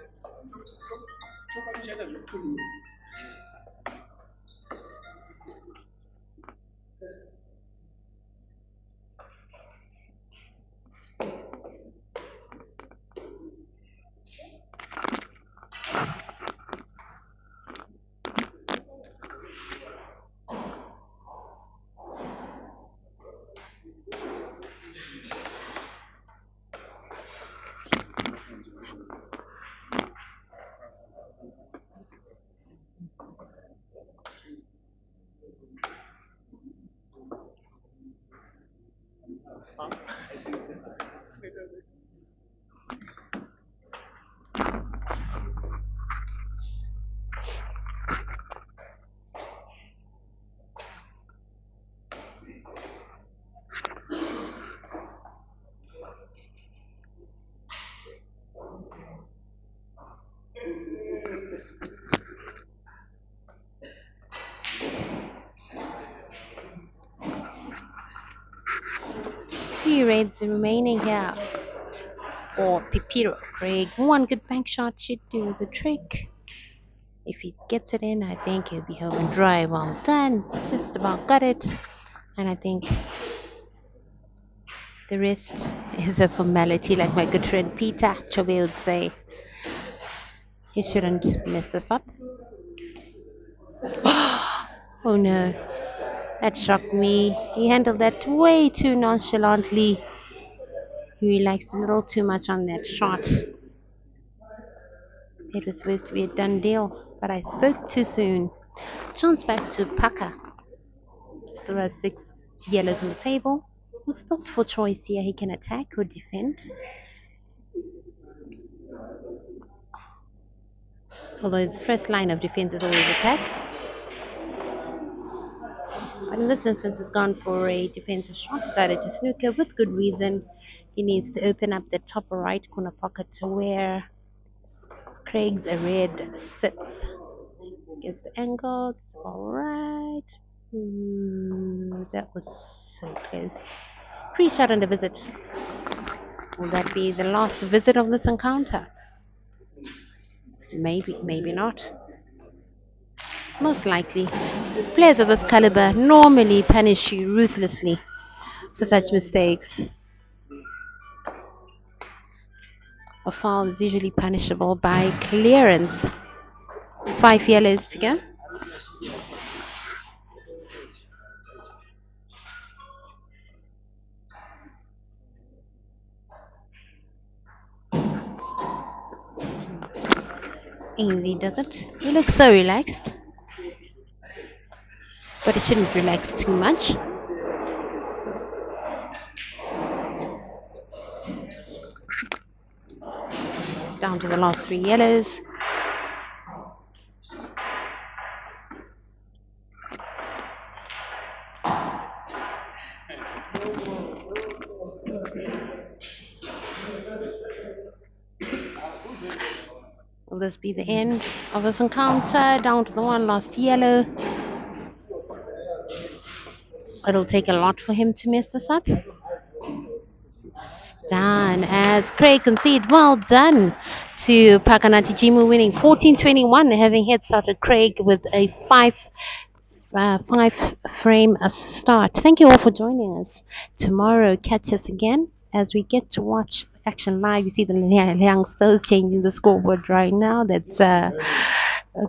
Three reds remaining here for Pipiro Craig. One good bank shot should do the trick. If he gets it in, I think he'll be home and dry. Well done. It's just about got it. And I think the rest is a formality, like my good friend Peter Chobe would say. He shouldn't mess this up. Oh no, that shocked me. He handled that way too nonchalantly. He relaxed a little too much on that shot. It was supposed to be a done deal, but I spoke too soon. Chance back to PAKA. Still has 6 yellows on the table. He's built for choice here. He can attack or defend. Although his first line of defense is always attack. But in this instance, he's gone for a defensive shot, decided to snooker with good reason. He needs to open up the top right corner pocket to where Craig's red sits. Gets the angles, alright. That was so close. Free shot and a visit. Will that be the last visit of this encounter? Maybe, maybe not. Most likely. Players of this caliber normally punish you ruthlessly for such mistakes. A foul is usually punishable by clearance. 5 yellows to go. Easy, does it? He looks so relaxed. But he shouldn't relax too much. Down to the last 3 yellows. Will this be the end of this encounter? Down to the one last yellow. It'll take a lot for him to mess this up. done as Craig concede. Well done to Pakanati Jimu winning 14-21, having head started Craig with a five frame a start. Thank you all for joining us. Tomorrow, catch us again as we get to watch action live. You see the youngsters changing the scoreboard right now. That's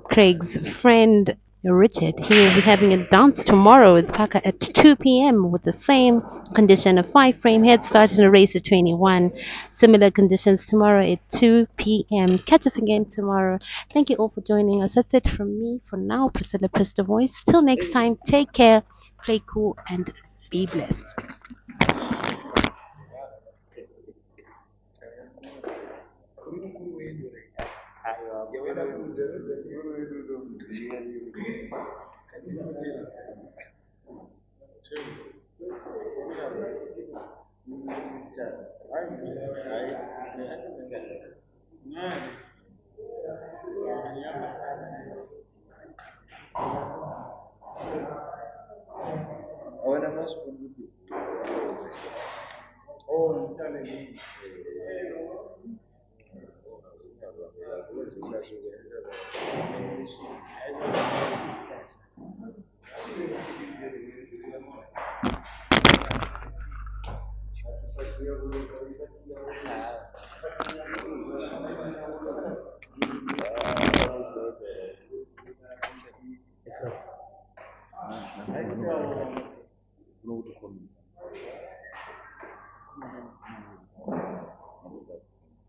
Craig's friend Richard. He will be having a dance tomorrow with Paka at 2 p.m. with the same condition, a 5 frame head start in a race at 21. Similar conditions tomorrow at 2 p.m. Catch us again tomorrow. Thank you all for joining us. That's it from me for now, Priscilla Presta Voice. Till next time, take care, play cool, and be blessed.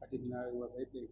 I didn't know it was 8 days.